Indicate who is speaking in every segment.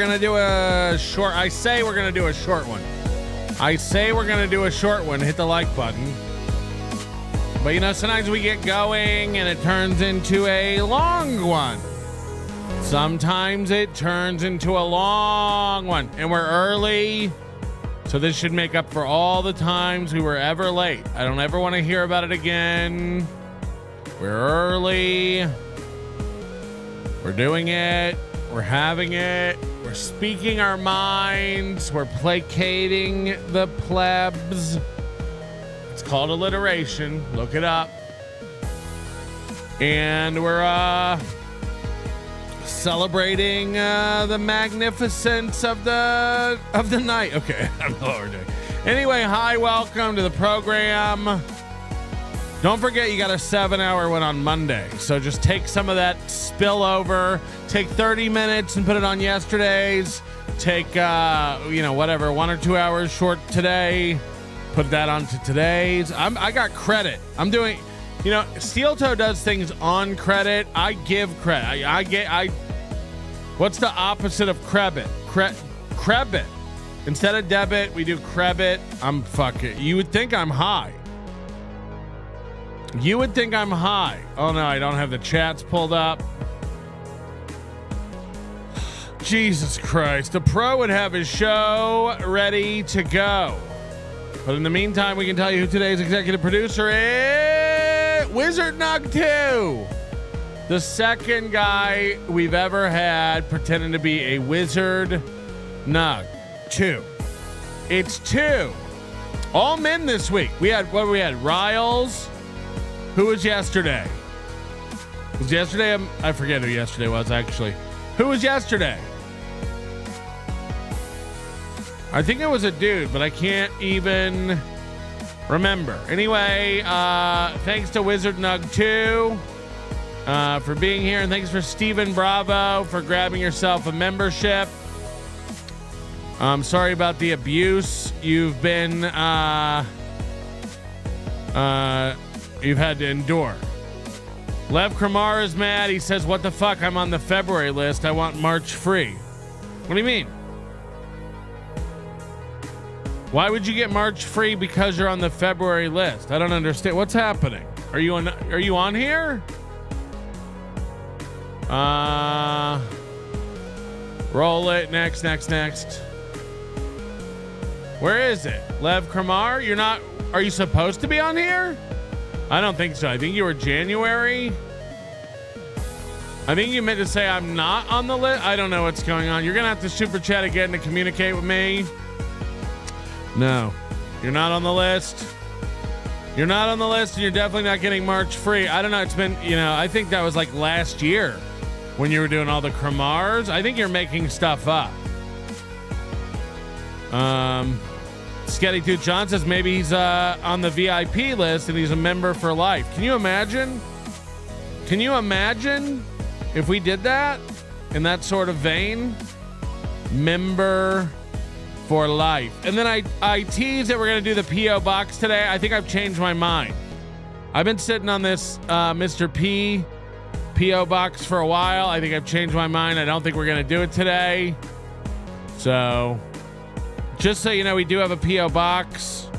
Speaker 1: going to do a short... I say we're going to do a short one. Hit the like button. But, you know, sometimes we get going and it turns into a long one. Sometimes it turns into a long one. And we're early. So this should make up for all the times we were ever late. I don't ever want to hear about it again. We're early. We're doing it. We're having it. We're speaking our minds. We're placating the plebs. It's called alliteration. Look it up. And we're celebrating the magnificence of the night. Okay, I don't know what we're doing. Anyway, hi, welcome to the program. Don't forget you got a 7-hour one on Monday. So just take some of that spillover. Take 30 minutes and put it on yesterday's. Take, whatever, 1 or 2 hours short today. Put that onto today's. I got credit. I'm doing, Steel Toe does things on credit. I give credit. What's the opposite of credit? Credit. Instead of debit, we do credit. You would think I'm high. Oh no, I don't have the chats pulled up. Jesus Christ. The pro would have his show ready to go. But in the meantime, we can tell you who today's executive producer is. Wizard Nug 2. The second guy we've ever had pretending to be a Wizard Nug 2. It's 2. All men this week. We had Riles. Who was yesterday? Was yesterday? I forget who yesterday was, actually. Who was yesterday? I think it was a dude, but I can't even remember. Anyway, thanks to Wizard Nug 2 for being here, and thanks for Steven Bravo for grabbing yourself a membership. I'm sorry about the abuse you've been you've had to endure. Lev Kramar is mad. He says, what the fuck? I'm on the February list. I want March free. What do you mean? Why would you get March free because you're on the February list? I don't understand. What's happening? Are you on here? Roll it. Next. Where is it? Lev Kramar? Are you supposed to be on here? I don't think so. I think you were January. I think you meant to say I'm not on the list. I don't know what's going on. You're going to have to super chat again to communicate with me. No, you're not on the list. You're not on the list, and you're definitely not getting March free. I don't know. It's been, I think that was like last year when you were doing all the Kramars. I think you're making stuff up. Sketty Dude John says maybe he's on the VIP list and he's a member for life. Can you imagine? If we did that in that sort of vein? Member for life. And then I teased that we're going to do the P.O. Box today. I think I've changed my mind. I've been sitting on this Mr. P P.O. Box for a while. I think I've changed my mind. I don't think we're going to do it today. So... just so you know, we do have a P.O. Box,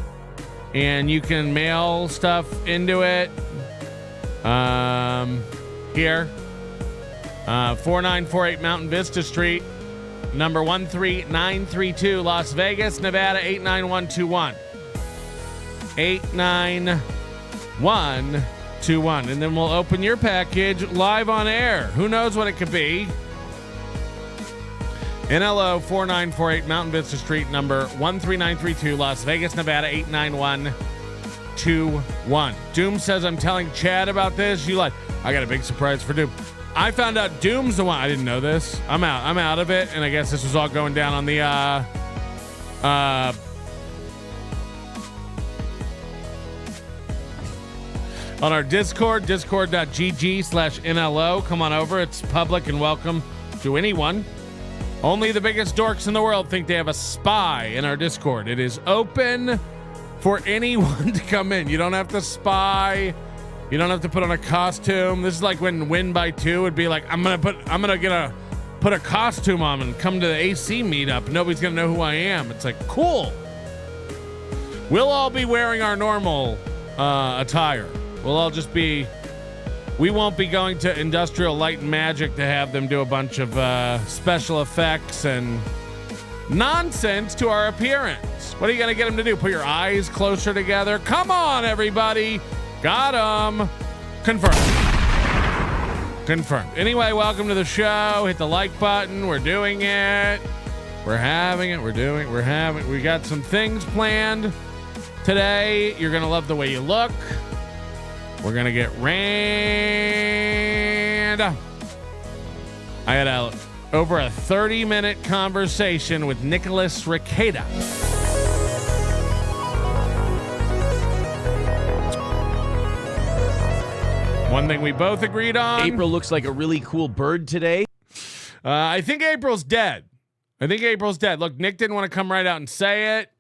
Speaker 1: and you can mail stuff into it. Here. 4948 Mountain Vista Street, number 13932, Las Vegas, Nevada, 89121. 89121. And then we'll open your package live on air. Who knows what it could be? NLO 4948 Mountain Vista Street, number 13932, Las Vegas, Nevada, 89121. Doom says I'm telling Chad about this. You like? I got a big surprise for Doom. I found out Doom's the one. I didn't know this. I'm out of it, and I guess this was all going down on the on our Discord, discord.gg/NLO. Come on over. It's public and welcome to anyone. Only the biggest dorks in the world think they have a spy in our Discord. It is open for anyone to come in. You don't have to spy. You don't have to put on a costume. This is like when Win by 2 would be like, I'm gonna get a put a costume on and come to the AC meetup. Nobody's going to know who I am. It's like, cool. We'll all be wearing our normal attire. We'll all just be... We won't be going to Industrial Light and Magic to have them do a bunch of special effects and nonsense to our appearance. What are you going to get them to do? Put your eyes closer together? Come on, everybody. Got them. Confirmed. Confirmed. Anyway, welcome to the show. Hit the like button. We're doing it. We're having it. We got some things planned today. You're going to love the way you look. We're going to get random. I had over a 30-minute conversation with Nicholas Ricada. One thing we both agreed on.
Speaker 2: April looks like a really cool bird today.
Speaker 1: I think April's dead. Look, Nick didn't want to come right out and say it.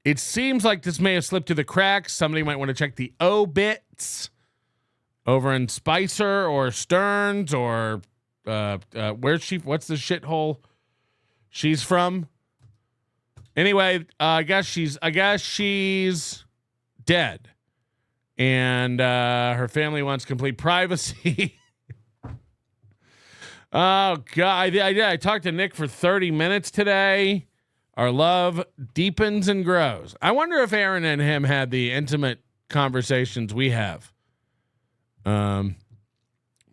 Speaker 1: It seems like this may have slipped through the cracks. Somebody might want to check the obits over in Spicer or Stearns or where's she? What's the shithole she's from? Anyway, I guess she's dead, and her family wants complete privacy. Oh God, I talked to Nick for 30 minutes today. Our love deepens and grows. I wonder if Aaron and him had the intimate conversations we have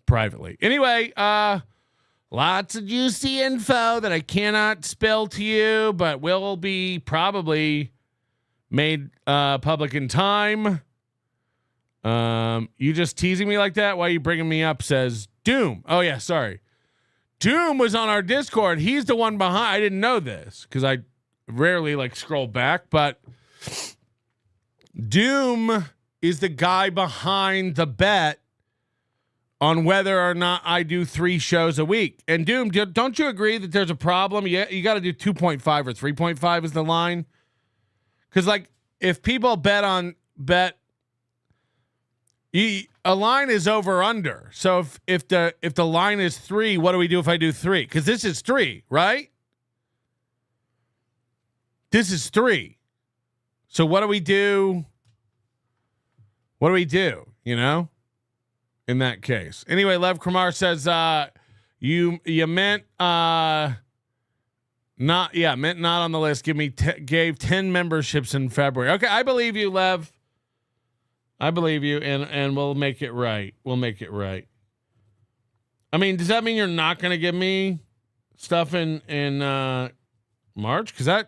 Speaker 1: privately. Anyway, lots of juicy info that I cannot spill to you, but will be probably made public in time. You just teasing me like that? Why are you bringing me up? Says Doom. Oh, yeah, sorry. Doom was on our Discord. He's the one behind. I didn't know this because I rarely scroll back, but Doom is the guy behind the bet on whether or not I do 3 shows a week. And Doom, don't you agree that there's a problem? You got to do 2.5 or 3.5 is the line. Because if people bet, a line is over under. So if the line is 3, what do we do if I do 3? Because this is 3, right? This is 3. So what do we do? What do we do? In that case. Anyway, Lev Kramar says you meant not on the list. Gave 10 memberships in February. Okay, I believe you, Lev. I believe you, and we'll make it right. We'll make it right. I mean, does that mean you're not going to give me stuff in March? Because I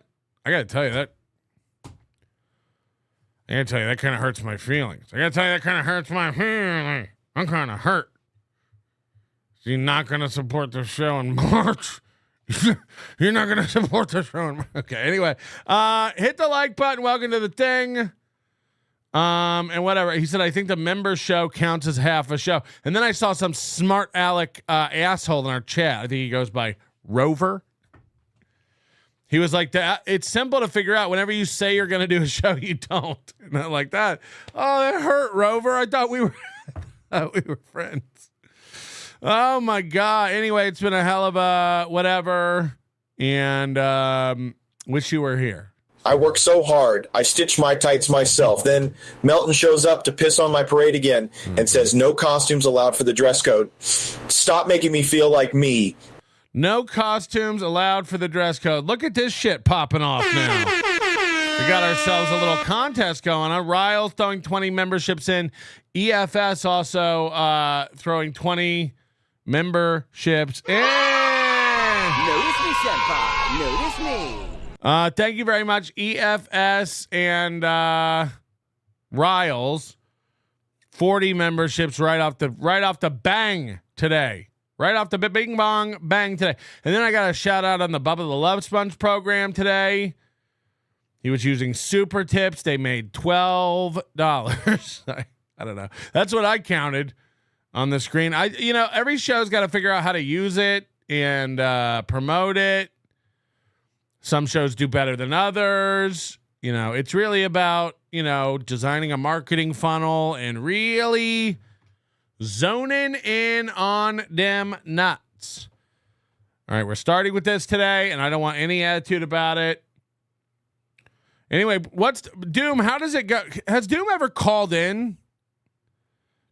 Speaker 1: got to tell you that. That kind of hurts my feelings. I got to tell you that kind of hurts my feelings. I'm kind of hurt. So you're not going to support the show in March. You're not going to support the show in March. Okay, anyway. Hit the like button. Welcome to the thing. And whatever. He said, I think the member show counts as half a show. And then I saw some smart aleck asshole in our chat. I think he goes by Rover. He was like, it's simple to figure out. Whenever you say you're going to do a show, you don't. And I'm like that. Oh, that hurt, Rover. I thought we were friends. Oh my God. Anyway, it's been a hell of a whatever. And wish you were here.
Speaker 3: I work so hard. I stitch my tights myself. Then Melton shows up to piss on my parade again and says, no costumes allowed for the dress code. Stop making me feel like me.
Speaker 1: No costumes allowed for the dress code. Look at this shit popping off now. We got ourselves a little contest going on. Riles throwing 20 memberships in. EFS also throwing 20 memberships in.
Speaker 2: Notice me, senpai. Notice me.
Speaker 1: Thank you very much, EFS and Riles. 40 memberships right off the bang today. Right off the bing bong bang today. And then I got a shout out on the Bubba the Love Sponge program today. He was using super tips. They made $12. I don't know. That's what I counted on the screen. Every show's got to figure out how to use it and promote it. Some shows do better than others. It's really about, designing a marketing funnel and really Zoning in on them nuts. All right, we're starting with this today, and I don't want any attitude about it. Anyway, what's Doom? How does it go? Has Doom ever called in?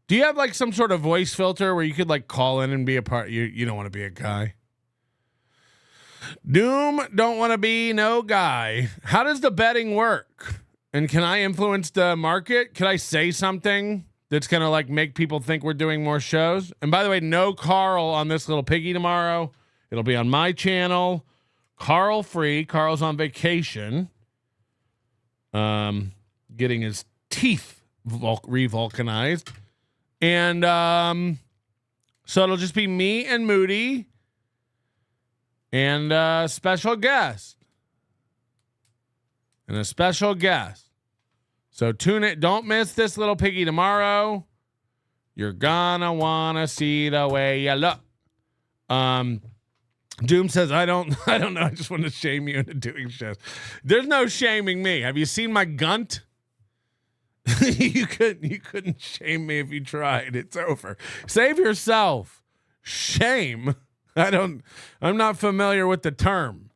Speaker 1: Do you have like some sort of voice filter where you could like call in and be a part? You don't want to be a guy. Doom don't want to be no guy. How does the betting work? And can I influence the market? Can I say something that's going to like make people think we're doing more shows? And by the way, no Carl on this little piggy tomorrow. It'll be on my channel. Carl free. Carl's on vacation. Getting his teeth revulcanized. And so it'll just be me and Moody and a special guest. And a special guest. So tune it. Don't miss this little piggy tomorrow. You're gonna wanna see the way you look. Doom says, I don't know. I just want to shame you into doing shows. There's no shaming me. Have you seen my gunt? You couldn't shame me if you tried. It's over. Save yourself. Shame. I'm not familiar with the term.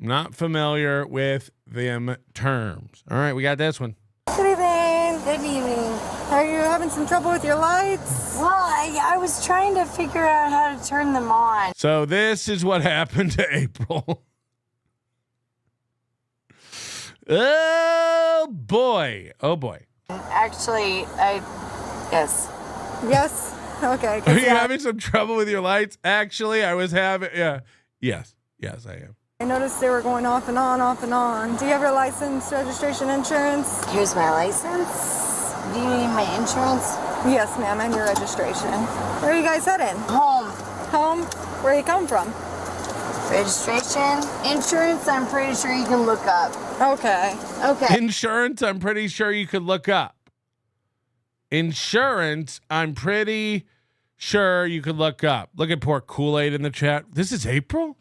Speaker 1: I'm not familiar with them terms. All right, we got this one.
Speaker 4: Good evening.
Speaker 5: Good evening.
Speaker 4: Are you having some trouble with your lights?
Speaker 5: Well, I was trying to figure out how to turn them on.
Speaker 1: So this is what happened to April. Oh boy. Oh boy.
Speaker 5: Actually, yes.
Speaker 4: Yes? Okay.
Speaker 1: Are you having some trouble with your lights? Actually, I was having, yeah. Yes, I am.
Speaker 4: I noticed they were going off and on, off and on. Do you have your license, registration, insurance?
Speaker 5: Here's my license. Do you need my insurance?
Speaker 4: Yes, ma'am, and your registration. Where are you guys heading?
Speaker 5: Home.
Speaker 4: Home? Where you come from?
Speaker 5: Registration. Insurance, I'm pretty sure you can look up.
Speaker 4: Okay.
Speaker 5: Okay.
Speaker 1: Insurance, I'm pretty sure you could look up. Insurance, I'm pretty sure you could look up. Look at poor Kool-Aid in the chat. This is April?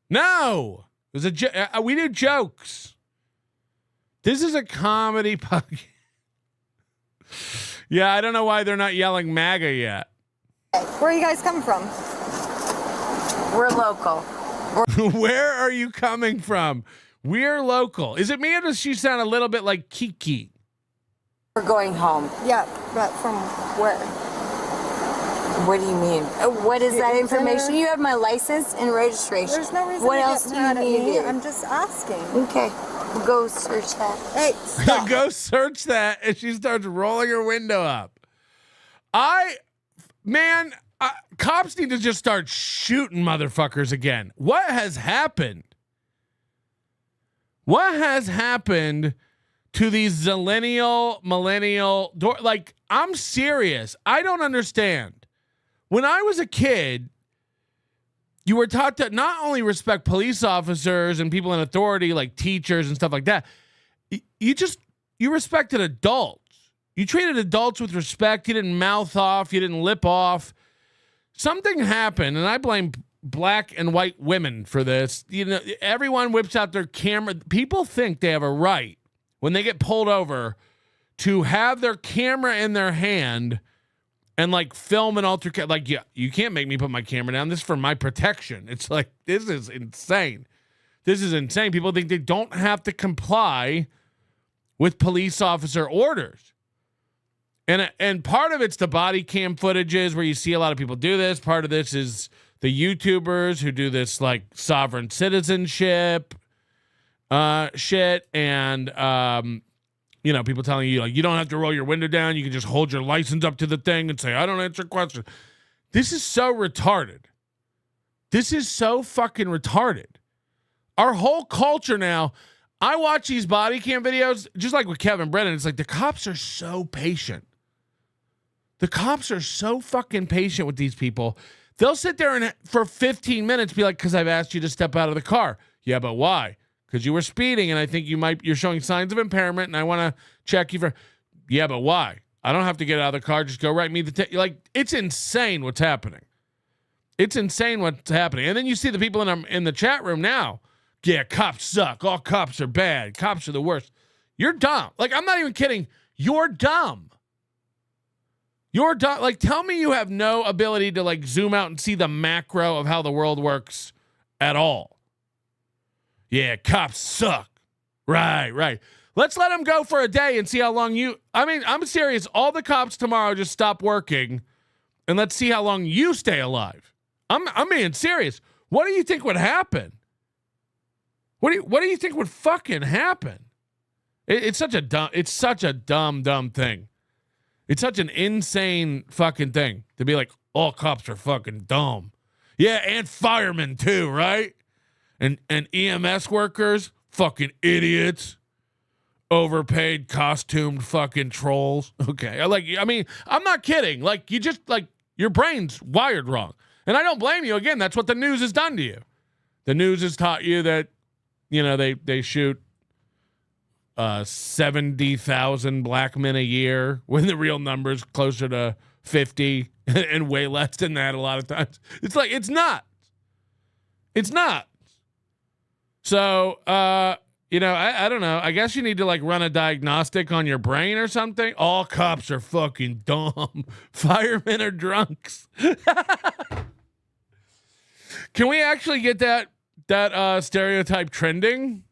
Speaker 1: No. It was we do jokes. This is a comedy podcast. Yeah, I don't know why they're not yelling MAGA yet.
Speaker 4: Where are you guys coming from?
Speaker 5: We're local.
Speaker 1: Where are you coming from? We're local. Is it me or does she sound a little bit like Kiki?
Speaker 5: We're going home.
Speaker 4: Yeah, but from where?
Speaker 5: What do you mean? What is that
Speaker 4: It's
Speaker 5: information? You have my license and registration.
Speaker 4: There's no reason
Speaker 5: What
Speaker 4: to
Speaker 5: else
Speaker 4: get
Speaker 5: do you
Speaker 4: mad at
Speaker 5: need
Speaker 4: me.
Speaker 5: here?
Speaker 4: I'm just asking.
Speaker 5: Okay. We'll go search that.
Speaker 4: Hey, stop.
Speaker 1: Go search that, and she starts rolling her window up. Cops need to just start shooting motherfuckers again. What has happened? What has happened to these millennial, like, I'm serious. I don't understand. When I was a kid, you were taught to not only respect police officers and people in authority, like teachers and stuff like that. You respected adults. You treated adults with respect. You didn't mouth off. You didn't lip off. Something happened, and I blame black and white women for this. You know, everyone whips out their camera. People think they have a right when they get pulled over to have their camera in their hand and like film an altercation. Like, yeah, you can't make me put my camera down. This is for my protection. It's like, this is insane. This is insane. People think they don't have to comply with police officer orders. And part of it's the body cam footages where you see a lot of people do this. Part of this is the YouTubers who do this like sovereign citizenship shit. And, people telling you like, you don't have to roll your window down. You can just hold your license up to the thing and say, I don't answer questions. This is so retarded. This is so fucking retarded. Our whole culture now, I watch these body cam videos, just like with Kevin Brennan. It's like the cops are so patient. The cops are so fucking patient with these people. They'll sit there and for 15 minutes be like, because I've asked you to step out of the car. Yeah, but why? Because you were speeding and I think you're showing signs of impairment and I want to check you for. Yeah, but why? I don't have to get out of the car. Just go write me the like. It's insane what's happening. It's insane what's happening. And then you see the people in the chat room now. Yeah, cops suck. All cops are bad. Cops are the worst. You're dumb. Like, I'm not even kidding. You're dumb. You're done. Like, tell me you have no ability to like zoom out and see the macro of how the world works at all. Yeah, cops suck. Right. Let's let them go for a day and see how long I'm serious. All the cops tomorrow just stop working and let's see how long you stay alive. I'm being serious. What do you think would happen? What do you think would fucking happen? It's such a dumb thing. It's such an insane fucking thing to be like, all cops are fucking dumb. Yeah, and firemen too, right? And EMS workers, fucking idiots. Overpaid, costumed fucking trolls. Okay. I'm not kidding. Like, you just, like, your brain's wired wrong. And I don't blame you. Again, that's what the news has done to you. The news has taught you that, they shoot 70,000 black men a year when the real number's closer to 50 and way less than that a lot of times. It's like, it's not. It's not. So, I don't know. I guess you need to like run a diagnostic on your brain or something. All cops are fucking dumb. Firemen are drunks. Can we actually get that stereotype trending?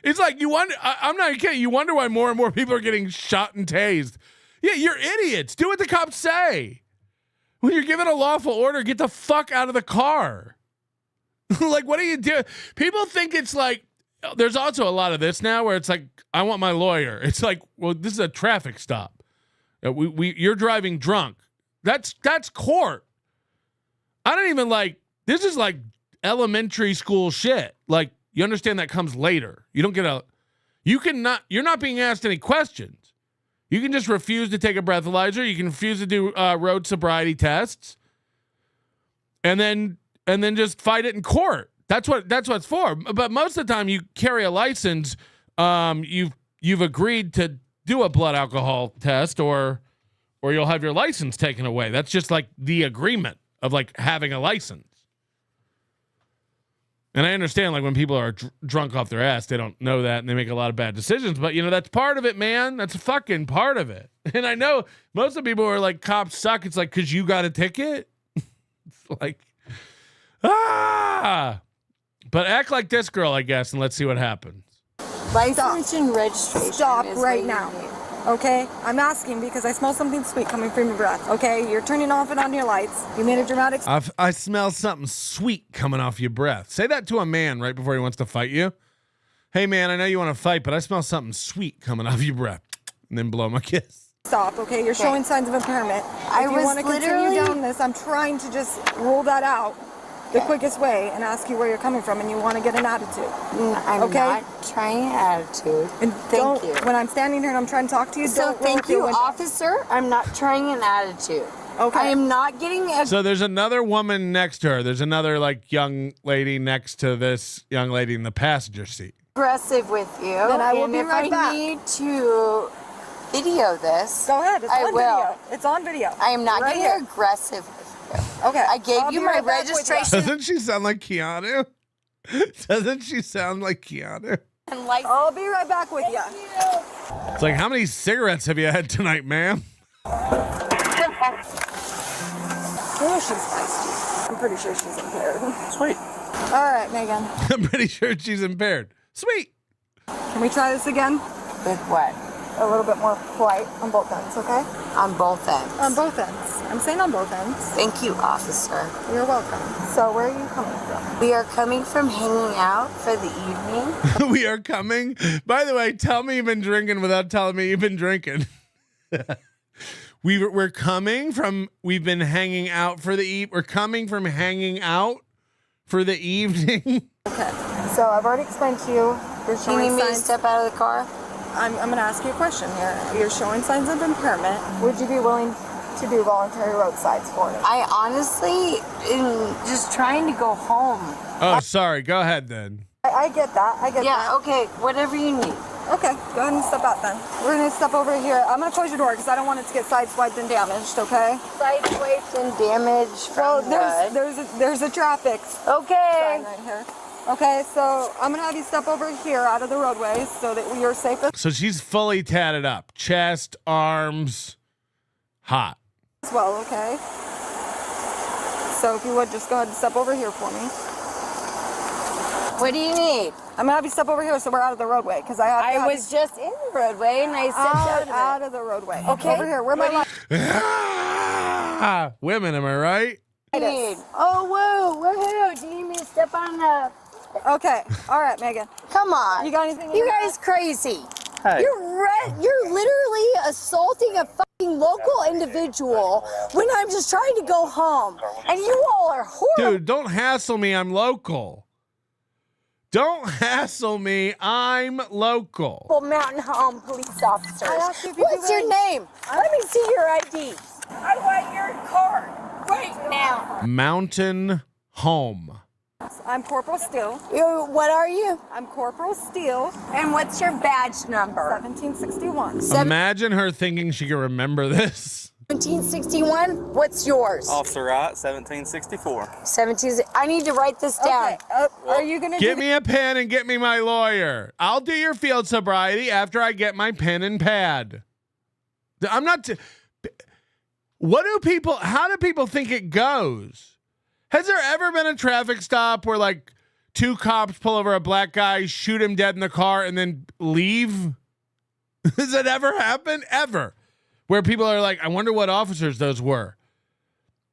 Speaker 1: It's like, you wonder, I'm not kidding. You wonder why more and more people are getting shot and tased. Yeah, you're idiots. Do what the cops say. When you're given a lawful order, get the fuck out of the car. Like, what do you do? People think it's like, there's also a lot of this now where it's like, I want my lawyer. It's like, well, this is a traffic stop. You're driving drunk. That's court. I don't even this is like elementary school shit. Like, you understand that comes later. You don't get you're not being asked any questions. You can just refuse to take a breathalyzer. You can refuse to do road sobriety tests. And then just fight it in court. That's what it's for. But most of the time you carry a license, you've agreed to do a blood alcohol test or you'll have your license taken away. That's just like the agreement of like having a license. And I understand like when people are drunk off their ass, they don't know that and they make a lot of bad decisions, but that's part of it, man. That's a fucking part of it. And I know most of the people who are like, cops suck. It's like, 'cause you got a ticket. It's like, but act like this girl, I guess, and let's see what happens.
Speaker 5: License and registration.
Speaker 4: Stop
Speaker 5: is
Speaker 4: right
Speaker 5: what you
Speaker 4: now.
Speaker 5: need.
Speaker 4: Okay? I'm asking because I smell something sweet coming from your breath. Okay? You're turning off and on your lights. You made a dramatic.
Speaker 1: I smell something sweet coming off your breath. Say that to a man right before he wants to fight you. Hey, man, I know you want to fight, but I smell something sweet coming off your breath. And then blow my kiss.
Speaker 4: Stop, okay? You're showing signs of impairment.
Speaker 5: I
Speaker 4: If you
Speaker 5: was
Speaker 4: want to continue down this, I'm trying to just rule that out the quickest way and ask you where you're coming from and you want to get an attitude.
Speaker 5: I'm
Speaker 4: Okay?
Speaker 5: not trying an attitude.
Speaker 4: And
Speaker 5: Thank you.
Speaker 4: When I'm standing here and I'm trying to talk to you,
Speaker 5: So
Speaker 4: don't roll
Speaker 5: thank
Speaker 4: up your
Speaker 5: you,
Speaker 4: window.
Speaker 5: officer. I'm not trying an attitude.
Speaker 4: Okay.
Speaker 5: I am not getting a
Speaker 1: So there's another woman next to her. There's another like young lady next to this young lady in the passenger seat.
Speaker 5: aggressive with you.
Speaker 4: Then I will
Speaker 5: and
Speaker 4: be
Speaker 5: if
Speaker 4: right
Speaker 5: I
Speaker 4: back.
Speaker 5: need to video this,
Speaker 4: Go ahead. It's
Speaker 5: I
Speaker 4: on
Speaker 5: will.
Speaker 4: video. It's on video.
Speaker 5: I am not
Speaker 4: right
Speaker 5: getting
Speaker 4: here.
Speaker 5: aggressive with you.
Speaker 4: Okay.
Speaker 5: I gave
Speaker 4: I'll
Speaker 5: you
Speaker 4: be
Speaker 5: my
Speaker 4: right back with you.
Speaker 5: registration
Speaker 1: Doesn't she sound like Keanu? Doesn't she sound like Keanu?
Speaker 5: and license.
Speaker 4: I'll be right back with you.
Speaker 1: It's like, how many cigarettes have you had tonight, ma'am?
Speaker 4: Oh, she's feisty. I'm pretty sure she's impaired.
Speaker 1: Sweet.
Speaker 4: All right, Megan.
Speaker 1: I'm pretty sure she's impaired. Sweet.
Speaker 4: Can we try this again?
Speaker 5: With what?
Speaker 4: A little bit more polite on both ends, okay?
Speaker 5: On both ends.
Speaker 4: On both ends. I'm saying on both ends.
Speaker 5: Thank you, officer.
Speaker 4: You're welcome. So where are you coming from?
Speaker 5: We are coming from hanging out for the evening.
Speaker 1: We are coming. By the way, tell me you've been drinking without telling me you've been drinking. We're coming from, we've been hanging out for the we're coming from hanging out for the evening.
Speaker 4: Okay. So I've already explained to you. You're
Speaker 5: Do you
Speaker 4: showing
Speaker 5: need me to
Speaker 4: signs.
Speaker 5: step out of the car?
Speaker 4: I'm going to ask you a question here. You're showing signs of impairment. Would you be willing to do voluntary roadsides for it?
Speaker 5: I honestly am just trying to go home.
Speaker 1: Oh, sorry. Go ahead then.
Speaker 4: I get that. I get
Speaker 5: Yeah,
Speaker 4: that.
Speaker 5: okay, whatever you need.
Speaker 4: Okay, go ahead and step out then. We're going to step over here. I'm going to close your door because I don't want it to get sideswiped and damaged, okay?
Speaker 5: Sideswiped and damaged
Speaker 4: Well,
Speaker 5: from what?
Speaker 4: there's a traffic sign
Speaker 5: Okay.
Speaker 4: right here. Okay, so I'm gonna have you step over here out of the roadway so that you're safe
Speaker 1: So she's fully tatted up. Chest, arms, hot.
Speaker 4: as well, okay? So if you would just go ahead and step over here for me.
Speaker 5: What do you need?
Speaker 4: I'm gonna have you step over here so we're out of the roadway because
Speaker 5: I was just in the roadway and I stepped
Speaker 4: out of the roadway.
Speaker 5: Okay.
Speaker 4: Over here. Where my light?
Speaker 1: Women, am I right?
Speaker 5: Oh, whoa, woohoo. Do you need me to step on the...
Speaker 4: Okay. All right, Megan.
Speaker 5: Come on.
Speaker 4: You got anything?
Speaker 5: You guys crazy.
Speaker 6: Hey.
Speaker 5: You're literally assaulting a fucking local individual when I'm just trying to go home. And you all are horrible.
Speaker 1: Dude, don't hassle me. I'm local. Don't hassle me. I'm local.
Speaker 5: Mountain Home police officers.
Speaker 4: asked you if you
Speaker 5: What's
Speaker 4: do
Speaker 5: your name? Let me see your ID. I want your card right now.
Speaker 1: Mountain Home.
Speaker 4: I'm Corporal Steele.
Speaker 5: What are you?
Speaker 4: I'm Corporal Steele.
Speaker 5: And what's your badge number?
Speaker 4: 1761.
Speaker 1: Imagine her thinking she can remember this.
Speaker 5: 1761. What's yours?
Speaker 6: Officer Wright, 1764.
Speaker 5: 17. I need to write this down.
Speaker 4: Okay. Are you gonna
Speaker 1: Get me a pen and get me my lawyer. I'll do your field sobriety after I get my pen and pad. I'm not. How do people think it goes? Has there ever been a traffic stop where like two cops pull over a black guy, shoot him dead in the car, and then leave? Has it ever happened? Ever? Where people are like, I wonder what officers those were.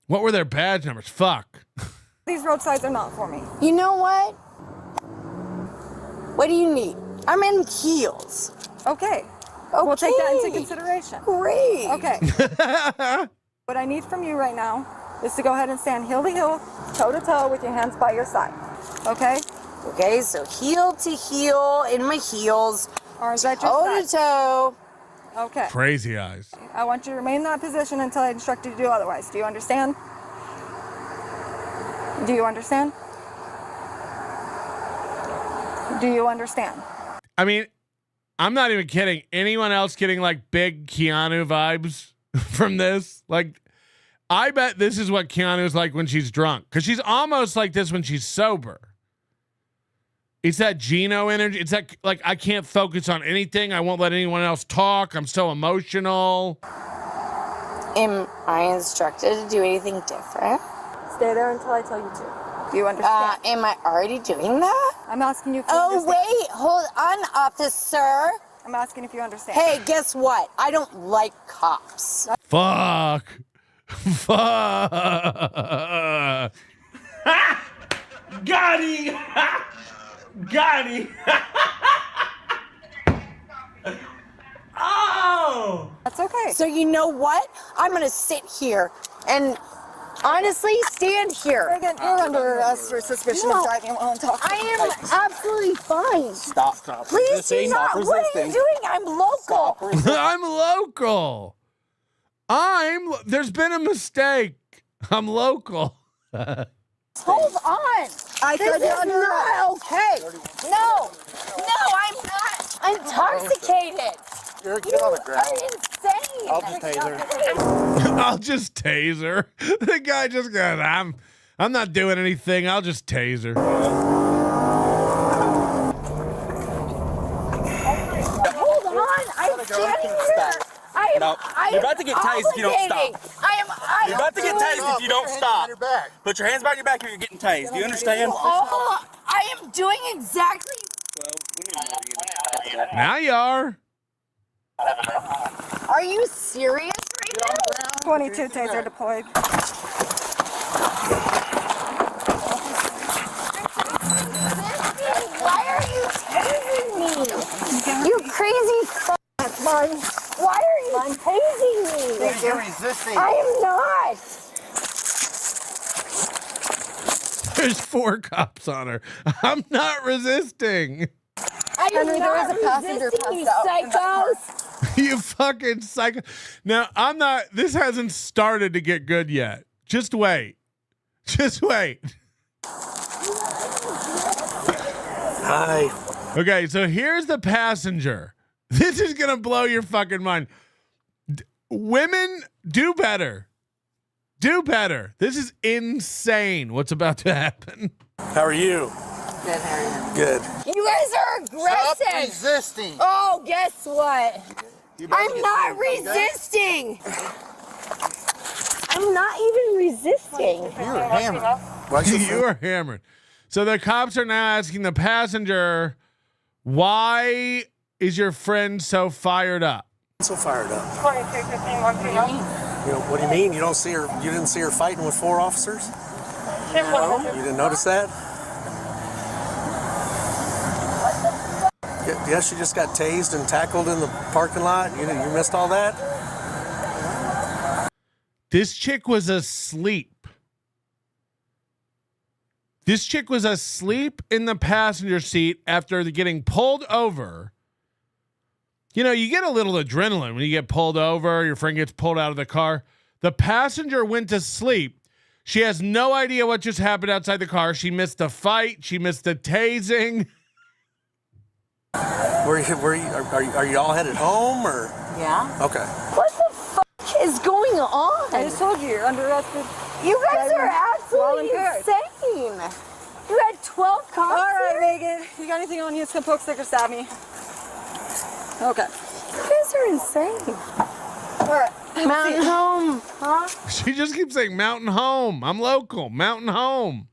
Speaker 1: What were their badge numbers? Fuck.
Speaker 4: These road signs are not for me.
Speaker 5: You know what? What do you need? I'm in heels.
Speaker 4: Okay. We'll take that into consideration.
Speaker 5: Great.
Speaker 4: Okay. What I need from you right now is to go ahead and stand heel to heel, toe to toe with your hands by your side. Okay?
Speaker 5: Okay, so heel to heel in my heels,
Speaker 4: Arms at your
Speaker 5: toe to
Speaker 4: side.
Speaker 5: toe.
Speaker 4: Okay.
Speaker 1: Crazy eyes.
Speaker 4: I want you to remain in that position until I instruct you to do otherwise. Do you understand? Do you understand? Do you understand?
Speaker 1: I mean, I'm not even kidding. Anyone else getting like big Keanu vibes from this? Like, I bet this is what Keanu's like when she's drunk. Because she's almost like this when she's sober. It's that Gino energy. It's that, like, I can't focus on anything. I won't let anyone else talk. I'm so emotional.
Speaker 5: Am I instructed to do anything different?
Speaker 4: Stay there until I tell you to. Do you understand?
Speaker 5: Am I already doing that?
Speaker 4: I'm asking you if you
Speaker 5: Oh,
Speaker 4: understand.
Speaker 5: wait, hold on, officer.
Speaker 4: I'm asking if you understand.
Speaker 5: Hey, guess what? I don't like cops.
Speaker 1: Fuck. Fuck.
Speaker 2: Got him! Got him! Oh!
Speaker 4: That's okay.
Speaker 5: So you know what? I'm gonna sit here and honestly stand here.
Speaker 4: Megan, you're under arrest for suspicion
Speaker 5: No.
Speaker 4: of driving while intoxicated.
Speaker 5: I am absolutely fine.
Speaker 6: Stop.
Speaker 5: Please do
Speaker 6: resisting.
Speaker 5: not.
Speaker 6: Stop
Speaker 5: What are you
Speaker 6: resisting.
Speaker 5: doing? I'm local.
Speaker 6: Stop resisting.
Speaker 1: I'm local. There's been a mistake. I'm local.
Speaker 5: Hold on.
Speaker 4: I
Speaker 5: This
Speaker 4: said you're
Speaker 5: is
Speaker 4: under arrest.
Speaker 5: not okay. No, I'm not intoxicated.
Speaker 6: Get on the ground.
Speaker 5: Are insane.
Speaker 6: I'll just taser.
Speaker 1: I'll just taser. The guy just goes, I'm not doing anything. I'll just taser.
Speaker 5: Hold on. I'm standing here.
Speaker 6: No, you're about to get tased if you don't stop. You're about to get tased if you don't stop. Put your hands behind your back or you're getting tased. Do you understand?
Speaker 5: Oh, I am doing exactly.
Speaker 1: Now you are.
Speaker 5: Are you serious right now?
Speaker 4: 22 taser deployed.
Speaker 5: Why are you tasing me? You crazy fuck. Why are you tasing me?
Speaker 6: You're resisting.
Speaker 5: I am not.
Speaker 1: There's 4 cops on her. I'm not resisting.
Speaker 5: I am
Speaker 4: Henry, there is a passenger
Speaker 5: resisting, you
Speaker 4: passed out in that car.
Speaker 5: psychos.
Speaker 1: You fucking psycho. Now, I'm not, this hasn't started to get good yet. Just wait. Just wait.
Speaker 6: Hi.
Speaker 1: Okay, so here's the passenger. This is going to blow your fucking mind. Women, do better. Do better. This is insane what's about to happen.
Speaker 6: How are you?
Speaker 7: Good, how are you?
Speaker 8: Good.
Speaker 5: You guys are aggressive.
Speaker 8: Stop resisting.
Speaker 5: Oh, guess what? I'm not
Speaker 8: paid for it,
Speaker 5: resisting. I'm not even resisting.
Speaker 8: You're hammered.
Speaker 1: You are hammered. So the cops are now asking the passenger, why is your friend so fired up?
Speaker 8: So fired up. You know, what do you mean? You don't see her? You didn't see her fighting with 4 officers? No. You didn't notice that? Yeah, she just got tased and tackled in the parking lot. You missed all that?
Speaker 1: This chick was asleep. This chick was asleep in the passenger seat after getting pulled over. You know, you get a little adrenaline when you get pulled over, your friend gets pulled out of the car. The passenger went to sleep. She has no idea what just happened outside the car. She missed a fight. She missed the tasing.
Speaker 8: Are you all headed home or?
Speaker 7: Yeah.
Speaker 8: Okay.
Speaker 5: What the fuck is going on?
Speaker 4: I just told you, you're under arrest.
Speaker 5: You guys are absolutely
Speaker 4: impaired.
Speaker 5: insane. You had 12 cops.
Speaker 4: All right,
Speaker 5: here?
Speaker 4: Megan. You got anything on you? It's gonna poke, stick, or stab me. Okay.
Speaker 5: You guys are insane.
Speaker 4: All right.
Speaker 5: Mountain home, huh?
Speaker 1: She just keeps saying mountain home. I'm local. Mountain home.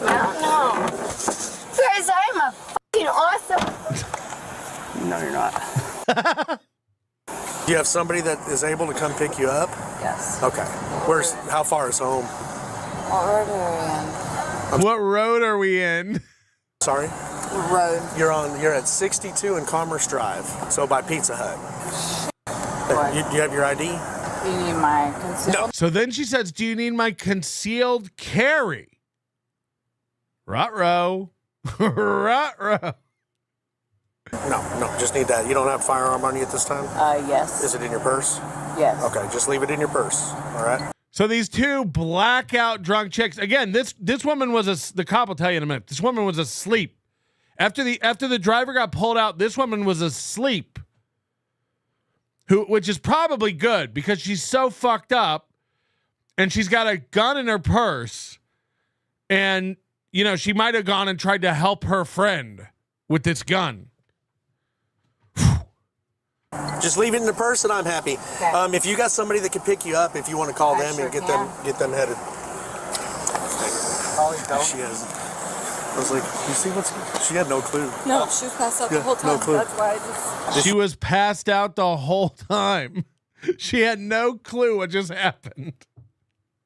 Speaker 5: Mountain home. You guys, I'm a fucking awesome.
Speaker 6: No, you're not.
Speaker 8: Do you have somebody that is able to come pick you up?
Speaker 7: Yes.
Speaker 8: Okay. How far is home?
Speaker 7: What road are we in?
Speaker 1: What road are we in?
Speaker 8: Sorry?
Speaker 7: Road.
Speaker 8: You're at 62 and Commerce Drive, so by Pizza Hut. You have your ID?
Speaker 7: You need my concealed?
Speaker 8: No.
Speaker 1: So then she says, do you need my concealed carry? Ruh-roh. Ruh-roh.
Speaker 8: No, just need that. You don't have a firearm on you at this time?
Speaker 7: Yes.
Speaker 8: Is it in your purse?
Speaker 7: Yes.
Speaker 8: Okay, just leave it in your purse. All right?
Speaker 1: So these two blackout drunk chicks, again, this woman was the cop will tell you in a minute. This woman was asleep. After the driver got pulled out, this woman was asleep. Which is probably good because she's so fucked up and she's got a gun in her purse. And, you know, she might have gone and tried to help her friend with this gun.
Speaker 8: Just leave it in the purse and I'm happy.
Speaker 7: Okay.
Speaker 8: If you got somebody that can pick you up, if you want to call them
Speaker 7: sure
Speaker 8: and get
Speaker 7: can.
Speaker 8: them headed. She has. I was like, you see she had no clue.
Speaker 4: No, she was passed out the whole time.
Speaker 8: No clue.
Speaker 4: That's why I just.
Speaker 1: She was passed out the whole time. She had no clue what just happened.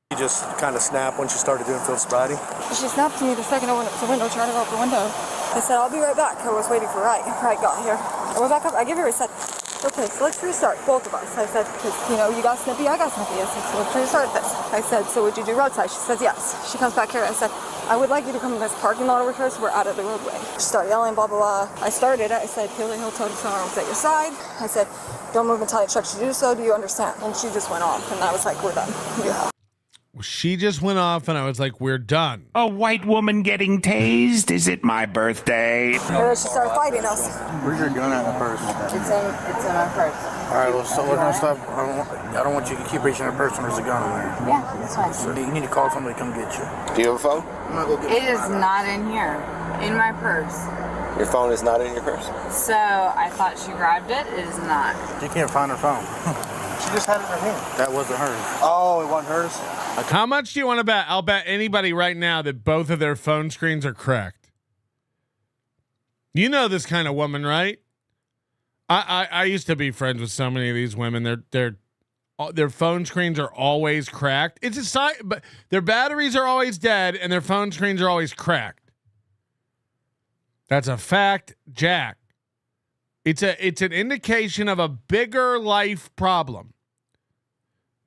Speaker 8: You just kind of snapped when she started doing field sobriety.
Speaker 4: She snapped to me the second I went up to the window, trying to go out the window. I said, I'll be right back. I was waiting for Wright. Wright got here. I went back up. I give her a said, okay, so let's restart, both of us. I said, because, you know, you got snippy, I got snippy. I said, so let's restart this. I said, so would you do roadside? She says, yes. She comes back here. I said, I would like you to come in this parking lot over here so we're out of the roadway. She started yelling, blah, blah, blah. I started it. I said, Hill toe to toe, arms at your side. I said, don't move until I instruct you to do so. Do you understand? And she just went off, and I was like, we're done. Yeah.
Speaker 1: She just went off, and I was like, we're done.
Speaker 9: A white woman getting tased? Is it my birthday?
Speaker 4: And then she started fighting us.
Speaker 8: Where's your gun at in the purse?
Speaker 7: It's in my purse.
Speaker 8: All right, well, so we're gonna stop. I don't want you to keep reaching the purse when there's a gun in there.
Speaker 7: Yeah, that's fine.
Speaker 8: So you need to call somebody to come get you.
Speaker 10: Do you have a phone?
Speaker 8: I'm gonna go get
Speaker 7: It is not in here. In my purse.
Speaker 10: Your phone is not in your purse?
Speaker 7: So I thought she grabbed it. It is not.
Speaker 8: You can't find her phone. She just had it in her hand. That wasn't hers. Oh, it wasn't hers?
Speaker 1: How much do you want to bet? I'll bet anybody right now that both of their phone screens are cracked. You know this kind of woman, right? I used to be friends with so many of these women. Their phone screens are always cracked. It's a sign, but their batteries are always dead and their phone screens are always cracked. That's a fact, Jack. It's an indication of a bigger life problem.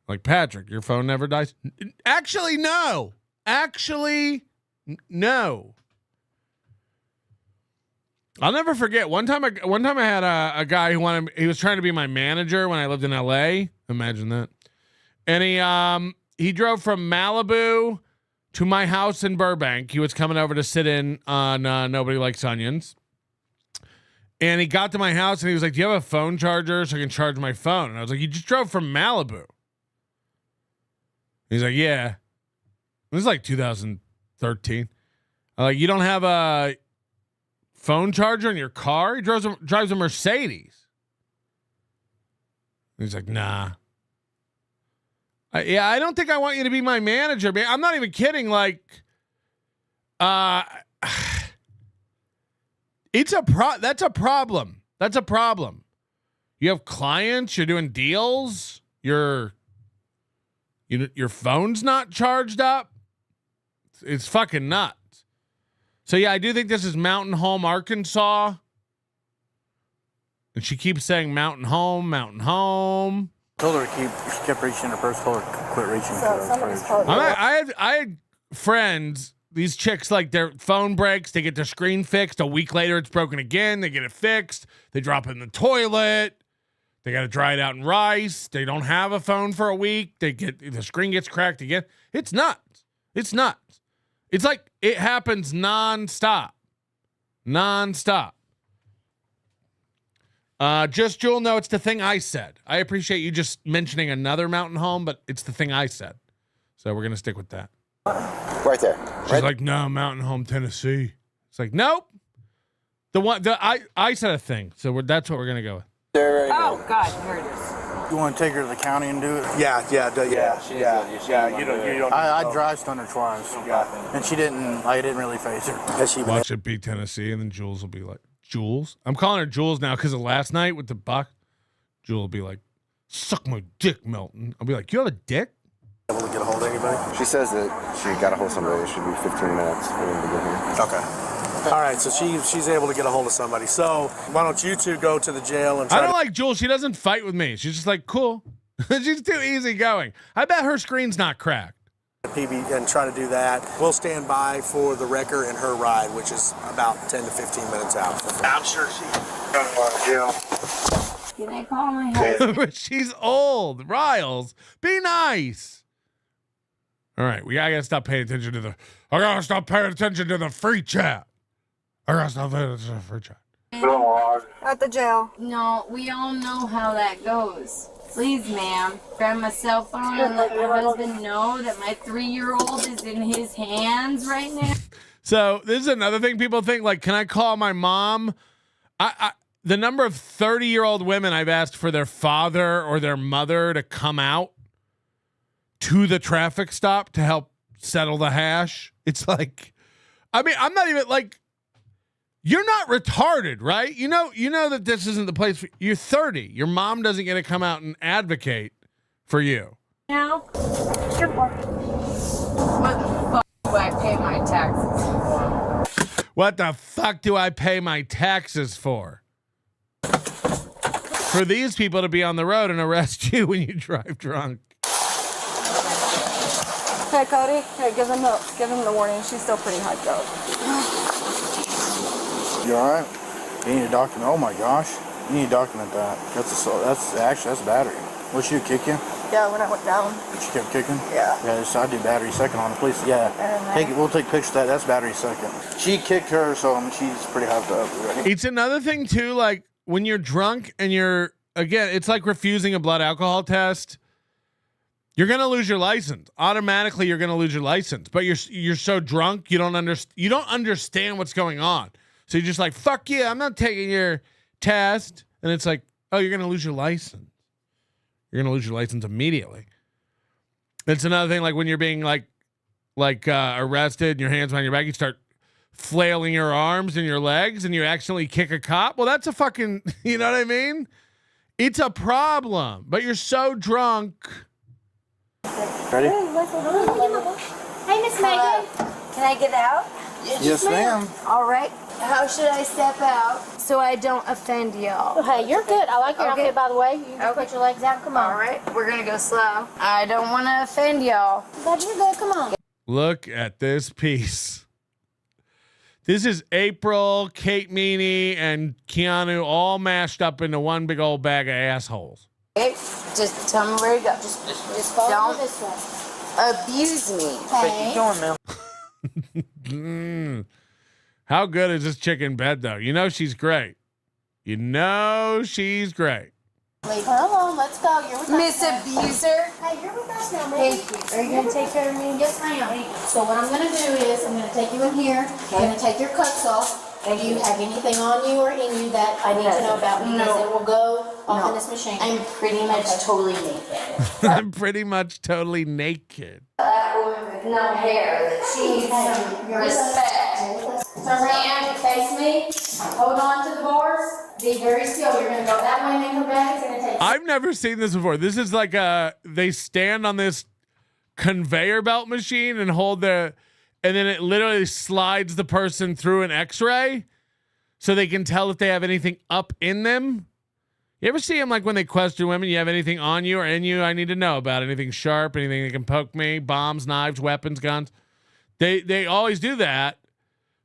Speaker 1: Like, Patrick, your phone never dies. Actually, no. No. I'll never forget. One time I had a guy he was trying to be my manager when I lived in LA. Imagine that. And he drove from Malibu to my house in Burbank. He was coming over to sit in on Nobody Likes Onions. And he got to my house and he was like, do you have a phone charger so I can charge my phone? And I was like, you just drove from Malibu. He's like, yeah. It was like 2013. Like, you don't have a phone charger in your car? He drives a Mercedes. He's like, nah. Yeah, I don't think I want you to be my manager, man. I'm not even kidding. Like, that's a problem. That's a problem. You have clients, you're doing deals, your phone's not charged up. It's fucking nuts. So yeah, I do think this is Mountain Home, Arkansas. And she keeps saying Mountain Home, Mountain Home.
Speaker 11: Told her she kept reaching her purse, told her quit reaching for her purse.
Speaker 1: I had friends, these chicks, like, their phone breaks, they get their screen fixed. A week later, it's broken again. They get it fixed. They drop it in the toilet. They got to dry it out in rice. They don't have a phone for a week. The screen gets cracked again. It's nuts. It's nuts. It's like it happens nonstop. Nonstop. Just Jewel, no, it's the thing I said. I appreciate you just mentioning another Mountain Home, but it's the thing I said. So we're gonna stick with that.
Speaker 10: Right there.
Speaker 1: She's like, no, Mountain Home, Tennessee. It's like, nope. I said a thing, so that's what we're gonna go with.
Speaker 7: Oh God, here it is.
Speaker 11: You want to take her to the county and do it?
Speaker 8: Yeah. You don't.
Speaker 11: I dry stunned her twice, and she didn't. I didn't really phase her.
Speaker 1: Watch it be Tennessee, and then Jules will be like, Jules? I'm calling her Jules now because of last night with the buck. Jules will be like, suck my dick, Melton. I'll be like, you have a dick?
Speaker 8: Able to get a hold of anybody?
Speaker 10: She says that she got a hold of somebody. It should be 15 minutes for them to get here.
Speaker 8: Okay. All right, so she's able to get a hold of somebody. So why don't you two go to the jail and try
Speaker 1: I don't like Jules. She doesn't fight with me. She's just like, cool. She's too easy going. I bet her screen's not cracked.
Speaker 8: PB and try to do that. We'll stand by for the wrecker and her ride, which is about 10 to 15 minutes out. I'm sure she's going to jail.
Speaker 7: Can I call my husband?
Speaker 1: She's old. Riles, be nice. All right, I gotta stop paying attention to the free chat. I gotta stop paying attention to the free chat.
Speaker 4: At the jail.
Speaker 7: No, we all know how that goes. Please, ma'am, grab my cell phone and let my husband know that my 3-year-old is in his hands right now.
Speaker 1: So this is another thing people think, like, can I call my mom? The number of 30-year-old women I've asked for their father or their mother to come out to the traffic stop to help settle the hash. It's like, I mean, I'm not even like, you're not retarded, right? You know that this isn't the place. You're 30. Your mom doesn't get to come out and advocate for you.
Speaker 7: Now, what the fuck do I pay my taxes for?
Speaker 1: What the fuck do I pay my taxes for? For these people to be on the road and arrest you when you drive drunk.
Speaker 4: Hey, Cody. Hey, give him the warning. She's still pretty hyped up.
Speaker 11: You all right? You need to document. Oh my gosh, you need to document that. That's battery. What, she kick you?
Speaker 4: Yeah, when I went down.
Speaker 11: She kept kicking.
Speaker 4: Yeah.
Speaker 11: Yeah, I do battery second on the police. Yeah. We'll take pictures of that. That's battery second. She kicked her, so she's pretty hyped up.
Speaker 1: It's another thing too. Like when you're drunk and it's like refusing a blood alcohol test. You're gonna lose your license. Automatically, you're gonna lose your license. But you're so drunk, you don't understand what's going on. So you're just like, fuck yeah, I'm not taking your test. And it's like, oh, you're gonna lose your license. You're gonna lose your license immediately. It's another thing, like when you're being arrested and your hands behind your back, you start flailing your arms and your legs and you accidentally kick a cop. Well, that's a fucking, you know what I mean? It's a problem. But you're so drunk.
Speaker 11: Ready?
Speaker 5: Hey, Miss Megan. Can I get out?
Speaker 11: Yes, ma'am.
Speaker 5: All right. How should I step out so I don't offend y'all? Okay, you're good. I like your outfit, by the way. You can put your legs out. Come on. All right. We're going to go slow. I don't want to offend y'all. But you're good. Come on.
Speaker 1: Look at this piece. This is April, Kate Meany, and Keanu all mashed up into one big old bag of assholes.
Speaker 5: Okay, just tell me where to go. Just follow this way. Abuse me. Okay.
Speaker 11: Keep going, man.
Speaker 1: How good is this chick in bed, though? You know she's great. You know she's great.
Speaker 5: Leave her alone. Let's go. You're with
Speaker 7: Miss Abuser.
Speaker 5: Hey, you're with us now, baby. Thank you. Are you going to take care of me? Yes, ma'am. So what I'm going to do is I'm going to take you in here. I'm going to take your cuffs off. Do you have anything on you or in you that I need to know about? Because it will go off in this machine. I'm pretty much totally naked.
Speaker 1: I'm pretty much totally naked.
Speaker 5: That woman with no hair, that she needs some respect. Turn around and face me. Hold on to the bars. Be very still. You're going to go that way and then come back. It's going to take.
Speaker 1: I've never seen this before. This is like they stand on this conveyor belt machine and hold the, and then it literally slides the person through an x-ray so they can tell if they have anything up in them. You ever see them like when they question women, you have anything on you or in you I need to know about? Anything sharp, anything that can poke me, bombs, knives, weapons, guns? They always do that.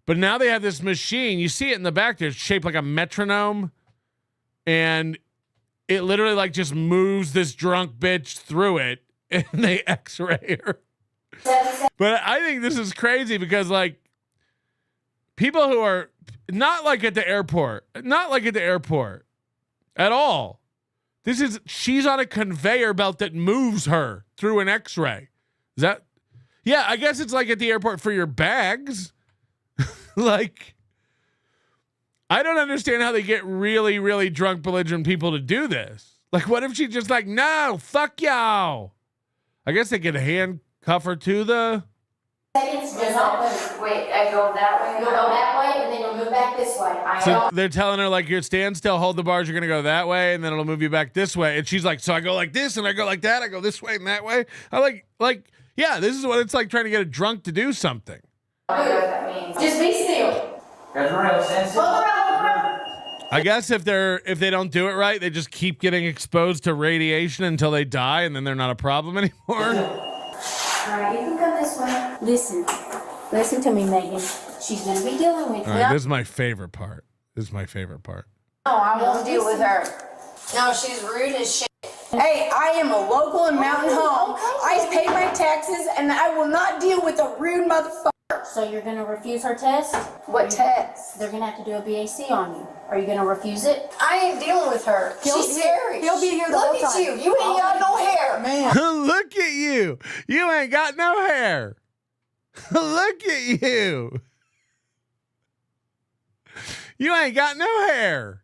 Speaker 1: But now they have this machine. You see it in the back there. It's shaped like a metronome. And it literally like just moves this drunk bitch through it. And they x-ray her. But I think this is crazy because like people who are not like at the airport at all. She's on a conveyor belt that moves her through an x-ray. Is that? Yeah, I guess it's like at the airport for your bags. Like, I don't understand how they get really, really drunk, belligerent people to do this. Like, what if she's just like, no, fuck y'all? I guess they could handcuff her to the.
Speaker 5: Wait, I go that way. You'll go that way, and then you'll move back this way.
Speaker 1: So they're telling her, like, you stand still, hold the bars, you're going to go that way, and then it'll move you back this way. And she's like, so I go like this, and I go like that, I go this way and that way. I like, yeah, this is what it's like trying to get a drunk to do something.
Speaker 5: I don't know what that means. Just be still.
Speaker 1: I guess if they don't do it right, they just keep getting exposed to radiation until they die, and then they're not a problem anymore.
Speaker 5: All right, you can come this way. Listen to me, Megan. She's gonna be dealing with you.
Speaker 1: All right, this is my favorite part.
Speaker 5: No, I won't deal with her. No, she's rude as shit.
Speaker 12: Hey, I am a local in Mountain Home. I pay my taxes, and I will not deal with a rude motherfucker.
Speaker 5: So you're gonna refuse her test?
Speaker 12: What test?
Speaker 5: They're gonna have to do a BAC on you. Are you gonna refuse it?
Speaker 12: I ain't dealing with her. She's scary.
Speaker 4: He'll be here the whole
Speaker 12: Look
Speaker 4: time.
Speaker 12: at you. You ain't got no hair.
Speaker 11: Man.
Speaker 1: Look at you. You ain't got no hair. Look at you. You ain't got no hair.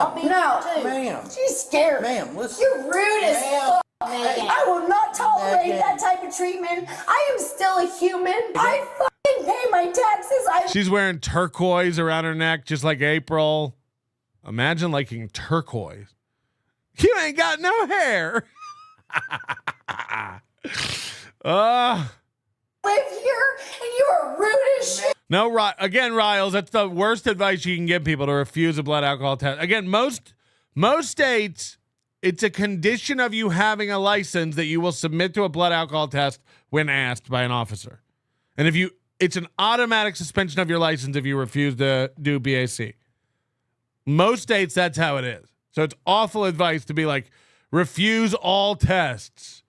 Speaker 12: No,
Speaker 11: Ma'am.
Speaker 12: she's scared.
Speaker 11: Ma'am, listen.
Speaker 12: You're rude as fuck.
Speaker 5: Megan.
Speaker 12: I will not tolerate
Speaker 11: Megan.
Speaker 12: that type of treatment. I am still a human. I fucking pay my taxes.
Speaker 1: She's wearing turquoise around her neck, just like April. Imagine liking turquoise. You ain't got no hair.
Speaker 12: Live here, and you are rude as shit.
Speaker 1: No, again, Riles, that's the worst advice you can give people, to refuse a blood alcohol test. Again, most states, it's a condition of you having a license that you will submit to a blood alcohol test when asked by an officer. And it's an automatic suspension of your license if you refuse to do BAC. Most states, that's how it is. So it's awful advice to be like, refuse all tests.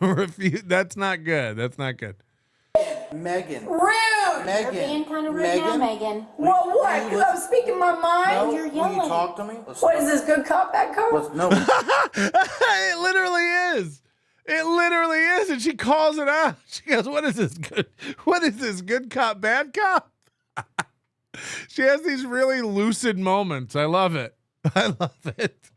Speaker 1: That's not good. That's not good.
Speaker 11: Megan.
Speaker 12: Rude.
Speaker 5: You're being kind of rude now, Megan.
Speaker 12: Well, what? Because I'm speaking my mind.
Speaker 11: No,
Speaker 5: You're
Speaker 11: will
Speaker 5: yelling.
Speaker 11: you talk to me?
Speaker 12: What is this, good cop, bad cop?
Speaker 11: No.
Speaker 1: It literally is. It literally is. And she calls it out. She goes, what is this good cop, bad cop? She has these really lucid moments. I love it. I love it.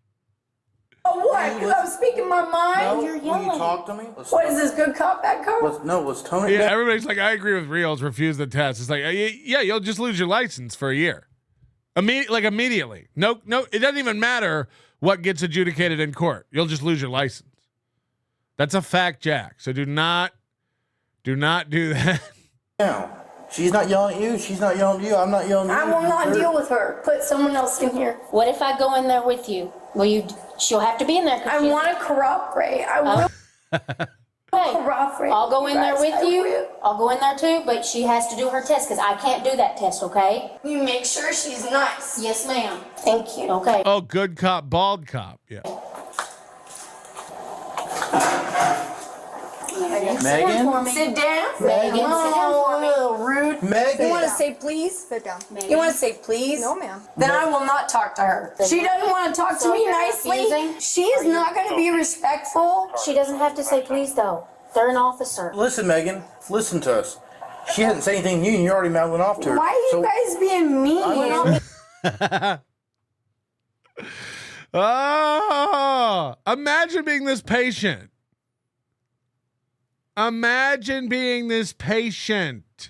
Speaker 12: Oh, what? Because I'm speaking my mind.
Speaker 11: No,
Speaker 5: You're
Speaker 11: will
Speaker 5: yelling.
Speaker 11: you talk to me?
Speaker 12: What is this, good cop, bad cop?
Speaker 11: Let's tone it
Speaker 1: Yeah,
Speaker 11: down.
Speaker 1: everybody's like, I agree with Rios. Refuse the test. It's like, yeah, you'll just lose your license for a year. Immediately. No, it doesn't even matter what gets adjudicated in court. You'll just lose your license. That's a fact, Jack. So do not do that.
Speaker 11: Now, she's not yelling at you. She's not yelling at you. I'm not yelling at you.
Speaker 12: I will not deal with her. Put someone else in here.
Speaker 5: What if I go in there with you? She'll have to be in there.
Speaker 12: I want to cooperate. I will cooperate.
Speaker 5: I'll go in there with
Speaker 12: I
Speaker 5: you.
Speaker 12: will.
Speaker 5: I'll go in there too, but she has to do her test because I can't do that test, okay?
Speaker 12: You make sure she's nice.
Speaker 5: Yes, ma'am.
Speaker 12: Thank you.
Speaker 5: Okay.
Speaker 1: Oh, good cop, bald cop. Yeah.
Speaker 5: Megan.
Speaker 11: Megan?
Speaker 5: Sit down for me.
Speaker 12: Sit down.
Speaker 5: Megan, sit down for me.
Speaker 12: Rude.
Speaker 11: Megan.
Speaker 12: You want to say please?
Speaker 4: Sit down.
Speaker 12: You want to say please?
Speaker 4: No, ma'am.
Speaker 12: Then I will not talk to her. She doesn't want to talk to
Speaker 5: So
Speaker 12: me
Speaker 5: you're
Speaker 12: nicely.
Speaker 5: refusing?
Speaker 12: She is not going to be respectful.
Speaker 5: She doesn't have to say please though. They're an officer.
Speaker 11: Listen, Megan. Listen to us. She hasn't said anything to you, and you're already mouthing off to her.
Speaker 12: Why are you guys being mean?
Speaker 1: Oh, imagine being this patient. Imagine being this patient.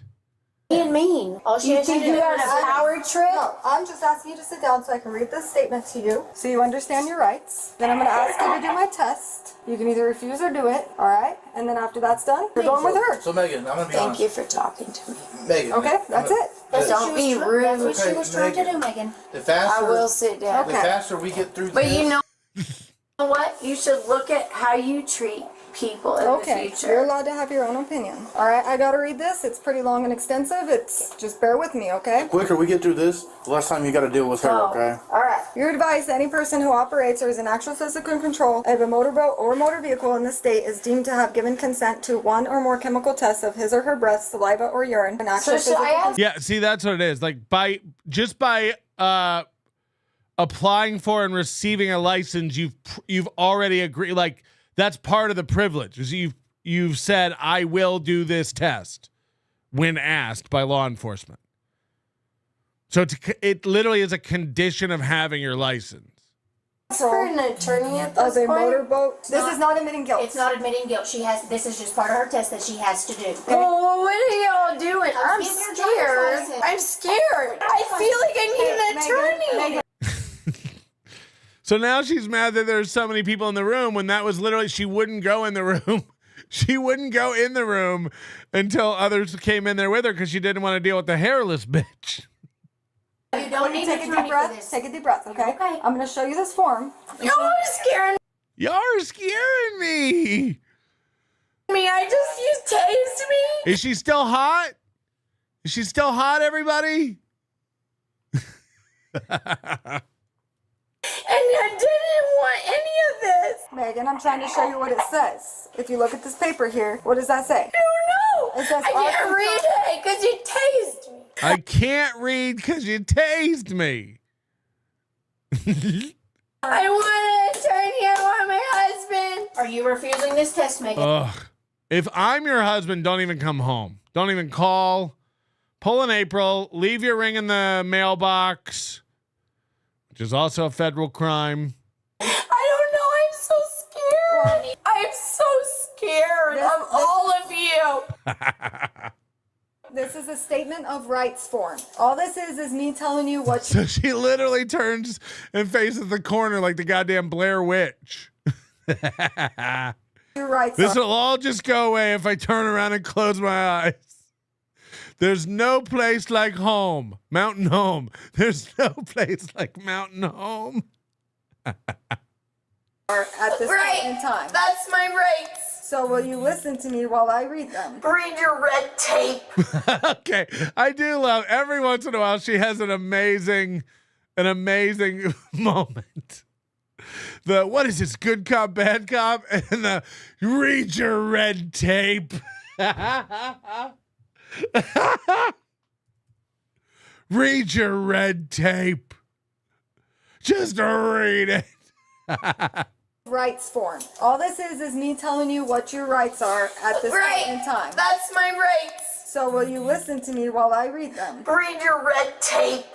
Speaker 5: Being mean. All she
Speaker 12: You
Speaker 5: has to
Speaker 12: think
Speaker 5: do
Speaker 12: you got
Speaker 5: is
Speaker 12: a power trip?
Speaker 4: No, I'm just asking you to sit down so I can read this statement to you so you understand your rights. Then I'm going to ask you to do my test. You can either refuse or do it, all right? And then after that's done, you're going with her.
Speaker 11: So, Megan, I'm going to be
Speaker 12: Thank
Speaker 11: honest.
Speaker 12: you for talking to me.
Speaker 11: Megan.
Speaker 4: Okay, that's it.
Speaker 12: Don't be rude.
Speaker 5: That's what she
Speaker 11: Okay,
Speaker 5: was trying to
Speaker 11: Megan.
Speaker 5: do, Megan.
Speaker 11: The faster,
Speaker 12: I will sit down.
Speaker 11: the faster we get through
Speaker 12: But
Speaker 11: this.
Speaker 12: you know what? You should look at how you treat people in
Speaker 4: Okay,
Speaker 12: the future.
Speaker 4: you're allowed to have your own opinion. All right, I got to read this. It's pretty long and extensive. It's just bear with me, okay?
Speaker 11: The quicker we get through this, the less time you got to deal with her,
Speaker 12: Oh.
Speaker 11: okay?
Speaker 4: All right. You're advised that any person who operates or is in actual physical control of a motorboat or motor vehicle in the state is deemed to have given consent to one or more chemical tests of his or her breath, saliva, or urine. An actual
Speaker 12: So should I
Speaker 4: physical
Speaker 12: ask?
Speaker 1: Yeah, see, that's what it is. Like by applying for and receiving a license, you've already agreed. Like that's part of the privilege. Is you've said I will do this test when asked by law enforcement. So it literally is a condition of having your license.
Speaker 12: For an attorney at this
Speaker 4: of a
Speaker 12: point?
Speaker 4: motorboat. This is not admitting guilt.
Speaker 5: It's not admitting guilt. This is just part of her test that she has to do.
Speaker 12: Oh, what are y'all doing? I'm
Speaker 5: Give me your
Speaker 12: scared.
Speaker 5: driver's license.
Speaker 12: I'm scared. I feel like I need an attorney.
Speaker 1: So now she's mad that there's so many people in the room when that was literally she wouldn't go in the room. She wouldn't go in the room until others came in there with her because she didn't want to deal with the hairless bitch.
Speaker 5: You don't need
Speaker 4: Take
Speaker 5: an
Speaker 4: a
Speaker 5: attorney
Speaker 4: deep
Speaker 5: for
Speaker 4: breath.
Speaker 5: this.
Speaker 4: Take a deep breath, okay?
Speaker 5: Okay.
Speaker 4: I'm going to show you this form.
Speaker 12: Y'all are scaring
Speaker 1: Y'all are scaring me.
Speaker 12: me. I just used tased me.
Speaker 1: Is she still hot? Is she still hot, everybody?
Speaker 12: And I didn't want any of this.
Speaker 4: Megan, I'm trying to show you what it says. If you look at this paper here, what does that say?
Speaker 12: I don't know.
Speaker 4: It says
Speaker 12: I can't read it because you tased me.
Speaker 1: I can't read because you tased me.
Speaker 12: I want an attorney. I want my husband.
Speaker 5: Are you refusing this test, Megan?
Speaker 1: Ugh. If I'm your husband, don't even come home. Don't even call. Pull an April. Leave your ring in the mailbox, which is also a federal crime.
Speaker 12: I don't know. I'm so scared. I'm so scared of all of you.
Speaker 4: This is a statement of rights form. All this is me telling you what
Speaker 1: So she literally turns and faces the corner like the goddamn Blair Witch.
Speaker 4: your rights
Speaker 1: This
Speaker 4: are.
Speaker 1: will all just go away if I turn around and close my eyes. There's no place like home. Mountain Home. There's no place like Mountain Home.
Speaker 4: At this point in time.
Speaker 12: That's my rights.
Speaker 4: So will you listen to me while I read them?
Speaker 12: Read your red tape.
Speaker 1: Okay. I do love every once in a while she has an amazing moment. The what is this, good cop, bad cop? And the read your red tape. Read your red tape. Just read it.
Speaker 4: Rights form. All this is me telling you what your rights are at this point in time.
Speaker 12: That's my rights.
Speaker 4: So will you listen to me while I read them?
Speaker 12: Read your red tape.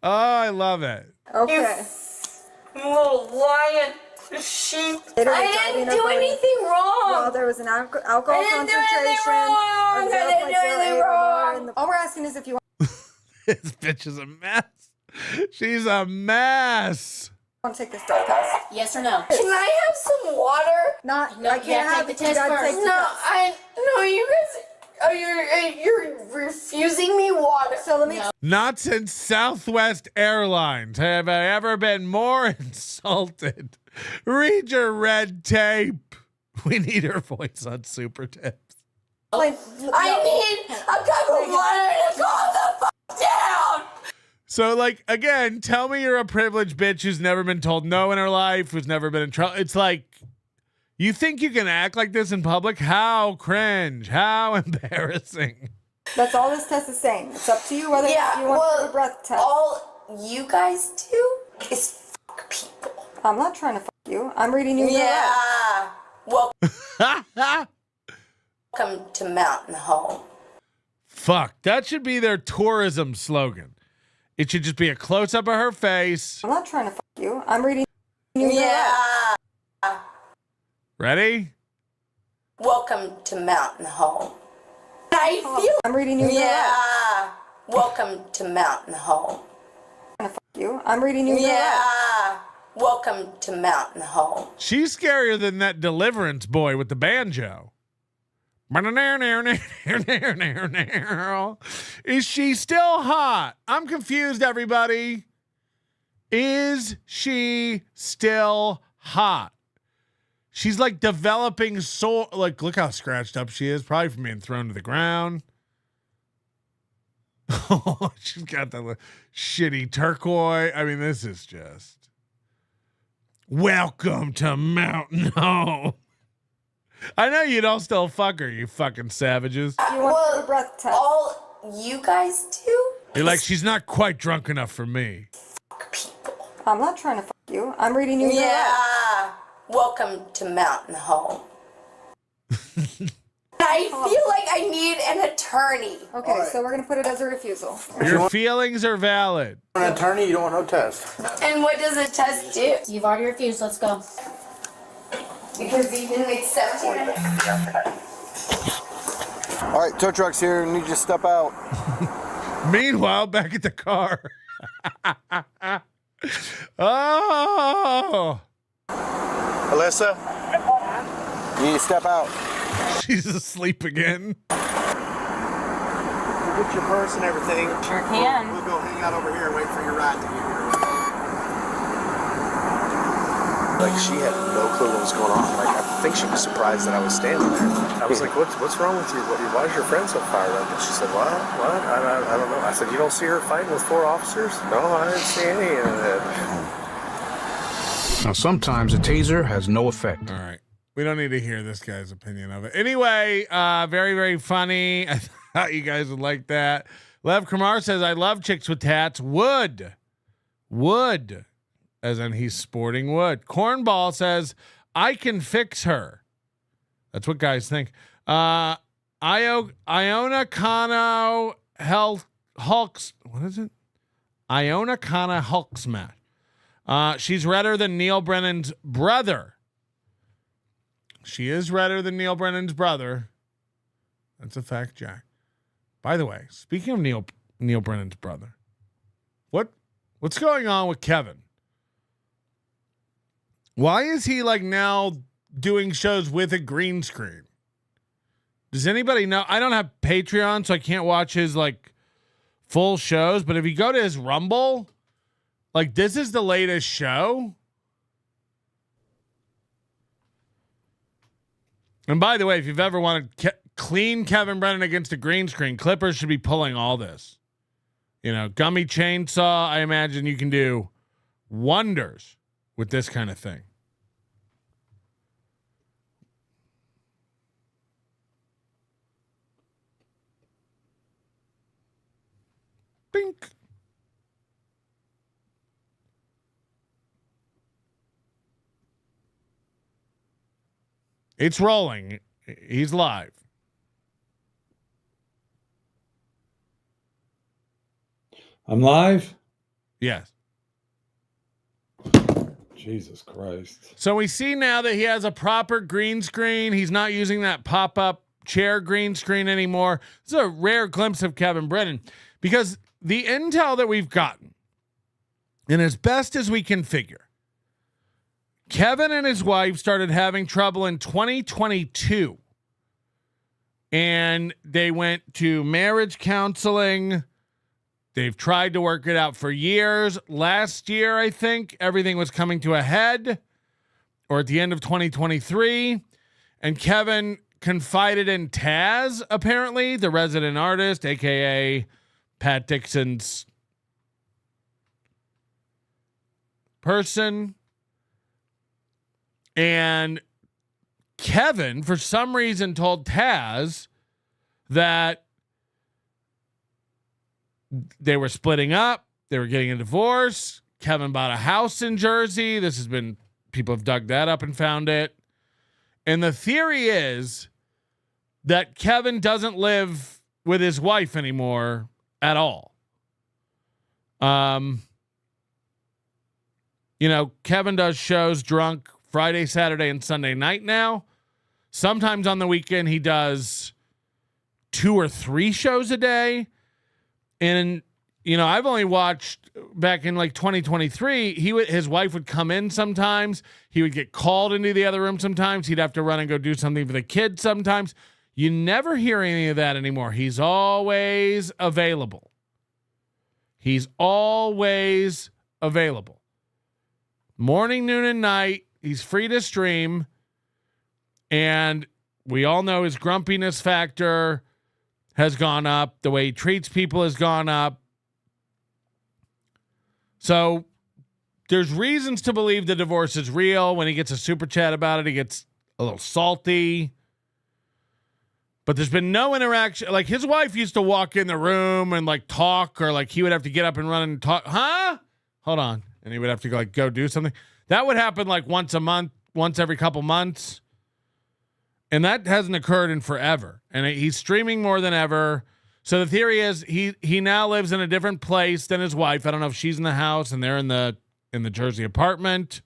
Speaker 1: Oh, I love it.
Speaker 4: Okay.
Speaker 12: You little lion sheep.
Speaker 4: It is
Speaker 12: I didn't
Speaker 4: driving
Speaker 12: do
Speaker 4: over-
Speaker 12: anything wrong.
Speaker 4: Well, there was an alcohol
Speaker 12: I didn't do anything
Speaker 4: concentration
Speaker 12: wrong.
Speaker 4: of
Speaker 12: I didn't do
Speaker 4: 0.08
Speaker 12: anything
Speaker 4: or more
Speaker 12: wrong.
Speaker 4: in the- All we're asking is if you
Speaker 1: This bitch is a mess. She's a mess.
Speaker 4: want to take this drug test.
Speaker 5: Yes or no?
Speaker 12: Can I have some water?
Speaker 4: Not,
Speaker 5: No,
Speaker 4: I
Speaker 5: you
Speaker 4: can't
Speaker 5: gotta
Speaker 4: have
Speaker 5: take the
Speaker 4: you
Speaker 5: test
Speaker 4: gotta
Speaker 5: first.
Speaker 4: take the
Speaker 12: No,
Speaker 4: test.
Speaker 12: you guys. Oh, you're refusing me water.
Speaker 4: So let me.
Speaker 1: Not since Southwest Airlines have I ever been more insulted. Read your red tape. We need her voice on Super Tips.
Speaker 12: I need a cup of water to calm the fuck down.
Speaker 1: So, like, again, tell me you're a privileged bitch who's never been told no in her life, who's never been in trouble. It's like, You think you can act like this in public? How cringe. How embarrassing.
Speaker 4: That's all this test is saying. It's up to you whether you want to do a breath test.
Speaker 12: All you guys do is fuck people.
Speaker 4: I'm not trying to fuck you. I'm reading you.
Speaker 12: Yeah. Welcome to Mountain Home.
Speaker 1: Fuck. That should be their tourism slogan. It should just be a close-up of her face.
Speaker 4: I'm not trying to fuck you. I'm reading you.
Speaker 12: Yeah.
Speaker 1: Ready?
Speaker 12: Welcome to Mountain Home. I feel.
Speaker 4: I'm reading you.
Speaker 12: Yeah. Welcome to Mountain Home.
Speaker 4: I'm not trying to fuck you. I'm reading you.
Speaker 12: Yeah. Welcome to Mountain Home.
Speaker 1: She's scarier than that Deliverance boy with the banjo. Is she still hot? I'm confused, everybody. Is she still hot? She's like developing soul. Like, look how scratched up she is. Probably from being thrown to the ground. Oh, she's got the shitty turquoise. I mean, this is just. Welcome to Mountain Home. I know you don't still fuck her, you fucking savages.
Speaker 4: You want to do a breath test?
Speaker 12: All you guys do?
Speaker 1: You're like, she's not quite drunk enough for me.
Speaker 12: Fuck people.
Speaker 4: I'm not trying to fuck you. I'm reading you.
Speaker 12: Yeah. Welcome to Mountain Home. I feel like I need an attorney.
Speaker 4: Okay, so we're going to put it as a refusal.
Speaker 1: Your feelings are valid.
Speaker 11: An attorney, you don't want no test.
Speaker 12: And what does a test do?
Speaker 5: You've already refused. Let's go.
Speaker 12: Because you didn't make 17 minutes.
Speaker 10: All right, tow truck's here. Need you to step out.
Speaker 1: Meanwhile, back at the car. Oh.
Speaker 8: Alyssa?
Speaker 10: You need to step out.
Speaker 1: She's asleep again.
Speaker 8: We'll get your purse and everything.
Speaker 7: Sure can.
Speaker 8: We'll go hang out over here and wait for your ride to get here. Like, she had no clue what was going on. Like, I think she was surprised that I was standing there. I was like, what's wrong with you? Why is your friend so fired up? And she said, what? I don't know. I said, you don't see her fighting with 4 officers? No, I didn't see any of that.
Speaker 9: Now, sometimes a taser has no effect.
Speaker 1: All right. We don't need to hear this guy's opinion of it. Anyway, very, very funny. I thought you guys would like that. Lev Kamar says, I love chicks with tats. Wood. As in he's sporting wood. Cornball says, I can fix her. That's what guys think. Iona Kano Hulks. What is it? Iona Kana Hulk smash. She's redder than Neil Brennan's brother. She is redder than Neil Brennan's brother. That's a fact, Jack. By the way, speaking of Neil Brennan's brother, what's going on with Kevin? Why is he like now doing shows with a green screen? Does anybody know? I don't have Patreon, so I can't watch his like full shows. But if you go to his Rumble, like this is the latest show. And by the way, if you've ever wanted clean Kevin Brennan against a green screen, Clippers should be pulling all this. You know, gummy chainsaw. I imagine you can do wonders with this kind of thing. Bink. It's rolling. He's live.
Speaker 13: I'm live?
Speaker 1: Yes.
Speaker 13: Jesus Christ.
Speaker 1: So we see now that he has a proper green screen. He's not using that pop-up chair green screen anymore. This is a rare glimpse of Kevin Brennan because the intel that we've gotten, and as best as we can figure, Kevin and his wife started having trouble in 2022. And they went to marriage counseling. They've tried to work it out for years. Last year, I think, everything was coming to a head, or at the end of 2023. And Kevin confided in Taz, apparently, the resident artist, a.k.a. Pat Dixon's person. And Kevin, for some reason, told Taz that they were splitting up. They were getting a divorce. Kevin bought a house in Jersey. People have dug that up and found it. And the theory is that Kevin doesn't live with his wife anymore at all. Kevin does shows drunk Friday, Saturday, and Sunday night now. Sometimes on the weekend he does 2 or 3 shows a day. And, I've only watched back in like 2023, his wife would come in sometimes. He would get called into the other room sometimes. He'd have to run and go do something for the kids sometimes. You never hear any of that anymore. He's always available. Morning, noon, and night. He's free to stream. And we all know his grumpiness factor has gone up. The way he treats people has gone up. So there's reasons to believe the divorce is real. When he gets a super chat about it, he gets a little salty. But there's been no interaction. Like his wife used to walk in the room and like talk, or like he would have to get up and run and talk. Huh? Hold on. And he would have to go do something. That would happen like once a month, once every couple months. And that hasn't occurred in forever. And he's streaming more than ever. So the theory is he now lives in a different place than his wife. I don't know if she's in the house and they're in the Jersey apartment.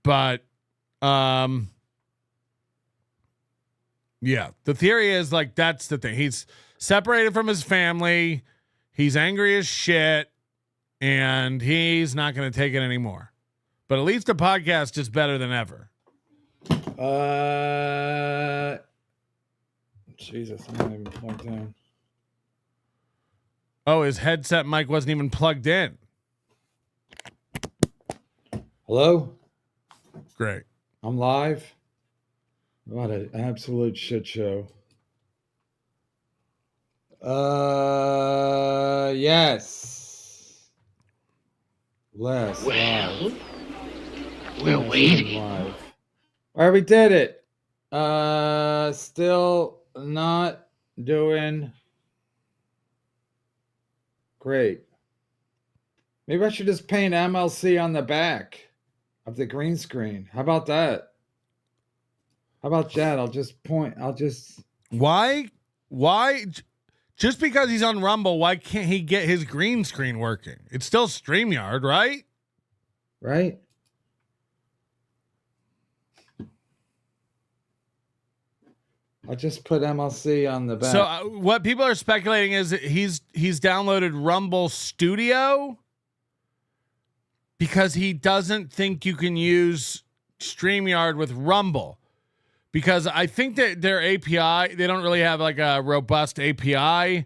Speaker 1: But yeah, the theory is like that's the thing. He's separated from his family. He's angry as shit. And he's not going to take it anymore. But at least the podcast is better than ever.
Speaker 13: Jesus, I'm not even plugged in.
Speaker 1: Oh, his headset mic wasn't even plugged in.
Speaker 13: Hello?
Speaker 1: Great.
Speaker 13: I'm live. What an absolute shit show. Yes. Less live.
Speaker 9: We're waiting.
Speaker 13: Live. All right, we did it. Still not doing great. Maybe I should just paint MLC on the back of the green screen. How about that? I'll just point.
Speaker 1: Why? Just because he's on Rumble, why can't he get his green screen working? It's still StreamYard, right?
Speaker 13: Right? I'll just put MLC on the back.
Speaker 1: So what people are speculating is that he's downloaded Rumble Studio because he doesn't think you can use StreamYard with Rumble. Because I think that their API, they don't really have like a robust API.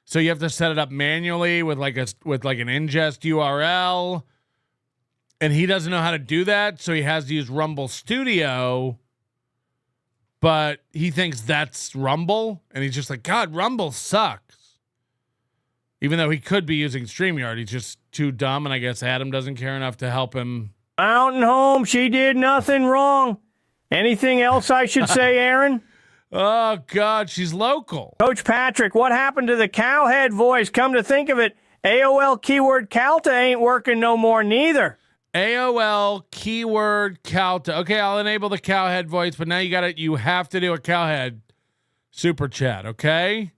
Speaker 1: So you have to set it up manually with like an ingest URL. And he doesn't know how to do that, so he has to use Rumble Studio. But he thinks that's Rumble, and he's just like, God, Rumble sucks. Even though he could be using StreamYard, he's just too dumb, and I guess Adam doesn't care enough to help him.
Speaker 2: Mountain Home, she did nothing wrong. Anything else I should say, Aaron?
Speaker 1: Oh, God, she's local.
Speaker 2: Coach Patrick, what happened to the cowhead voice? Come to think of it, AOL keyword Calta ain't working no more neither.
Speaker 1: AOL keyword Calta. Okay, I'll enable the cowhead voice, but now you have to do a cowhead super chat, okay?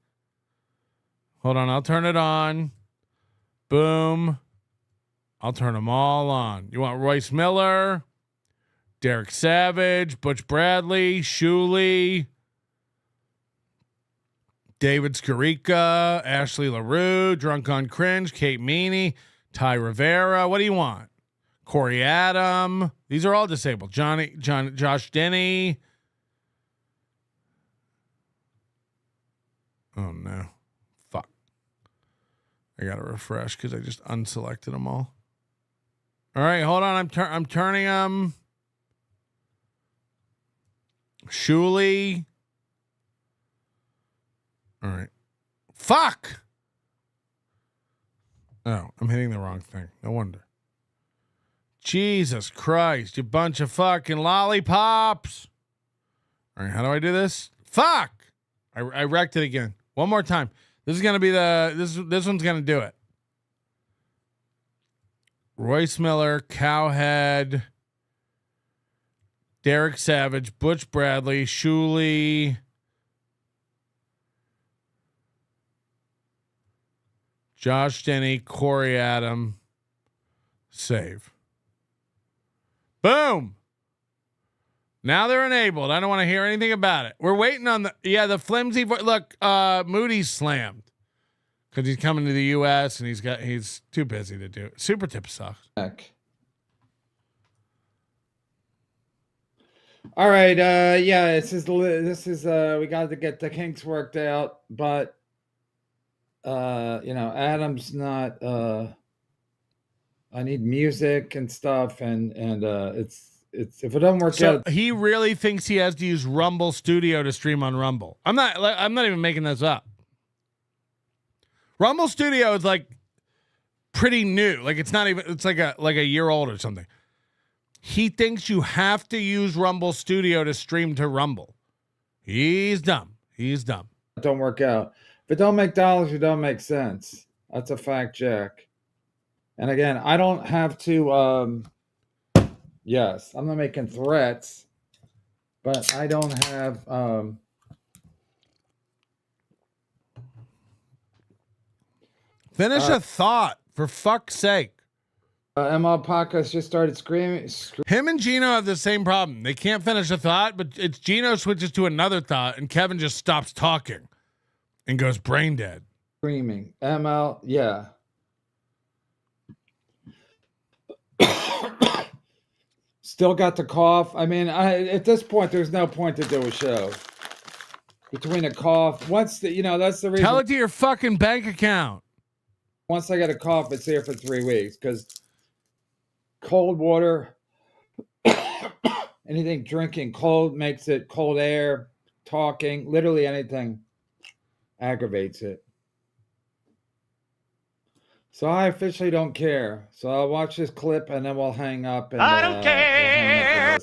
Speaker 1: Hold on, I'll turn it on. Boom. I'll turn them all on. You want Royce Miller, Derek Savage, Butch Bradley, Shuley, David Scarica, Ashley LaRue, Drunk on Cringe, Kate Meany, Ty Rivera. What do you want? Corey Adam. These are all disabled. Josh Denny. Oh no. Fuck. I gotta refresh because I just unselected them all. All right, hold on. I'm turning them. Shuley. All right. Fuck. Oh, I'm hitting the wrong thing. No wonder. Jesus Christ, you bunch of fucking lollipops. All right, how do I do this? Fuck! I wrecked it again. One more time. This is gonna be this one's gonna do it. Royce Miller, Cowhead, Derek Savage, Butch Bradley, Shuley, Josh Denny, Corey Adam, save. Boom. Now they're enabled. I don't want to hear anything about it. We're waiting on the flimsy look. Moody's slammed because he's coming to the U.S. and he's too busy to do it. Super tip sucks.
Speaker 13: All right. Yeah. This is we got to get the kinks worked out, but Adam's not. I need music and stuff, and it's if it doesn't work out.
Speaker 1: He really thinks he has to use Rumble Studio to stream on Rumble. I'm not even making this up. Rumble Studio is like pretty new. Like it's like a year old or something. He thinks you have to use Rumble Studio to stream to Rumble. He's dumb.
Speaker 13: Don't work out. If it don't make dollars, it don't make sense. That's a fact, Jack. And again, I don't have to. Yes, I'm not making threats, but I don't have.
Speaker 1: Finish a thought, for fuck's sake.
Speaker 13: ML Podcast just started screaming.
Speaker 1: Him and Gino have the same problem. They can't finish a thought, but it's Gino switches to another thought, and Kevin just stops talking and goes brain dead.
Speaker 13: Screaming. ML, yeah. Still got the cough. I mean, at this point, there's no point to do a show. Between a cough, that's the reason.
Speaker 1: Tell it to your fucking bank account.
Speaker 13: Once I get a cough, it's here for 3 weeks because cold water, anything drinking cold makes it, cold air, talking, literally anything aggravates it. So I officially don't care. So I'll watch this clip and then we'll hang up and I don't care.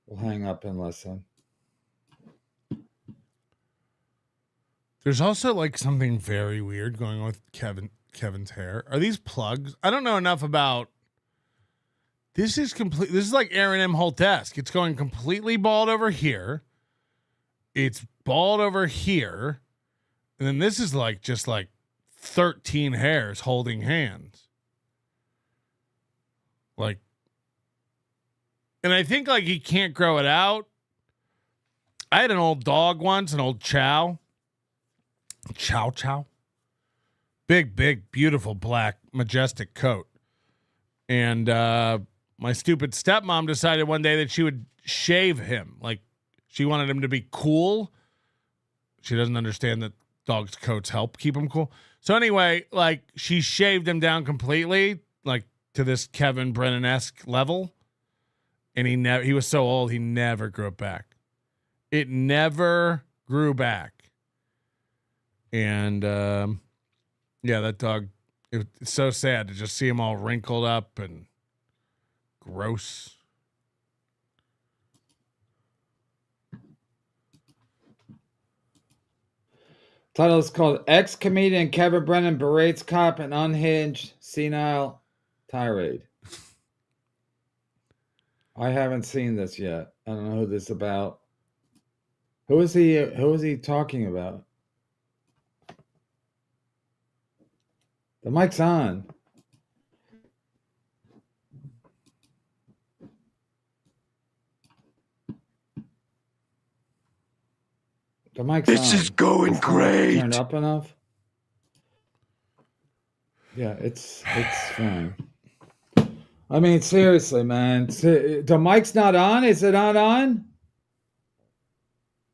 Speaker 13: We'll hang up and listen.
Speaker 1: There's also like something very weird going on with Kevin's hair. Are these plugs? I don't know enough about. This is like Aaron Imholte-esque. It's going completely bald over here. It's bald over here. And then this is like just like 13 hairs holding hands. Like, and I think like he can't grow it out. I had an old dog once, an old Chow. Chow. Big, beautiful, black, majestic coat. And my stupid stepmom decided one day that she would shave him. Like, she wanted him to be cool. She doesn't understand that dogs' coats help keep them cool. So anyway, like, she shaved him down completely, like, to this Kevin Brennan-esque level. And he was so old, he never grew it back. It never grew back. And, yeah, that dog, it's so sad to just see him all wrinkled up and gross.
Speaker 13: Title is called Ex-Comedian Kevin Brennan Berates Cop and Unhinged Senile Tirade. I haven't seen this yet. I don't know who this is about. Who is he talking about? The mic's on. The mic's on.
Speaker 9: This is going great.
Speaker 13: Turned up enough? Yeah, it's fine. I mean, seriously, man. The mic's not on? Is it not on?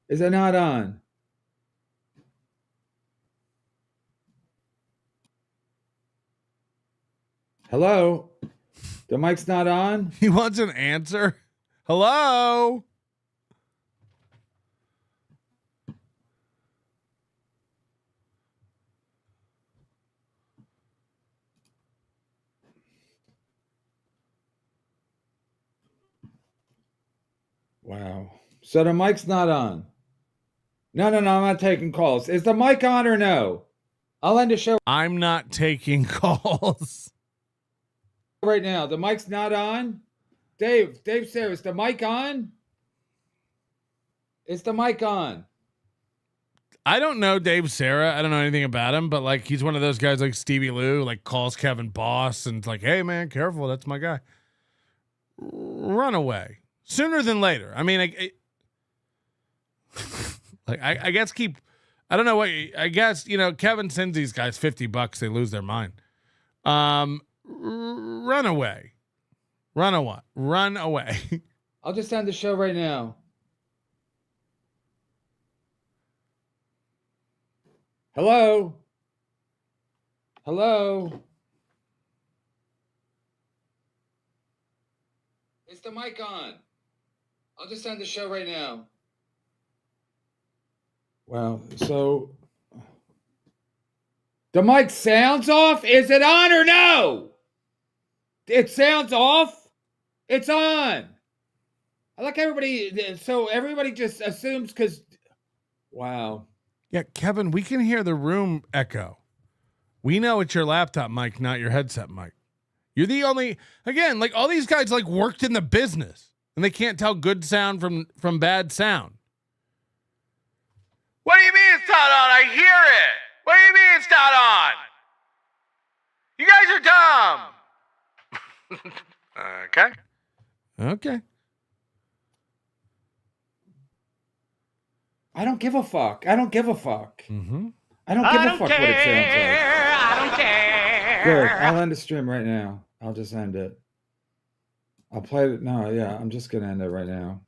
Speaker 13: Is it not on? Hello? The mic's not on?
Speaker 1: He wants an answer. Hello?
Speaker 13: Wow. So the mic's not on. No, I'm not taking calls. Is the mic on or no? I'll end the show.
Speaker 1: I'm not taking calls
Speaker 13: right now. The mic's not on. Dave said, is the mic on? Is the mic on?
Speaker 1: I don't know Dave Sarah. I don't know anything about him, but like he's one of those guys like Stevie Lou, like calls Kevin boss and it's like, hey man, careful, that's my guy. Run away sooner than later. I mean, I guess I don't know what, I guess, Kevin sends these guys $50, they lose their mind. Run away. Run away.
Speaker 13: I'll just end the show right now. Hello? Is the mic on? I'll just end the show right now. Wow, so the mic sounds off? Is it on or no? It sounds off? It's on. I like everybody, so everybody just assumes because, wow.
Speaker 1: Yeah, Kevin, we can hear the room echo. We know it's your laptop mic, not your headset mic. You're the only, again, like all these guys like worked in the business and they can't tell good sound from bad sound. What do you mean it's not on? I hear it. What do you mean it's not on? You guys are dumb. Okay.
Speaker 13: I don't give a fuck.
Speaker 1: Mm-hmm.
Speaker 13: I don't give a fuck what it sounds like.
Speaker 14: I don't care.
Speaker 13: Good. I'll end the stream right now. I'll just end it. I'll play it. No, yeah, I'm just going to end it right now.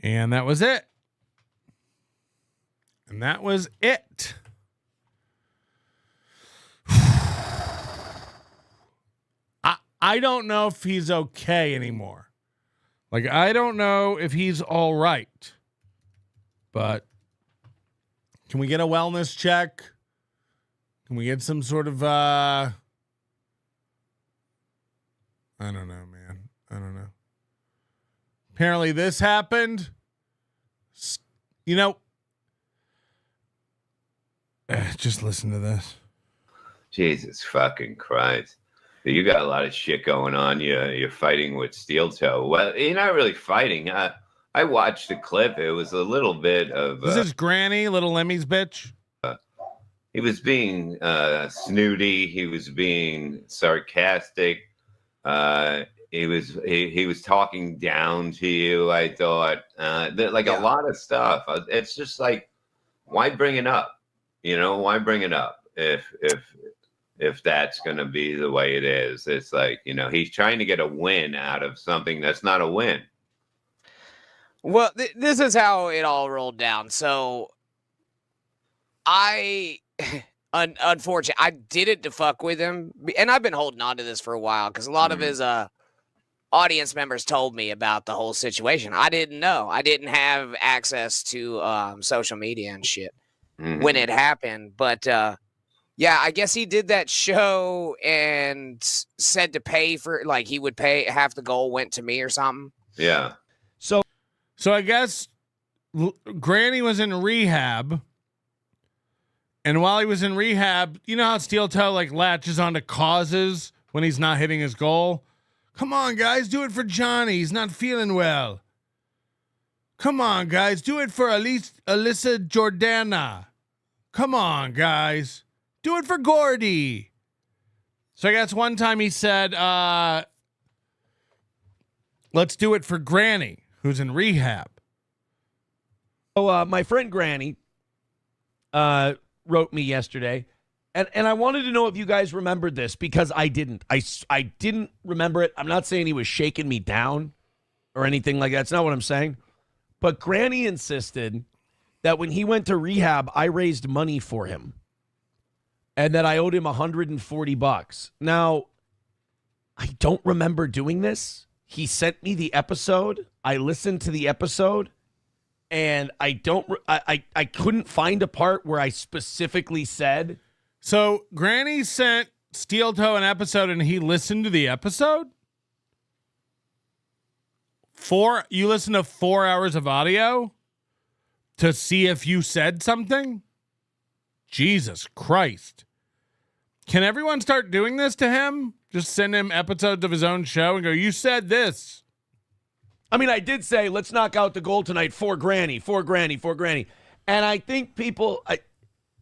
Speaker 1: And that was it. I don't know if he's okay anymore. Like, I don't know if he's all right. But can we get a wellness check? Can we get some sort of, I don't know, man. I don't know. Apparently this happened. Just listen to this.
Speaker 15: Jesus fucking Christ. You got a lot of shit going on. You're fighting with Steel Toe. Well, you're not really fighting. I watched the clip. It was a little bit of...
Speaker 1: This is Granny, Little Emmy's bitch?
Speaker 15: He was being snooty. He was being sarcastic. He was talking down to you. I thought a lot of stuff. It's just like, why bring it up? Why bring it up if that's going to be the way it is? It's like, he's trying to get a win out of something that's not a win.
Speaker 16: Well, this is how it all rolled down. So unfortunately, I did it to fuck with him. And I've been holding on to this for a while because a lot of his audience members told me about the whole situation. I didn't know. I didn't have access to social media and shit when it happened. But yeah, I guess he did that show and said to pay for, like, he would pay half the goal went to me or something.
Speaker 15: Yeah.
Speaker 1: So I guess Granny was in rehab. And while he was in rehab, you know how Steel Toe like latches onto causes when he's not hitting his goal? Come on, guys, do it for Johnny. He's not feeling well. Come on, guys, do it for Alyssa Jordana. Come on, guys. Do it for Gordy. So I guess one time he said, let's do it for Granny, who's in rehab.
Speaker 14: So my friend Granny wrote me yesterday, and I wanted to know if you guys remembered this, because I didn't. I didn't remember it. I'm not saying he was shaking me down or anything like that. That's not what I'm saying. But Granny insisted that when he went to rehab, I raised money for him and that I owed him $140. Now, I don't remember doing this. He sent me the episode. I listened to the episode, and I couldn't find a part where I specifically said.
Speaker 1: So Granny sent Steel Toe an episode, and he listened to the episode? You listened to 4 hours of audio to see if you said something? Jesus Christ. Can everyone start doing this to him? Just send him episodes of his own show and go, you said this.
Speaker 14: I mean, I did say, let's knock out the goal tonight for Granny, for Granny, for Granny. And I think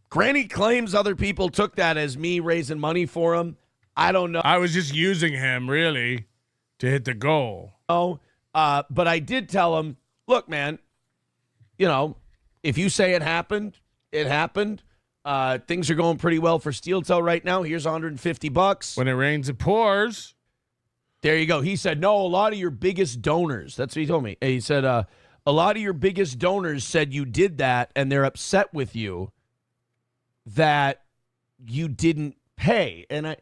Speaker 14: Granny claims other people took that as me raising money for him. I don't know.
Speaker 1: I was just using him, really, to hit the goal.
Speaker 14: Oh, but I did tell him, look, man, if you say it happened, it happened. Things are going pretty well for Steel Toe right now. Here's $150.
Speaker 1: When it rains, it pours.
Speaker 14: There you go. He said, no, a lot of your biggest donors. That's what he told me. He said, a lot of your biggest donors said you did that, and they're upset with you that you didn't pay. And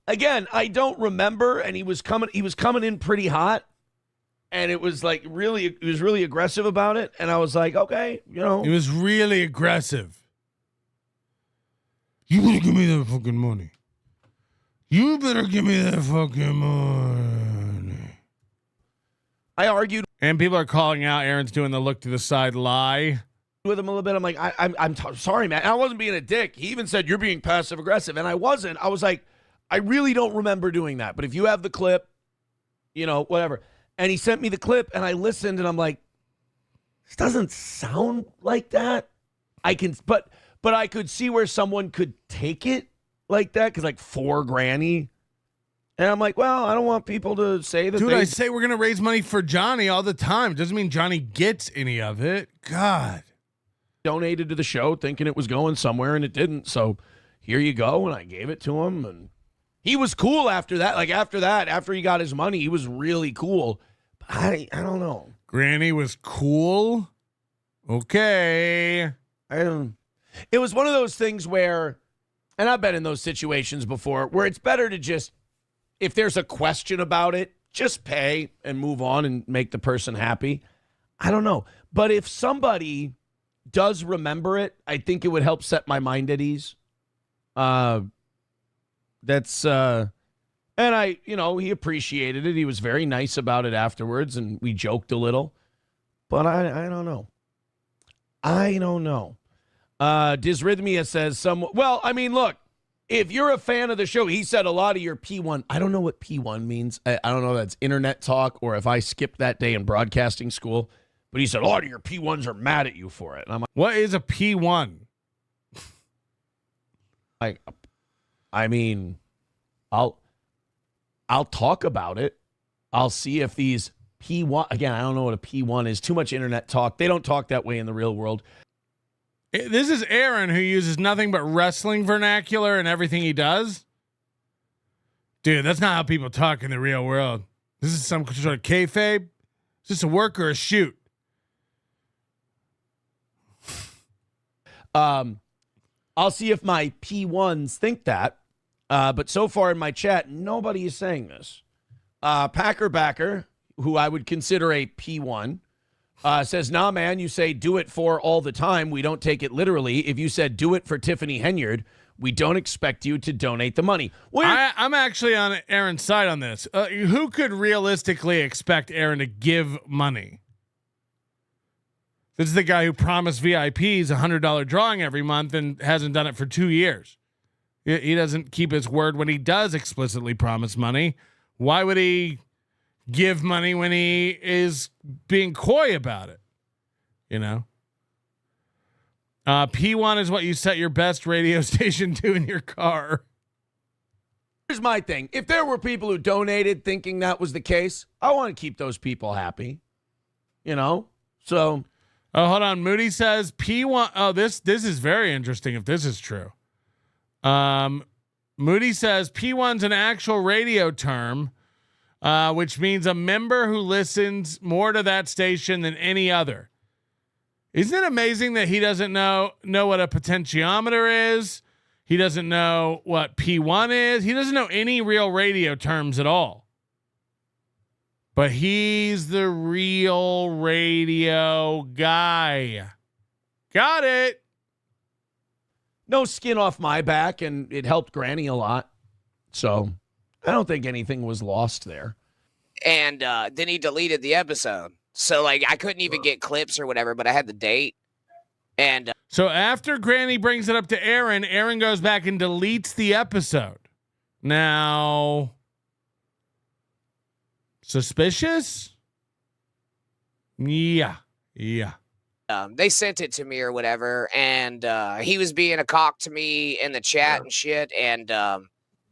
Speaker 14: I don't remember. And he was coming in pretty hot. And it was like he was really aggressive about it. And I was like, okay,
Speaker 1: He was really aggressive. You better give me that fucking money. You better give me that fucking money.
Speaker 14: I argued.
Speaker 1: And people are calling out Aaron's doing the look to the side lie.
Speaker 14: With him a little bit. I'm like, I'm sorry, man. I wasn't being a dick. He even said, you're being passive aggressive. And I wasn't. I was like, I really don't remember doing that. But if you have the clip, whatever. And he sent me the clip and I listened and I'm like, this doesn't sound like that. But I could see where someone could take it like that, because like for Granny. And I'm like, well, I don't want people to say that.
Speaker 1: Dude, I say we're going to raise money for Johnny all the time. Doesn't mean Johnny gets any of it. God.
Speaker 14: Donated to the show thinking it was going somewhere and it didn't. So here you go. And I gave it to him. And he was cool after that. Like after he got his money, he was really cool. But I don't know.
Speaker 1: Granny was cool. Okay.
Speaker 14: It was one of those things where, and I've been in those situations before, where it's better to just, if there's a question about it, just pay and move on and make the person happy. I don't know. But if somebody does remember it, I think it would help set my mind at ease. And he appreciated it. He was very nice about it afterwards, and we joked a little. But I don't know. I don't know. Dysrhythmia says look, if you're a fan of the show, he said a lot of your P1. I don't know what P1 means. I don't know if that's internet talk or if I skipped that day in broadcasting school. But he said a lot of your P1s are mad at you for it. And I'm like,
Speaker 1: what is a P1?
Speaker 14: I'll talk about it. I'll see if these P1, again, I don't know what a P1 is. Too much internet talk. They don't talk that way in the real world.
Speaker 1: This is Aaron, who uses nothing but wrestling vernacular in everything he does. Dude, that's not how people talk in the real world. This is some sort of kayfabe. Is this a work or a shoot?
Speaker 14: I'll see if my P1s think that. But so far in my chat, nobody is saying this. Packer Backer, who I would consider a P1, says, nah, man, you say do it for all the time. We don't take it literally. If you said do it for Tiffany Henyard, we don't expect you to donate the money.
Speaker 1: I'm actually on Aaron's side on this. Who could realistically expect Aaron to give money? This is the guy who promised VIPs $100 drawing every month and hasn't done it for 2 years. He doesn't keep his word when he does explicitly promise money. Why would he give money when he is being coy about it? P1 is what you set your best radio station to in your car.
Speaker 14: Here's my thing. If there were people who donated thinking that was the case, I want to keep those people happy. So.
Speaker 1: Oh, hold on. Moody says P1. Oh, this is very interesting if this is true. Moody says P1's an actual radio term, which means a member who listens more to that station than any other. Isn't it amazing that he doesn't know what a potentiometer is? He doesn't know what P1 is. He doesn't know any real radio terms at all. But he's the real radio guy. Got it.
Speaker 14: No skin off my back, and it helped Granny a lot. So I don't think anything was lost there.
Speaker 16: And then he deleted the episode. So, like, I couldn't even get clips or whatever, but I had the date. And
Speaker 1: so after Granny brings it up to Aaron, Aaron goes back and deletes the episode. Now, suspicious? Yeah.
Speaker 16: They sent it to me or whatever, and he was being a cock to me in the chat and shit, and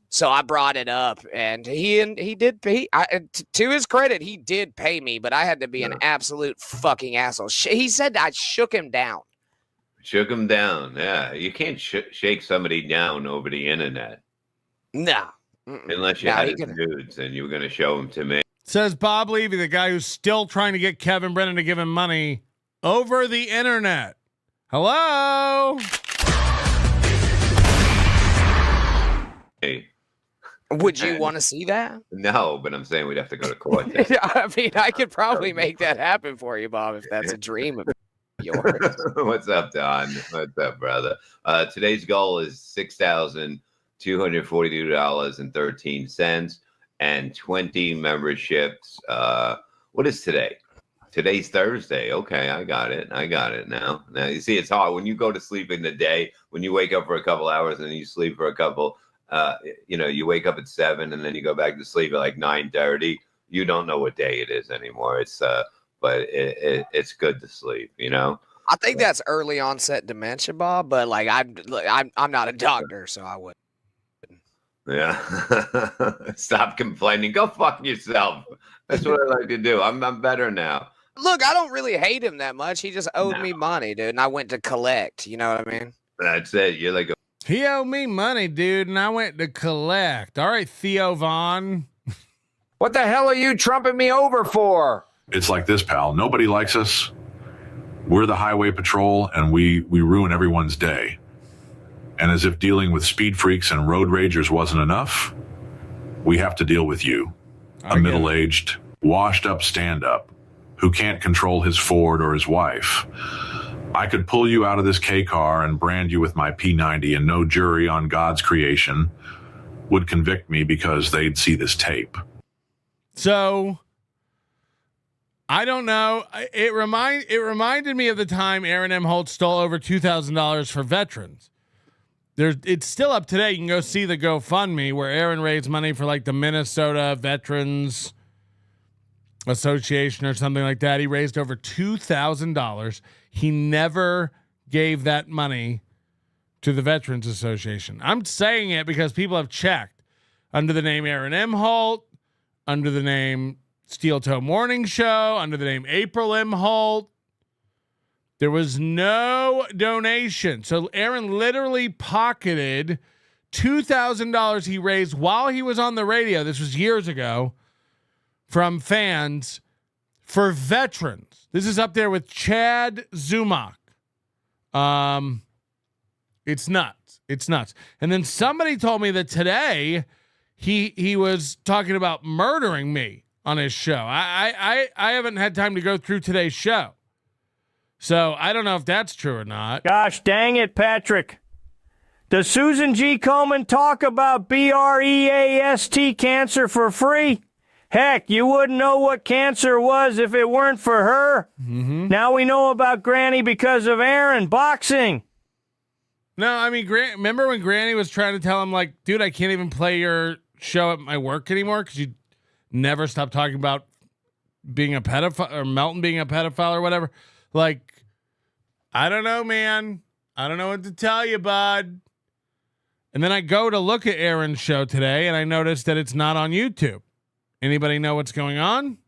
Speaker 16: so I brought it up, and he did pay. To his credit, he did pay me, but I had to be an absolute fucking asshole. He said I shook him down.
Speaker 15: Shook him down. Yeah, you can't shake somebody down over the internet.
Speaker 16: No.
Speaker 15: Unless you had his nudes and you were going to show them to me.
Speaker 1: Says Bob Levy, the guy who's still trying to get Kevin Brennan to give him money over the internet. Hello?
Speaker 15: Hey.
Speaker 16: Would you want to see that?
Speaker 15: No, but I'm saying we'd have to go to court.
Speaker 16: I mean, I could probably make that happen for you, Bob, if that's a dream of yours.
Speaker 15: What's up, Don? What's up, brother? Today's goal is $6,242.13 and 20 memberships. What is today? Today's Thursday. Okay, I got it now. Now, you see, it's hard. When you go to sleep in the day, when you wake up for a couple hours and then you sleep for a couple, you wake up at 7 and then you go back to sleep at like 9:30. You don't know what day it is anymore. It's but it's good to sleep,
Speaker 16: I think that's early onset dementia, Bob. But like I'm not a doctor, so I wouldn't.
Speaker 15: Yeah. Stop complaining. Go fuck yourself. That's what I like to do. I'm better now.
Speaker 16: Look, I don't really hate him that much. He just owed me money, dude, and I went to collect. You know what I mean?
Speaker 15: That's it. You're like
Speaker 1: he owed me money, dude, and I went to collect. All right, Theo Vaughn.
Speaker 2: What the hell are you trumping me over for?
Speaker 17: It's like this, pal. Nobody likes us. We're the highway patrol, and we ruin everyone's day. And as if dealing with speed freaks and road ragers wasn't enough, we have to deal with you. A middle-aged, washed-up stand-up who can't control his Ford or his wife. I could pull you out of this K car and brand you with my P90, and no jury on God's creation would convict me because they'd see this tape.
Speaker 1: So, I don't know. It reminded me of the time Aaron Imholte stole over $2,000 for veterans. It's still up today. You can go see the GoFundMe where Aaron raised money for like the Minnesota Veterans Association or something like that. He raised over $2,000. He never gave that money to the Veterans Association. I'm saying it because people have checked under the name Aaron Imholte, under the name Steel Toe Morning Show, under the name April Imholte. There was no donation. So Aaron literally pocketed $2,000 he raised while he was on the radio. This was years ago from fans for veterans. This is up there with Chad Zumach. It's nuts. It's nuts. And then somebody told me that today he was talking about murdering me on his show. I haven't had time to go through today's show. So I don't know if that's true or not.
Speaker 2: Gosh dang it, Patrick. Does Susan G. Komen talk about BREAST cancer for free? Heck, you wouldn't know what cancer was if it weren't for her.
Speaker 1: Mm-hmm.
Speaker 2: Now we know about Granny because of Aaron boxing.
Speaker 1: No, I mean, remember when Granny was trying to tell him, like, dude, I can't even play your show at my work anymore because you never stop talking about being a pedophile or Melton being a pedophile or whatever. Like, I don't know, man. I don't know what to tell you, bud. And then I go to look at Aaron's show today, and I notice that it's not on YouTube. Anybody know what's going on?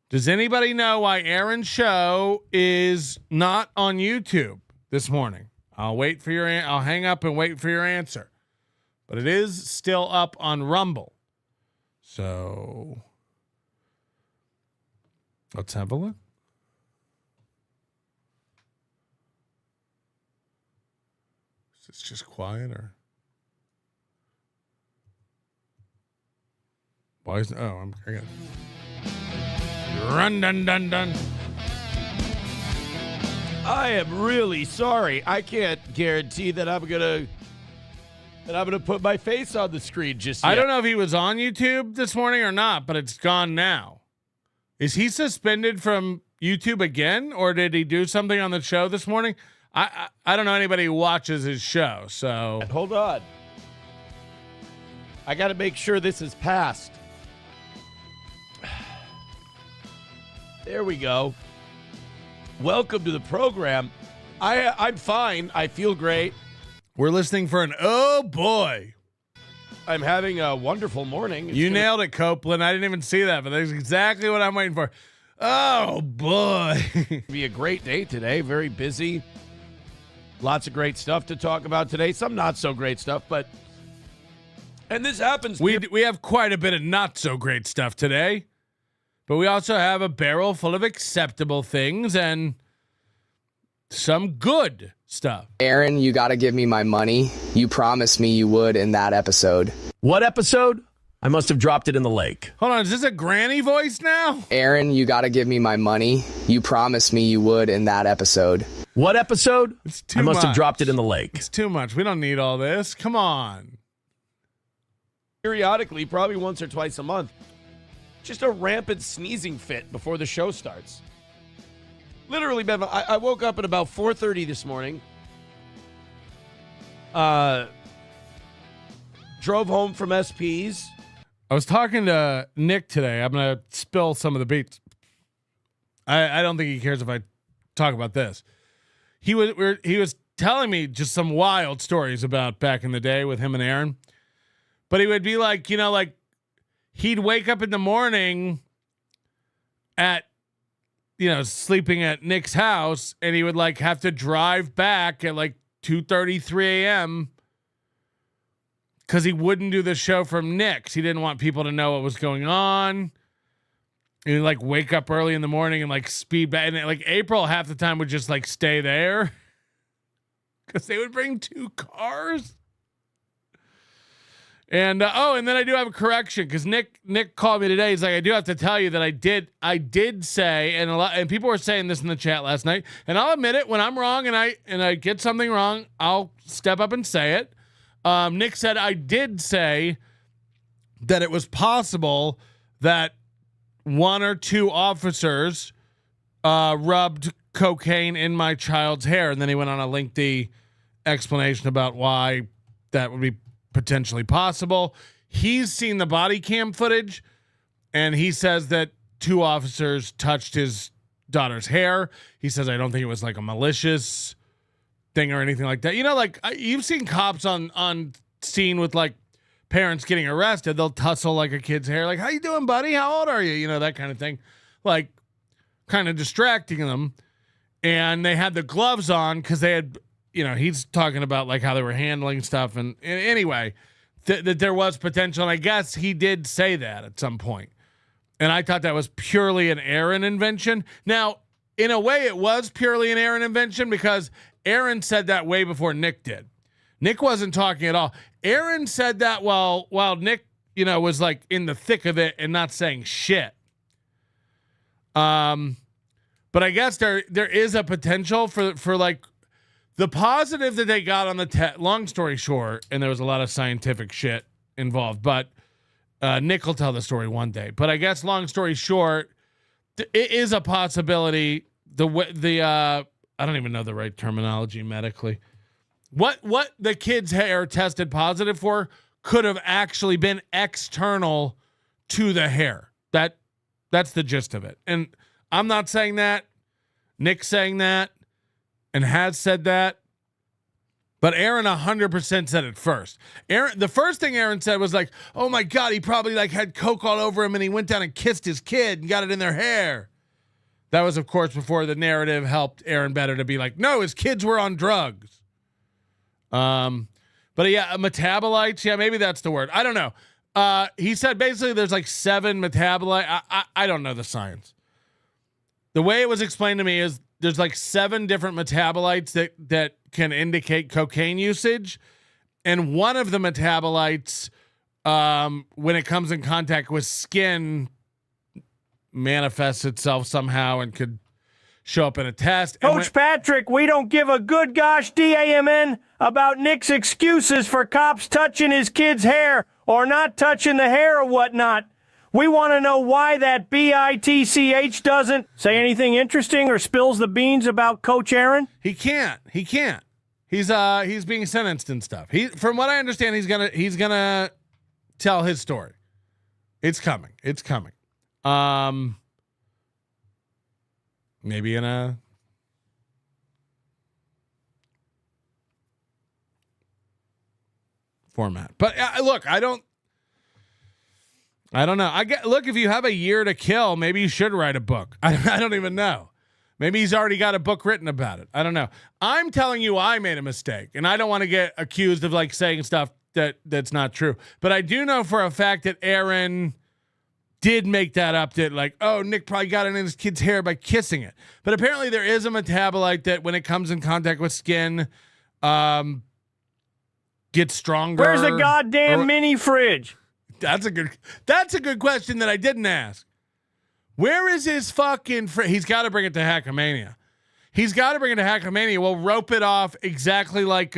Speaker 1: Does anybody know why Aaron's show is not on YouTube this morning? I'll wait for your. I'll hang up and wait for your answer. But it is still up on Rumble. So let's have a look. It's just quiet, or why is I got run dun dun dun.
Speaker 14: I am really sorry. I can't guarantee that I'm gonna put my face on the screen just yet.
Speaker 1: I don't know if he was on YouTube this morning or not, but it's gone now. Is he suspended from YouTube again, or did he do something on the show this morning? I don't know anybody who watches his show, so
Speaker 14: hold on. I got to make sure this is passed. There we go. Welcome to the program. I'm fine. I feel great.
Speaker 1: We're listening for an oh boy.
Speaker 14: I'm having a wonderful morning.
Speaker 1: You nailed it, Copeland. I didn't even see that, but that's exactly what I'm waiting for. Oh boy.
Speaker 14: Be a great day today. Very busy. Lots of great stuff to talk about today. Some not so great stuff, and this happens.
Speaker 1: We have quite a bit of not so great stuff today, but we also have a barrel full of acceptable things and some good stuff.
Speaker 18: Aaron, you got to give me my money. You promised me you would in that episode.
Speaker 14: What episode? I must have dropped it in the lake.
Speaker 1: Hold on, is this a granny voice now?
Speaker 18: Aaron, you got to give me my money. You promised me you would in that episode.
Speaker 14: What episode?
Speaker 1: It's too
Speaker 14: I must
Speaker 1: much.
Speaker 14: have dropped it in the lake.
Speaker 1: It's too much. We don't need all this. Come on.
Speaker 14: Periodically, probably once or twice a month. Just a rampant sneezing fit before the show starts. Literally, Bev, I woke up at about 4:30 this morning. Drove home from SP's.
Speaker 1: I was talking to Nick today. I'm going to spill some of the beats. I don't think he cares if I talk about this. He was telling me just some wild stories about back in the day with him and Aaron. But he would be like, he'd wake up in the morning at, sleeping at Nick's house, and he would have to drive back at 2:33 a.m. because he wouldn't do the show from Nick's. He didn't want people to know what was going on. He'd wake up early in the morning and speed back. And April half the time would just stay there because they would bring 2 cars. And and then I do have a correction because Nick called me today. He's like, I do have to tell you that I did say, and people were saying this in the chat last night, and I'll admit it when I'm wrong and I get something wrong, I'll step up and say it. Nick said I did say that it was possible that 1 or 2 officers rubbed cocaine in my child's hair, and then he went on a lengthy explanation about why that would be potentially possible. He's seen the body cam footage, and he says that 2 officers touched his daughter's hair. He says, I don't think it was a malicious thing or anything like that. You've seen cops on scene with parents getting arrested. They'll tussle a kid's hair. How you doing, buddy? How old are you? That kind of thing. Kind of distracting them. And they had the gloves on because they had, he's talking about how they were handling stuff. And anyway, that there was potential. And I guess he did say that at some point. And I thought that was purely an Aaron invention. Now, in a way, it was purely an Aaron invention because Aaron said that way before Nick did. Nick wasn't talking at all. Aaron said that while Nick, was in the thick of it and not saying shit. But I guess there is a potential for the positive that they got on the test. Long story short, and there was a lot of scientific shit involved, but Nick will tell the story one day. But I guess long story short, it is a possibility. I don't even know the right terminology medically. What the kid's hair tested positive for could have actually been external to the hair. That's the gist of it. And I'm not saying that. Nick's saying that and has said that. But Aaron 100% said it first. The first thing Aaron said was oh my God, he probably had coke all over him and he went down and kissed his kid and got it in their hair. That was, of course, before the narrative helped Aaron better to be no, his kids were on drugs. But yeah, metabolites. Yeah, maybe that's the word. I don't know. He said basically there's 7 metabolites. I don't know the science. The way it was explained to me is there's 7 different metabolites that can indicate cocaine usage. And one of the metabolites, when it comes in contact with skin, manifests itself somehow and could show up in a test.
Speaker 2: Coach Patrick, we don't give a good gosh DAMN about Nick's excuses for cops touching his kid's hair or not touching the hair or whatnot. We want to know why that BITCH doesn't say anything interesting or spills the beans about Coach Aaron.
Speaker 1: He can't. He's being sentenced and stuff. From what I understand, he's gonna tell his story. It's coming. Maybe in a format. But look, I don't know. Look, if you have a year to kill, maybe you should write a book. I don't even know. Maybe he's already got a book written about it. I don't know. I'm telling you I made a mistake, and I don't want to get accused of like saying stuff that's not true. But I do know for a fact that Aaron did make that up, that like, oh, Nick probably got it in his kid's hair by kissing it. But apparently there is a metabolite that when it comes in contact with skin, gets stronger.
Speaker 2: Where's the goddamn mini fridge?
Speaker 1: That's a good question that I didn't ask. Where is his fucking he's got to bring it to Hackamania. We'll rope it off exactly like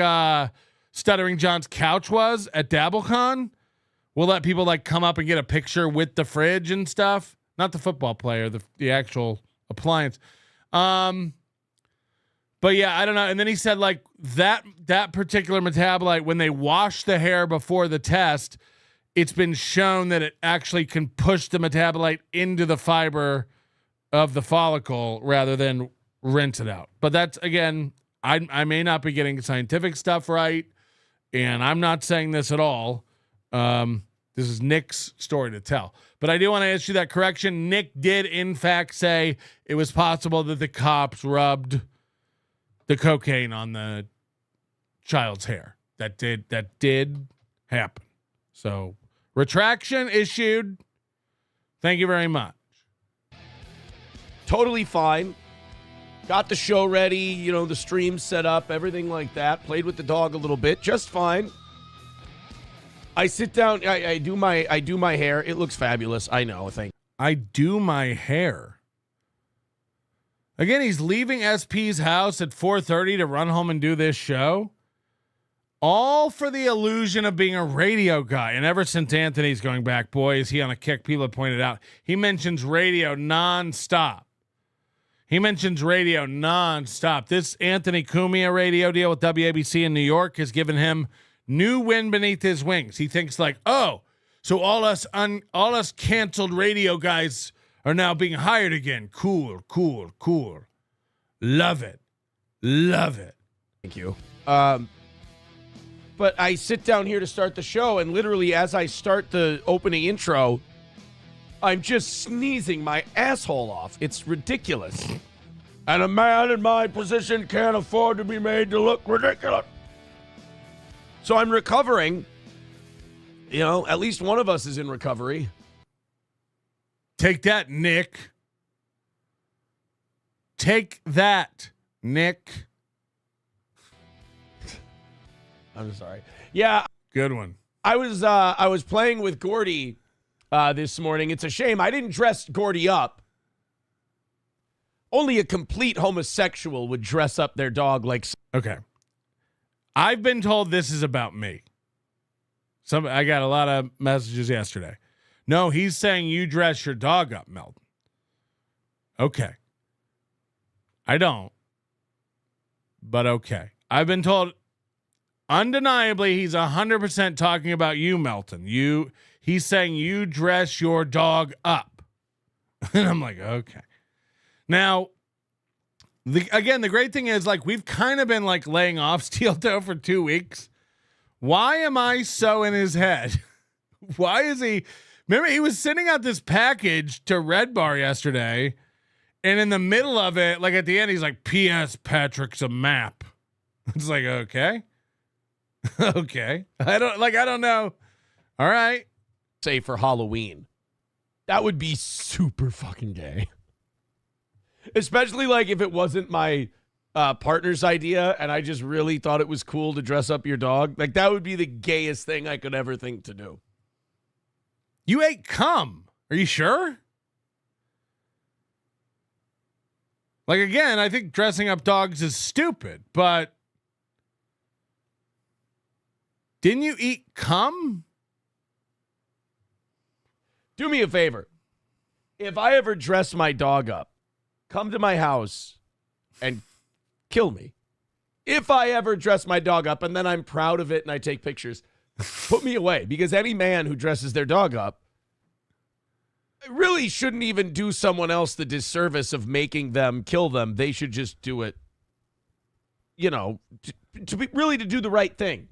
Speaker 1: Stuttering John's couch was at DabbleCon. We'll let people like come up and get a picture with the fridge and stuff. Not the football player, the actual appliance. But yeah, I don't know. And then he said like that particular metabolite, when they wash the hair before the test, it's been shown that it actually can push the metabolite into the fiber of the follicle rather than rinse it out. But that's, again, I may not be getting scientific stuff right, and I'm not saying this at all. This is Nick's story to tell. But I do want to issue that correction. Nick did, in fact, say it was possible that the cops rubbed the cocaine on the child's hair. That did happen. So, retraction issued. Thank you very much.
Speaker 14: Totally fine. Got the show ready, the stream set up, everything like that. Played with the dog a little bit, just fine. I sit down, I do my hair. It looks fabulous. I know,
Speaker 1: I do my hair. Again, he's leaving SP's house at 4:30 to run home and do this show. All for the illusion of being a radio guy. And ever since Anthony's going back, boy, is he on a kick. People have pointed out. He mentions radio nonstop. This Anthony Cumia radio deal with WABC in New York has given him new wind beneath his wings. He thinks like, oh, so all us canceled radio guys are now being hired again. Cool. Love it.
Speaker 14: Thank you. But I sit down here to start the show, and literally as I start the opening intro, I'm just sneezing my asshole off. It's ridiculous. And a man in my position can't afford to be made to look ridiculous. So I'm recovering. At least one of us is in recovery.
Speaker 1: Take that, Nick.
Speaker 14: I'm sorry. Yeah.
Speaker 1: Good one.
Speaker 14: I was playing with Gordy this morning. It's a shame I didn't dress Gordy up. Only a complete homosexual would dress up their dog like.
Speaker 1: Okay. I've been told this is about me. I got a lot of messages yesterday. No, he's saying you dress your dog up, Melton. Okay. I don't. But okay. I've been told undeniably he's 100% talking about you, Melton. He's saying you dress your dog up. And I'm like, okay. Now, the great thing is, like, we've kind of been like laying off Steel Toe for 2 weeks. Why am I so in his head? Why is he? Remember, he was sending out this package to Red Bar yesterday, and in the middle of it, like at the end, he's like, P.S. Patrick's a map. It's like, okay. Okay. I don't know. All right.
Speaker 14: Say for Halloween. That would be super fucking gay. Especially like if it wasn't my partner's idea, and I just really thought it was cool to dress up your dog. Like, that would be the gayest thing I could ever think to do.
Speaker 1: You ate cum. Are you sure? Like, again, I think dressing up dogs is stupid, but didn't you eat cum?
Speaker 14: Do me a favor. If I ever dress my dog up, come to my house and kill me. If I ever dress my dog up and then I'm proud of it and I take pictures, put me away. Because any man who dresses their dog up really shouldn't even do someone else the disservice of making them kill them. They should just do it, you know, to do the right thing.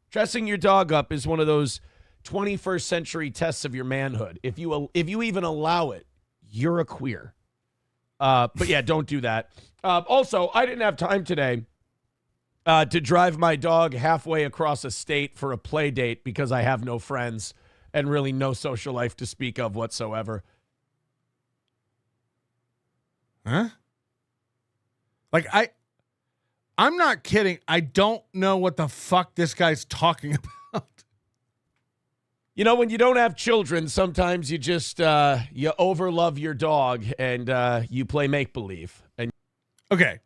Speaker 14: Dressing your dog up is one of those 21st century tests of your manhood. If you even allow it, you're a queer. But yeah, don't do that. Also, I didn't have time today to drive my dog halfway across a state for a play date because I have no friends and really no social life to speak of whatsoever.
Speaker 1: Huh? Like, I'm not kidding. I don't know what the fuck this guy's talking about.
Speaker 14: You know, when you don't have children, sometimes you just you overlove your dog and you play make-believe. And
Speaker 1: okay.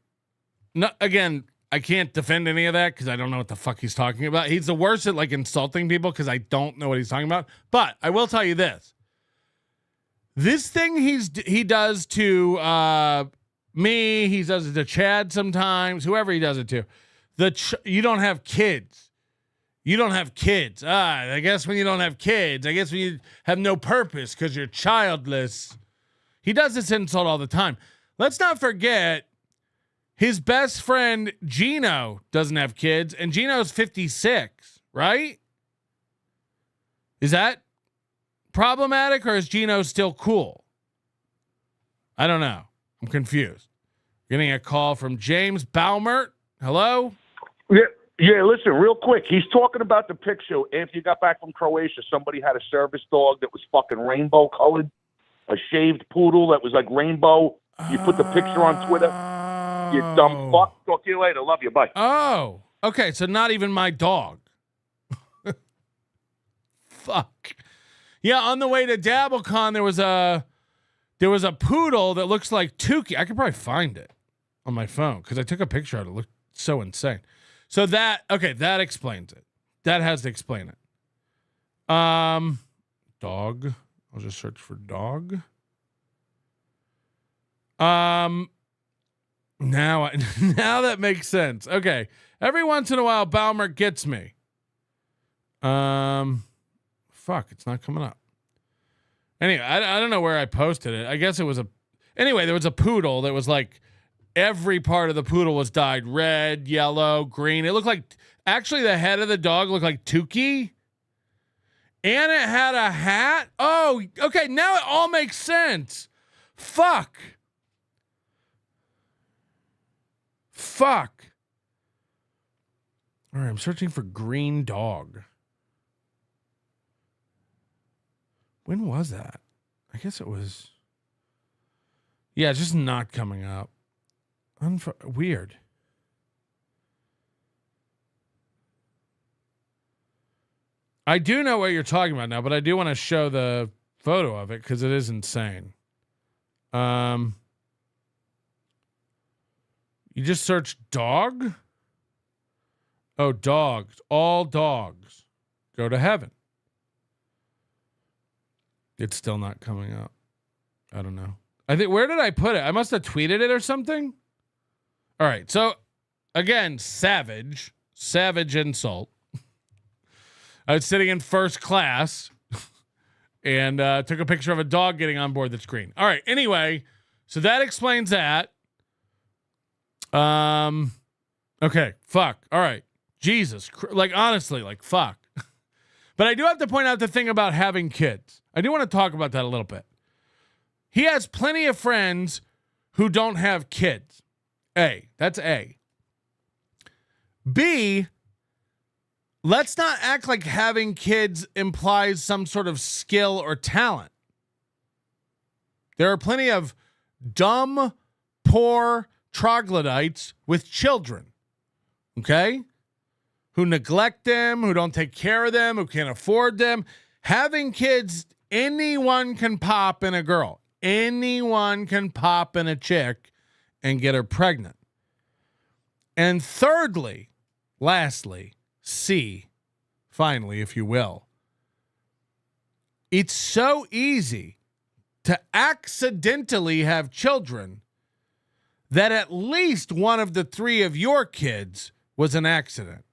Speaker 1: No, again, I can't defend any of that because I don't know what the fuck he's talking about. He's the worst at like insulting people because I don't know what he's talking about. But I will tell you this. This thing he does to me, he does it to Chad sometimes, whoever he does it to. You don't have kids. You don't have kids. I guess when you don't have kids, I guess when you have no purpose because you're childless. He does this insult all the time. Let's not forget his best friend Gino doesn't have kids, and Gino's 56, right? Is that problematic, or is Gino still cool? I don't know. I'm confused. Getting a call from James Baumert. Hello?
Speaker 19: Yeah, listen, real quick. He's talking about the picture after you got back from Croatia. Somebody had a service dog that was fucking rainbow colored, a shaved poodle that was like rainbow. You put the picture on Twitter. You dumb fuck. Talk to you later. Love you. Bye.
Speaker 1: Oh, okay. So not even my dog. Fuck. Yeah, on the way to DabbleCon, there was a poodle that looks like Tukey. I could probably find it on my phone because I took a picture of it. It looked so insane. So that explains it. That has to explain it. Dog. I'll just search for dog. Now that makes sense. Okay. Every once in a while, Balmer gets me. Fuck, it's not coming up. Anyway, I don't know where I posted it. I guess it was anyway, there was a poodle that was like, every part of the poodle was dyed red, yellow, green. It looked like, actually the head of the dog looked like Tukey. And it had a hat. Oh, okay. Now it all makes sense. Fuck. All right, I'm searching for green dog. When was that? I guess it was. Yeah, it's just not coming up. Weird. I do know what you're talking about now, but I do want to show the photo of it because it is insane. You just search dog? Oh, dogs. All dogs go to heaven. It's still not coming up. I don't know. I think, where did I put it? I must have tweeted it or something. All right. So again, savage insult. I was sitting in first class and took a picture of a dog getting on board that's green. All right. Anyway, so that explains that. Okay. Fuck. All right. Jesus. Like, honestly, like, fuck. But I do have to point out the thing about having kids. I do want to talk about that a little bit. He has plenty of friends who don't have kids. A. That's A. B. Let's not act like having kids implies some sort of skill or talent. There are plenty of dumb, poor, troglodytes with children, okay? Who neglect them, who don't take care of them, who can't afford them. Having kids, anyone can pop in a girl. Anyone can pop in a chick and get her pregnant. And thirdly, lastly, C, finally, if you will, it's so easy to accidentally have children that at least one of the three of your kids was an accident.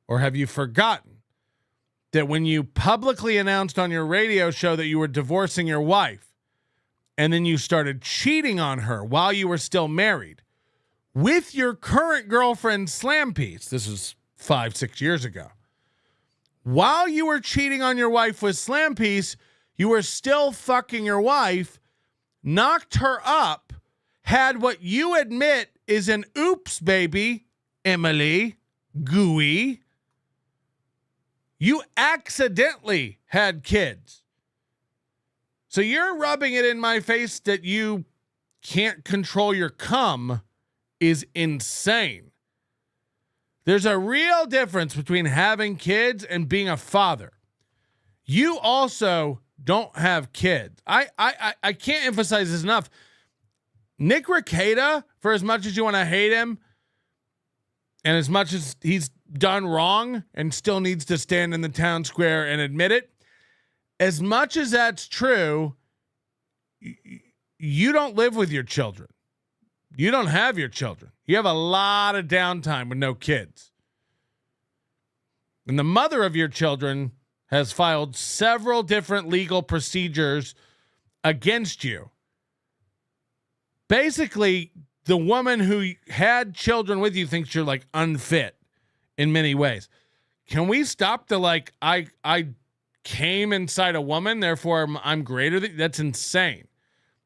Speaker 1: Or have you forgotten that when you publicly announced on your radio show that you were divorcing your wife, and then you started cheating on her while you were still married with your current girlfriend Slampiece, this was 5-6 years ago, while you were cheating on your wife with Slampiece, you were still fucking your wife, knocked her up, had what you admit is an oops baby, Emily, gooey. You accidentally had kids. So you're rubbing it in my face that you can't control your cum is insane. There's a real difference between having kids and being a father. You also don't have kids. I can't emphasize this enough. Nick Rekieta, for as much as you want to hate him, and as much as he's done wrong and still needs to stand in the town square and admit it, as much as that's true, you don't live with your children. You don't have your children. You have a lot of downtime with no kids. And the mother of your children has filed several different legal procedures against you. Basically, the woman who had children with you thinks you're like unfit in many ways. Can we stop the like, I came inside a woman, therefore I'm greater than? That's insane.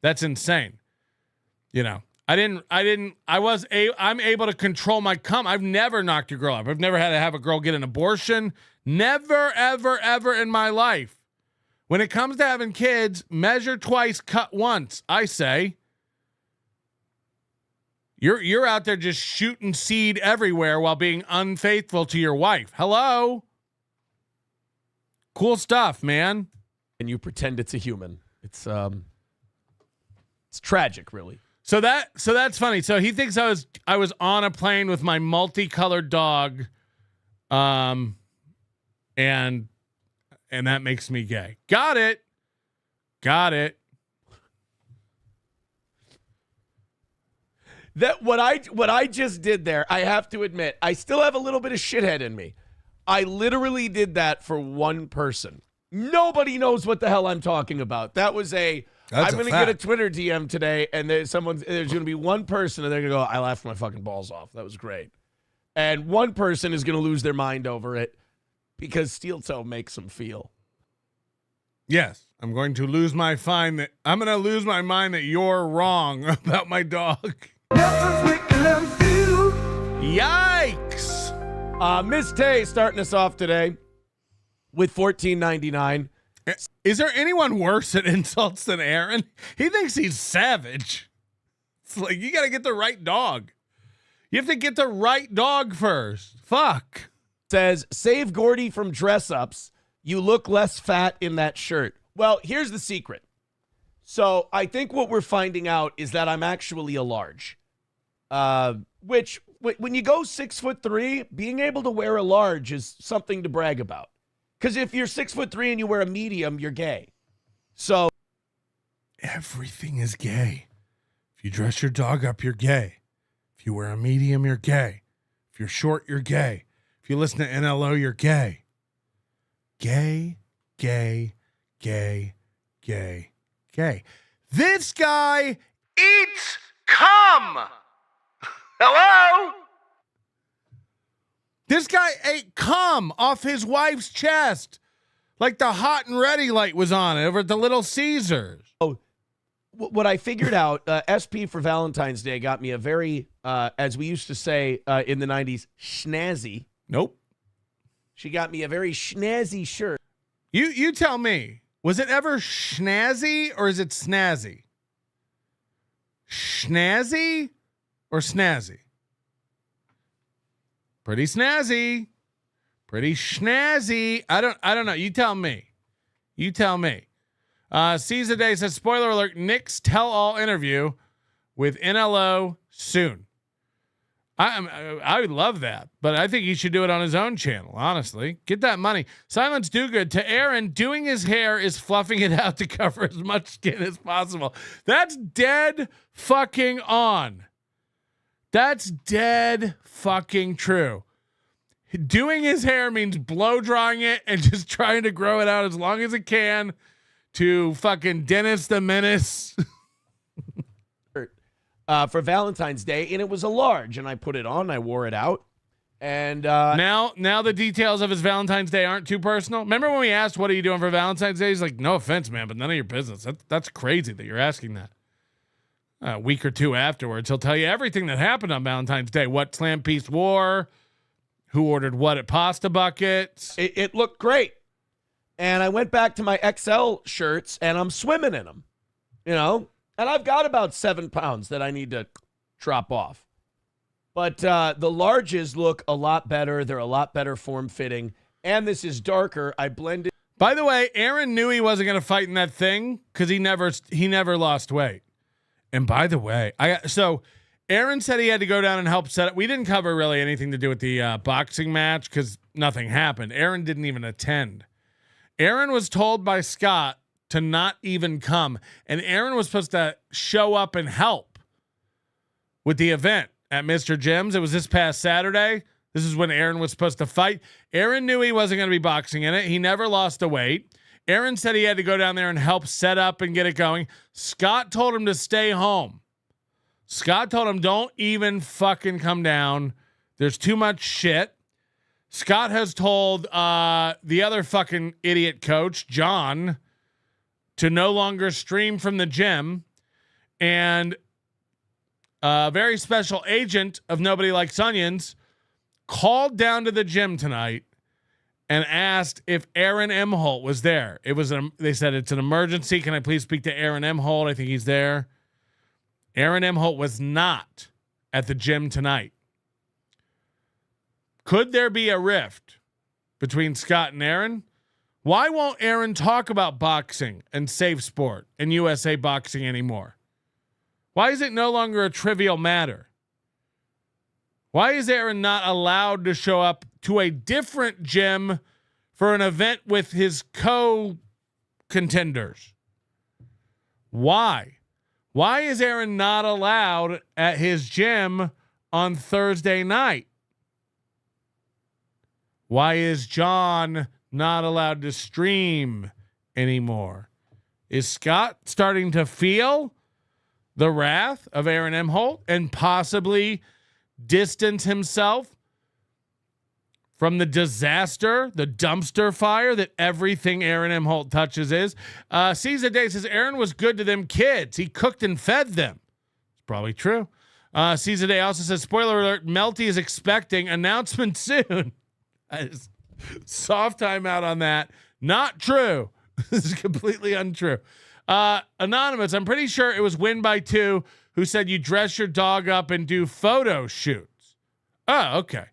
Speaker 1: That's insane. You know, I'm able to control my cum. I've never knocked a girl up. I've never had to have a girl get an abortion. Never, ever, ever in my life. When it comes to having kids, measure twice, cut once, I say. You're out there just shooting seed everywhere while being unfaithful to your wife. Hello? Cool stuff, man.
Speaker 14: And you pretend it's a human. It's tragic, really.
Speaker 1: So that's funny. So he thinks I was on a plane with my multicolored dog, and that makes me gay. Got it.
Speaker 14: That what I just did there, I have to admit, I still have a little bit of shithead in me. I literally did that for one person. Nobody knows what the hell I'm talking about. That was I'm going to get a Twitter DM today, and there's going to be one person, and they're going to go, I laughed my fucking balls off. That was great. And one person is going to lose their mind over it because steel toe makes them feel.
Speaker 1: Yes, I'm going to lose my mind that you're wrong about my dog. Yikes!
Speaker 14: Miss Tay starting us off today with $14.99.
Speaker 1: Is there anyone worse at insults than Aaron? He thinks he's savage. It's like, you got to get the right dog. You have to get the right dog first. Fuck.
Speaker 14: Says, save Gordy from dress-ups. You look less fat in that shirt. Well, here's the secret. So I think what we're finding out is that I'm actually a large. Which, when you go 6'3", being able to wear a large is something to brag about. Because if you're 6'3" and you wear a medium, you're gay. So
Speaker 1: everything is gay. If you dress your dog up, you're gay. If you wear a medium, you're gay. If you're short, you're gay. If you listen to NLO, you're gay. Gay, gay, gay, gay, gay. This guy eats cum. Hello? This guy ate cum off his wife's chest. Like the hot and ready light was on over at the Little Caesars.
Speaker 14: Oh, what I figured out, SP for Valentine's Day got me a very, as we used to say in the 90s, schnazzy.
Speaker 1: Nope.
Speaker 14: She got me a very schnazzy shirt.
Speaker 1: You tell me. Was it ever schnazzy or is it snazzy? Schnazzy or snazzy? Pretty snazzy. Pretty snazzy. I don't know. You tell me. You tell me. Caesar Day says, spoiler alert, Nick's tell-all interview with NLO soon. I would love that, but I think he should do it on his own channel, honestly. Get that money. Silence do good. To Aaron, doing his hair is fluffing it out to cover as much skin as possible. That's dead fucking on. That's dead fucking true. Doing his hair means blow drying it and just trying to grow it out as long as it can to fucking Dennis the Menace.
Speaker 14: For Valentine's Day, and it was a large, and I put it on. I wore it out, and
Speaker 1: now the details of his Valentine's Day aren't too personal. Remember when we asked, "What are you doing for Valentine's Day?" He's like, "No offense, man, but none of your business." That's crazy that you're asking that. A week or two afterwards, he'll tell you everything that happened on Valentine's Day. What slam piece wore, who ordered what at Pasta Buckets.
Speaker 14: It looked great, and I went back to my XL shirts, and I'm swimming in them, you know. And I've got about 7 pounds that I need to drop off. But the larges look a lot better. They're a lot better form-fitting. And this is darker. I blended.
Speaker 1: By the way, Aaron knew he wasn't going to fight in that thing because he never lost weight. And by the way, so Aaron said he had to go down and help set up. We didn't cover really anything to do with the boxing match because nothing happened. Aaron didn't even attend. Aaron was told by Scott to not even come. And Aaron was supposed to show up and help with the event at Mr. Jim's. It was this past Saturday. This is when Aaron was supposed to fight. Aaron knew he wasn't going to be boxing in it. He never lost a weight. Aaron said he had to go down there and help set up and get it going. Scott told him to stay home. Scott told him, don't even fucking come down. There's too much shit. Scott has told the other fucking idiot coach, John, to no longer stream from the gym. And a very special agent of Nobody Likes Onions called down to the gym tonight and asked if Aaron Imholte was there. They said it's an emergency. Can I please speak to Aaron Imholte? I think he's there. Aaron Imholte was not at the gym tonight. Could there be a rift between Scott and Aaron? Why won't Aaron talk about boxing and Safe Sport and USA Boxing anymore? Why is it no longer a trivial matter? Why is Aaron not allowed to show up to a different gym for an event with his co-contenders? Why? Why is Aaron not allowed at his gym on Thursday night? Why is John not allowed to stream anymore? Is Scott starting to feel the wrath of Aaron Imholte and possibly distance himself from the disaster, the dumpster fire that everything Aaron Imholte touches is? Caesar Day says Aaron was good to them kids. He cooked and fed them. It's probably true. Caesar Day also says, spoiler alert, Melty is expecting announcement soon. Soft timeout on that. Not true. This is completely untrue. Anonymous, I'm pretty sure it was Win by 2 who said you dress your dog up and do photo shoots. Oh, okay.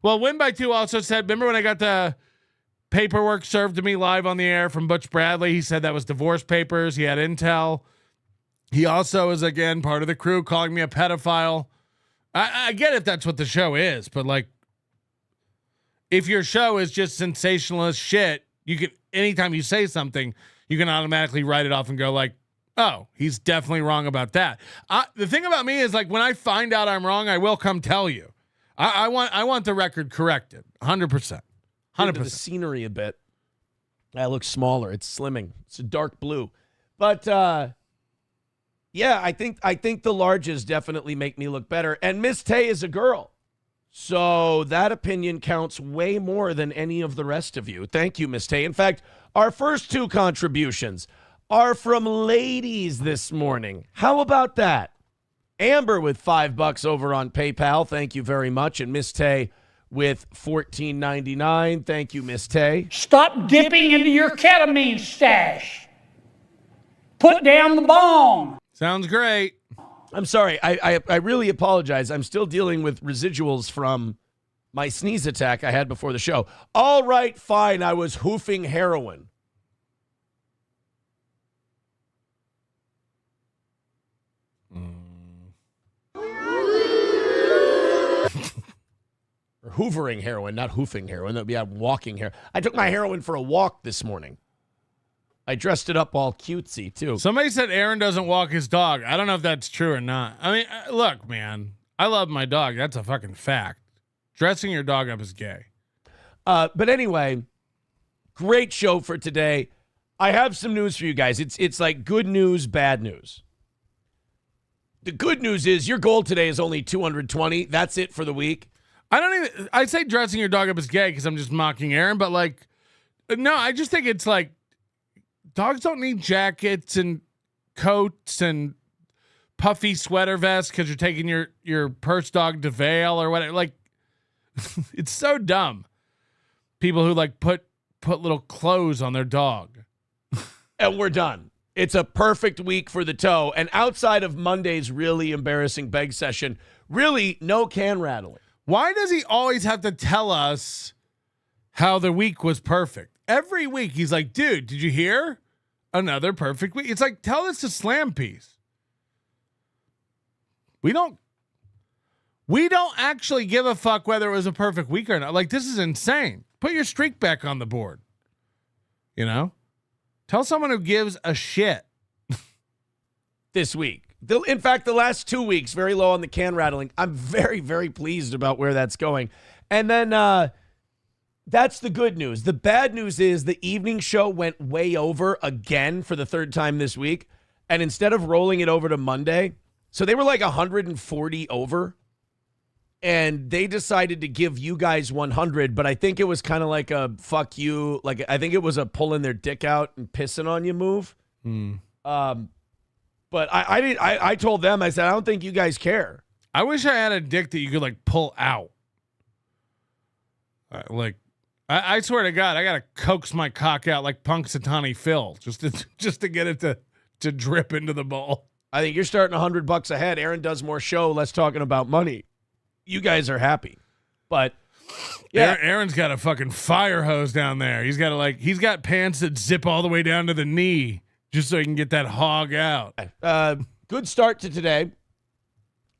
Speaker 1: Well, Win by 2 also said, remember when I got the paperwork served to me live on the air from Butch Bradley? He said that was divorce papers. He had intel. He also is, again, part of the crew calling me a pedophile. I get if that's what the show is, but like, if your show is just sensationalist shit, you can, anytime you say something, you can automatically write it off and go like, oh, he's definitely wrong about that. The thing about me is like when I find out I'm wrong, I will come tell you. I want the record corrected. 100%. 100%.
Speaker 14: The scenery a bit. That looks smaller. It's slimming. It's a dark blue. But yeah, I think the larges definitely make me look better. And Miss Tay is a girl. So that opinion counts way more than any of the rest of you. Thank you, Miss Tay. In fact, our first 2 contributions are from ladies this morning. How about that? Amber with $5 over on PayPal. Thank you very much. And Miss Tay with $14.99. Thank you, Miss Tay.
Speaker 20: Stop dipping into your ketamine stash. Put down the bong.
Speaker 1: Sounds great.
Speaker 14: I'm sorry. I really apologize. I'm still dealing with residuals from my sneeze attack I had before the show. All right, fine. I was hoofing heroin. Or hoovering heroin, not hoofing heroin. That would be walking heroin. I took my heroin for a walk this morning. I dressed it up all cutesy, too.
Speaker 1: Somebody said Aaron doesn't walk his dog. I don't know if that's true or not. I mean, look, man. I love my dog. That's a fucking fact. Dressing your dog up is gay.
Speaker 14: But anyway, great show for today. I have some news for you guys. It's like good news, bad news. The good news is your goal today is only 220. That's it for the week.
Speaker 1: I say dressing your dog up is gay because I'm just mocking Aaron, but like, no, I just think it's like, dogs don't need jackets and coats and puffy sweater vests because you're taking your purse dog to Vail or whatever. Like, it's so dumb. People who like put little clothes on their dog.
Speaker 14: And we're done. It's a perfect week for the toe. And outside of Monday's really embarrassing beg session, really no can rattling.
Speaker 1: Why does he always have to tell us how the week was perfect? Every week he's like, dude, did you hear? Another perfect week. It's like, tell us to slam piece. We don't actually give a fuck whether it was a perfect week or not. Like, this is insane. Put your streak back on the board. You know? Tell someone who gives a shit.
Speaker 14: This week. In fact, the last 2 weeks, very low on the can rattling. I'm very, very pleased about where that's going. And then that's the good news. The bad news is the evening show went way over again for the third time this week. And instead of rolling it over to Monday, so they were like 140 over. And they decided to give you guys 100, but I think it was kind of like a fuck you. Like, I think it was a pulling their dick out and pissing on you move. But I told them, I said, I don't think you guys care.
Speaker 1: I wish I had a dick that you could like pull out. I swear to God, I gotta coax my cock out like Punxsutawney Phil just to get it to drip into the bowl.
Speaker 14: I think you're starting $100 ahead. Aaron does more show, less talking about money. You guys are happy, but yeah,
Speaker 1: Aaron's got a fucking fire hose down there. He's got pants that zip all the way down to the knee just so he can get that hog out.
Speaker 14: Good start to today.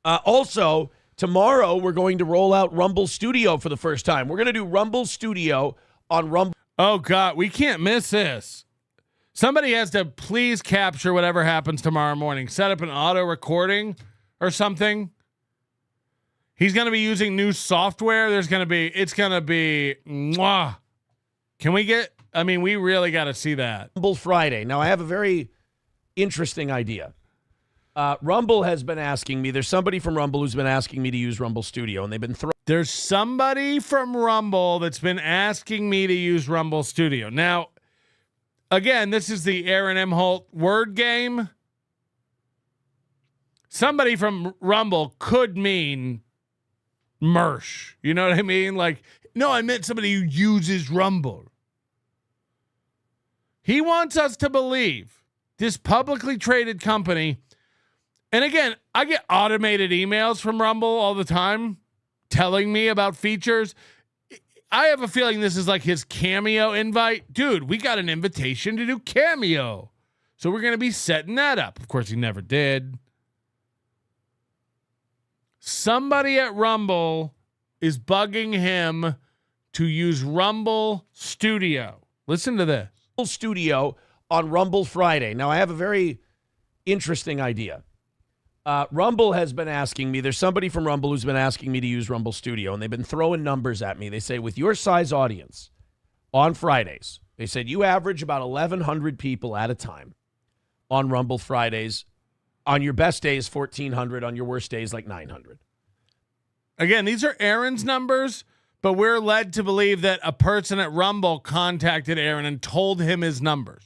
Speaker 14: Also, tomorrow we're going to roll out Rumble Studio for the first time. We're going to do Rumble Studio on Rumble.
Speaker 1: Oh God, we can't miss this. Somebody has to please capture whatever happens tomorrow morning. Set up an auto recording or something. He's going to be using new software. It's going to be, mwah. Can we get, we really got to see that.
Speaker 14: Rumble Friday. Now, I have a very interesting idea. Rumble has been asking me, there's somebody from Rumble who's been asking me to use Rumble Studio, and they've been
Speaker 1: There's somebody from Rumble that's been asking me to use Rumble Studio. Now, again, this is the Aaron Imholte word game. Somebody from Rumble could mean Mersh. You know what I mean? Like, no, I meant somebody who uses Rumble. He wants us to believe this publicly traded company. And again, I get automated emails from Rumble all the time telling me about features. I have a feeling this is like his Cameo invite. Dude, we got an invitation to do Cameo. So we're going to be setting that up. Of course, he never did. Somebody at Rumble is bugging him to use Rumble Studio. Listen to this.
Speaker 14: Studio on Rumble Friday. Now, I have a very interesting idea. Rumble has been asking me, there's somebody from Rumble who's been asking me to use Rumble Studio, and they've been throwing numbers at me. They say, with your size audience on Fridays, they said you average about 1,100 people at a time on Rumble Fridays. On your best days, 1,400. On your worst days, like 900.
Speaker 1: Again, these are Aaron's numbers, but we're led to believe that a person at Rumble contacted Aaron and told him his numbers.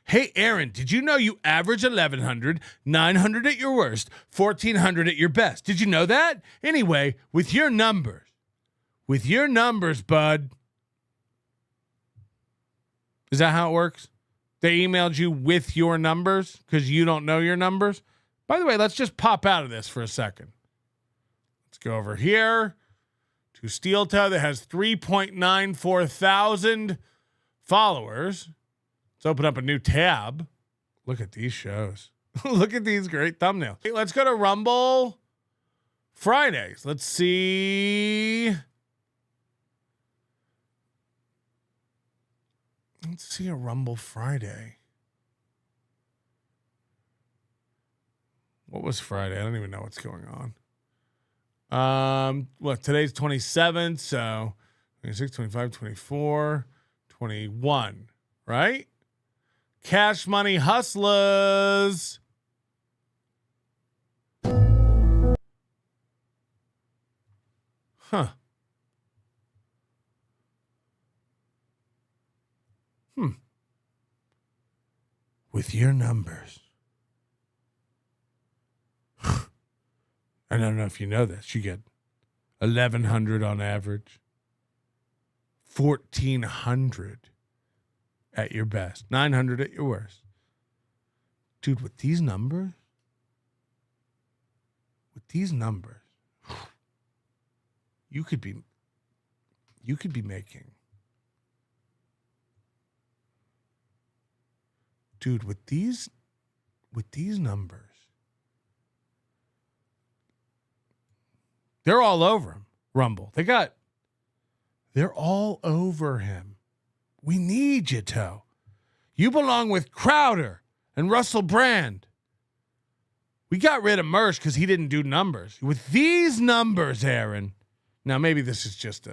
Speaker 1: Hey, Aaron, did you know you average 1,100, 900 at your worst, 1,400 at your best? Did you know that? Anyway, with your numbers, bud. Is that how it works? They emailed you with your numbers because you don't know your numbers? By the way, let's just pop out of this for a second. Let's go over here to Steel Toe that has 3.94 thousand followers. Let's open up a new tab. Look at these shows. Look at these great thumbnails. Hey, let's go to Rumble Fridays. Let's see. Let's see a Rumble Friday. What was Friday? I don't even know what's going on. Today's 27th, so 26, 25, 24, 21, right? Cash Money Hustlers. Huh. With your numbers. I don't know if you know this. You get 1,100 on average, 1,400 at your best, 900 at your worst. Dude, with these numbers, you could be making. Dude, with these numbers, they're all over him. Rumble. They're all over him. We need you, Toe. You belong with Crowder and Russell Brand. We got rid of Mersch because he didn't do numbers. With these numbers, Aaron. Now, maybe this is just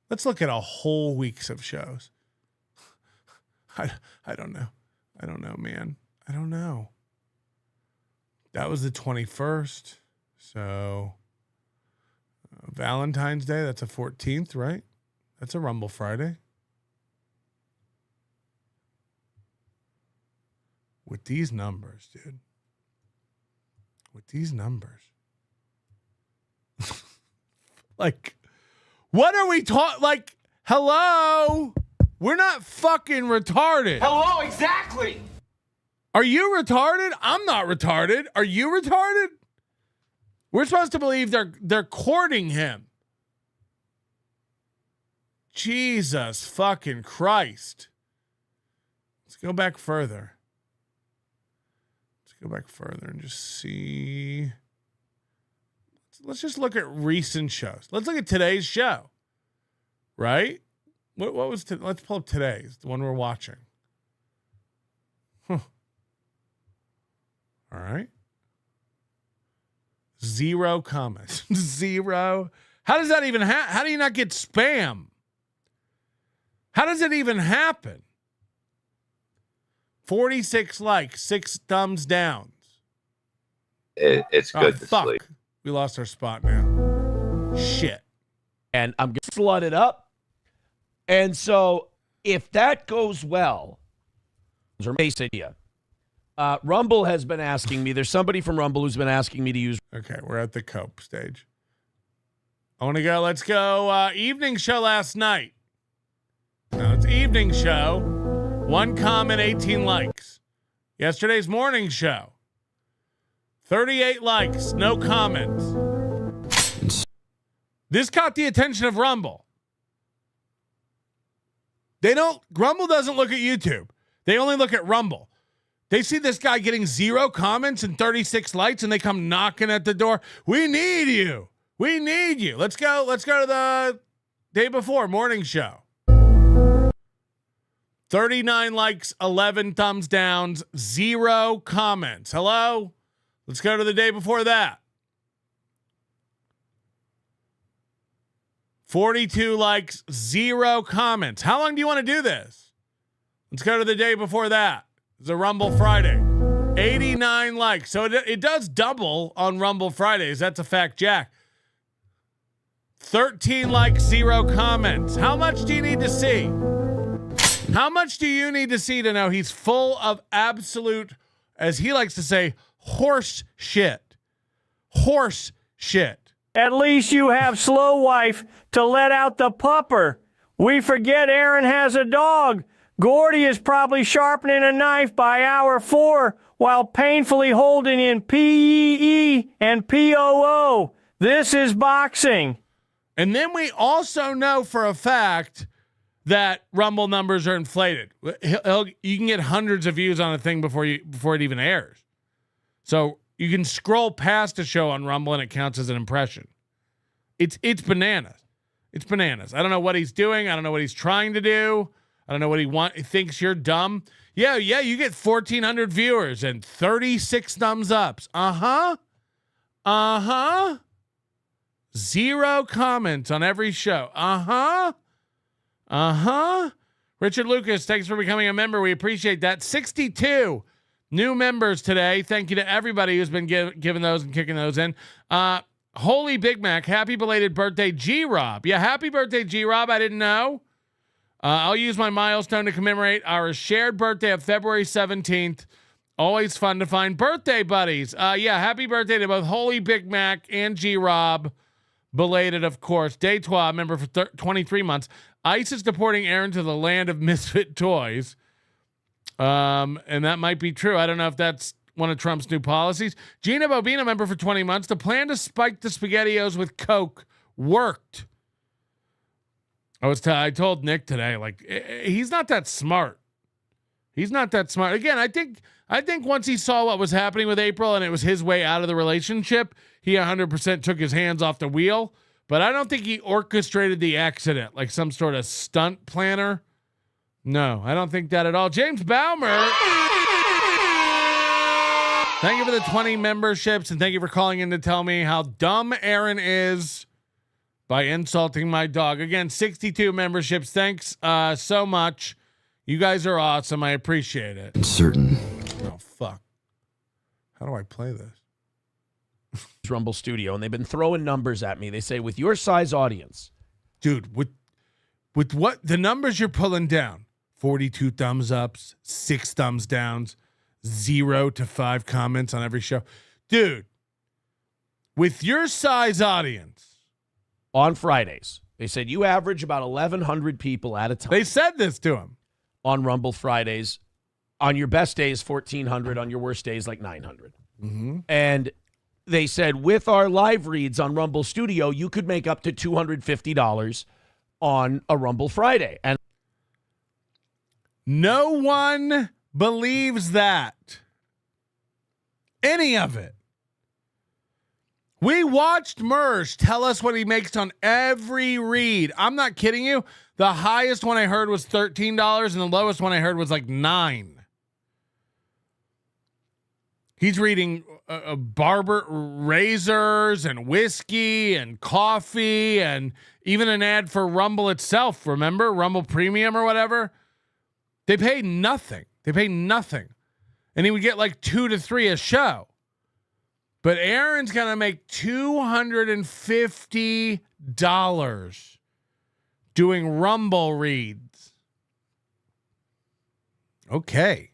Speaker 1: let's look at a whole week's of shows. I don't know. I don't know, man. I don't know. That was the 21st. So Valentine's Day, that's a 14th, right? That's a Rumble Friday. With these numbers, dude. With these numbers. Like, what are we talking? Like, hello? We're not fucking retarded.
Speaker 6: Hello, exactly.
Speaker 1: Are you retarded? I'm not retarded. Are you retarded? We're supposed to believe they're courting him. Jesus fucking Christ. Let's go back further. Let's go back further and just see. Let's just look at recent shows. Let's look at today's show. Right? What was let's pull up today's, the one we're watching. Huh. All right. 0 comments. 0. How does that even happen? How do you not get spam? How does it even happen? 46 likes, 6 thumbs downs.
Speaker 15: It's good to sleep.
Speaker 1: We lost our spot now. Shit.
Speaker 14: And I'm going to flood it up. And so if that goes well, Rumble has been asking me, there's somebody from Rumble who's been asking me to use.
Speaker 1: Okay, we're at the cope stage. I want to go. Let's go. Evening show last night. No, it's evening show. 1 comment, 18 likes. Yesterday's morning show. 38 likes, no comments. This caught the attention of Rumble. Rumble doesn't look at YouTube. They only look at Rumble. They see this guy getting 0 comments and 36 likes, and they come knocking at the door. We need you. We need you. Let's go. Let's go to the day before morning show. 39 likes, 11 thumbs downs, 0 comments. Hello? Let's go to the day before that. 42 likes, 0 comments. How long do you want to do this? Let's go to the day before that. It's a Rumble Friday. 89 likes. So it does double on Rumble Fridays. That's a fact, Jack. 13 likes, 0 comments. How much do you need to see? How much do you need to see to know he's full of absolute, as he likes to say, horse shit? Horse shit.
Speaker 2: At least you have Slow Wife to let out the pupper. We forget Aaron has a dog. Gordy is probably sharpening a knife by hour 4 while painfully holding in PEE and POO. This is boxing.
Speaker 1: And then we also know for a fact that Rumble numbers are inflated. You can get hundreds of views on a thing before it even airs. So you can scroll past a show on Rumble and it counts as an impression. It's bananas. It's bananas. I don't know what he's doing. I don't know what he's trying to do. I don't know what he thinks you're dumb. Yeah, you get 1,400 viewers and 36 thumbs ups. Uh-huh. 0 comments on every show. Richard Lucas, thanks for becoming a member. We appreciate that. 62 new members today. Thank you to everybody who's been giving those and kicking those in. Holy Big Mac, happy belated birthday, G-Rob. Yeah, happy birthday, G-Rob. I didn't know. I'll use my milestone to commemorate our shared birthday of February 17th. Always fun to find birthday buddies. Happy birthday to both Holy Big Mac and G-Rob. Belated, of course. Day 12, member for 23 months. ICE is deporting Aaron to the land of misfit toys. And that might be true. I don't know if that's one of Trump's new policies. Gina Bobina, member for 20 months. The plan to spike the SpaghettiOs with Coke worked. I told Nick today, like, he's not that smart. He's not that smart. Again, I think once he saw what was happening with April and it was his way out of the relationship, he 100% took his hands off the wheel. But I don't think he orchestrated the accident like some sort of stunt planner. No, I don't think that at all. James Baumer, thank you for the 20 memberships, and thank you for calling in to tell me how dumb Aaron is by insulting my dog. Again, 62 memberships. Thanks so much. You guys are awesome. I appreciate it.
Speaker 21: Certain.
Speaker 1: Oh, fuck. How do I play this?
Speaker 14: Rumble Studio, and they've been throwing numbers at me. They say, with your size audience.
Speaker 1: Dude, with what the numbers you're pulling down, 42 thumbs ups, 6 thumbs downs, 0 to 5 comments on every show. Dude, with your size audience.
Speaker 14: On Fridays, they said you average about 1,100 people at a time.
Speaker 1: They said this to him.
Speaker 14: On Rumble Fridays. On your best days, 1,400. On your worst days, like 900.
Speaker 1: Mm-hmm.
Speaker 14: And they said with our live reads on Rumble Studio, you could make up to $250 on a Rumble Friday. And
Speaker 1: no one believes that. Any of it. We watched Mersh tell us what he makes on every read. I'm not kidding you. The highest one I heard was $13, and the lowest one I heard was like $9. He's reading barber razors and whiskey and coffee and even an ad for Rumble itself. Remember Rumble Premium or whatever? They pay nothing. And he would get like 2 to 3 a show. But Aaron's going to make $250 doing Rumble reads. Okay.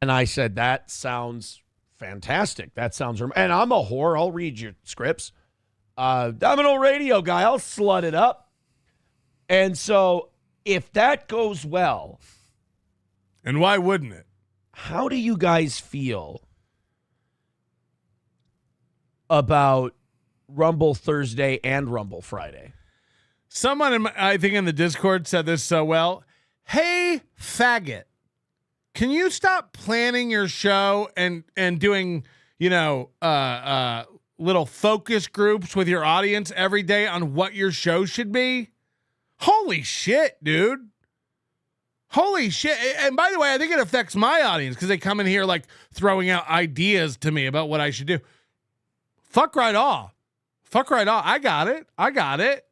Speaker 14: And I said, that sounds fantastic. That sounds, and I'm a whore. I'll read your scripts. I'm an old radio guy. I'll slut it up. And so if that goes well.
Speaker 1: And why wouldn't it?
Speaker 14: How do you guys feel about Rumble Thursday and Rumble Friday?
Speaker 1: Someone, I think in the Discord said this so well. Hey, faggot. Can you stop planning your show and doing, little focus groups with your audience every day on what your show should be? Holy shit, dude. Holy shit. And by the way, I think it affects my audience because they come in here like throwing out ideas to me about what I should do. Fuck right off. I got it.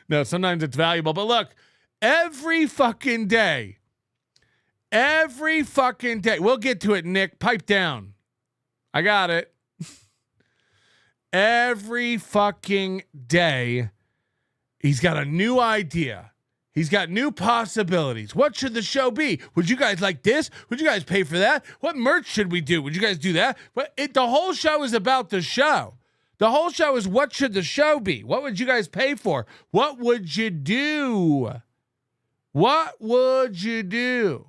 Speaker 1: No, sometimes it's valuable. But look, every fucking day, we'll get to it, Nick. Pipe down. I got it. Every fucking day, he's got a new idea. He's got new possibilities. What should the show be? Would you guys like this? Would you guys pay for that? What merch should we do? Would you guys do that? But the whole show is about the show. The whole show is what should the show be? What would you guys pay for? What would you do? What would you do?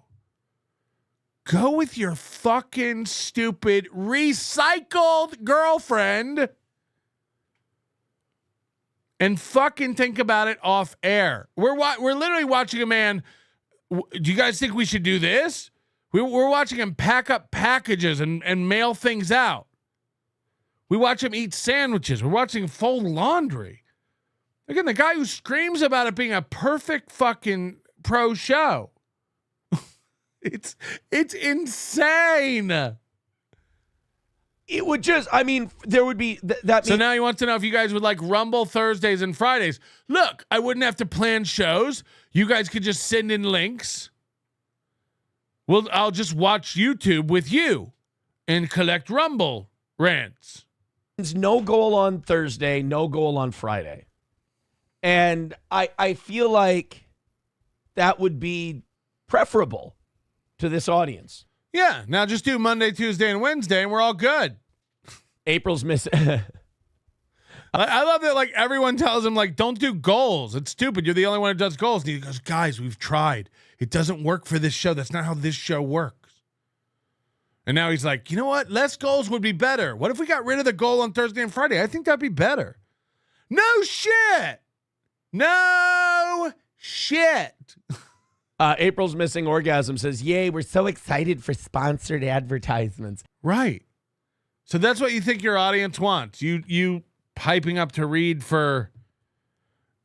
Speaker 1: Go with your fucking stupid recycled girlfriend and fucking think about it off air. We're literally watching a man. Do you guys think we should do this? We're watching him pack up packages and mail things out. We watch him eat sandwiches. We're watching him fold laundry. Again, the guy who screams about it being a perfect fucking pro show. It's insane.
Speaker 14: It would just, I mean, there would be that.
Speaker 1: So now he wants to know if you guys would like Rumble Thursdays and Fridays. Look, I wouldn't have to plan shows. You guys could just send in links. Well, I'll just watch YouTube with you and collect Rumble rants.
Speaker 14: There's no goal on Thursday, no goal on Friday. And I feel like that would be preferable to this audience.
Speaker 1: Yeah, now just do Monday, Tuesday, and Wednesday, and we're all good.
Speaker 14: April's missing.
Speaker 1: I love that, like, everyone tells him, like, don't do goals. It's stupid. You're the only one who does goals. And he goes, guys, we've tried. It doesn't work for this show. That's not how this show works. And now he's like, you know what? Less goals would be better. What if we got rid of the goal on Thursday and Friday? I think that'd be better. No shit. No shit.
Speaker 14: April's missing orgasm says, yay, we're so excited for sponsored advertisements.
Speaker 1: Right. So that's what you think your audience wants. You piping up to read for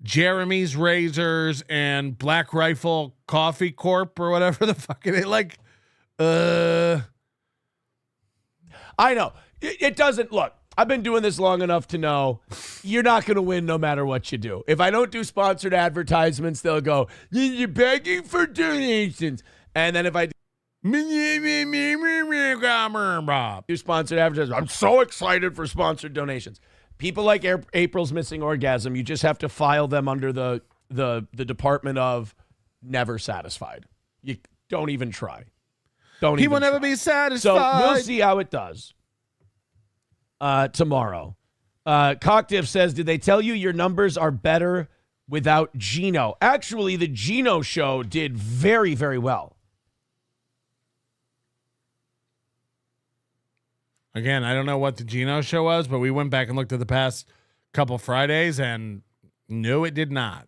Speaker 1: Jeremy's Razors and Black Rifle Coffee Corp or whatever the fuck it is. Like,
Speaker 14: I know. It doesn't, look, I've been doing this long enough to know you're not going to win no matter what you do. If I don't do sponsored advertisements, they'll go, you're begging for donations. And then if I do sponsored advertisements, I'm so excited for sponsored donations. People like April's missing orgasm, you just have to file them under the Department of Never Satisfied. You don't even try.
Speaker 1: He will never be satisfied.
Speaker 14: So we'll see how it does tomorrow. Cocktiff says, did they tell you your numbers are better without Gino? Actually, the Gino show did very, very well.
Speaker 1: Again, I don't know what the Gino show was, but we went back and looked at the past couple Fridays, and no, it did not.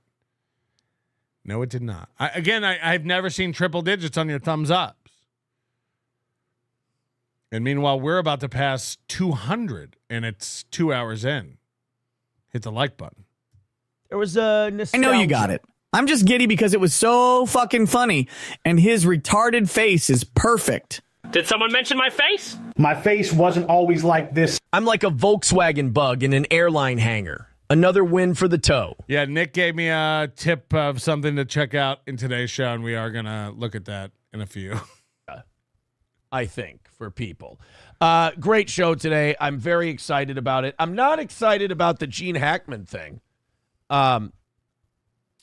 Speaker 1: No, it did not. I've never seen triple digits on your thumbs ups. And meanwhile, we're about to pass 200, and it's 2 hours in. Hit the like button.
Speaker 14: There was a nostalgia.
Speaker 21: I know you got it. I'm just giddy because it was so fucking funny, and his retarded face is perfect.
Speaker 22: Did someone mention my face?
Speaker 20: My face wasn't always like this.
Speaker 14: I'm like a Volkswagen bug in an airline hangar. Another win for the toe.
Speaker 1: Yeah, Nick gave me a tip of something to check out in today's show, and we are going to look at that in a few.
Speaker 14: I think, for people. Great show today. I'm very excited about it. I'm not excited about the Gene Hackman thing. And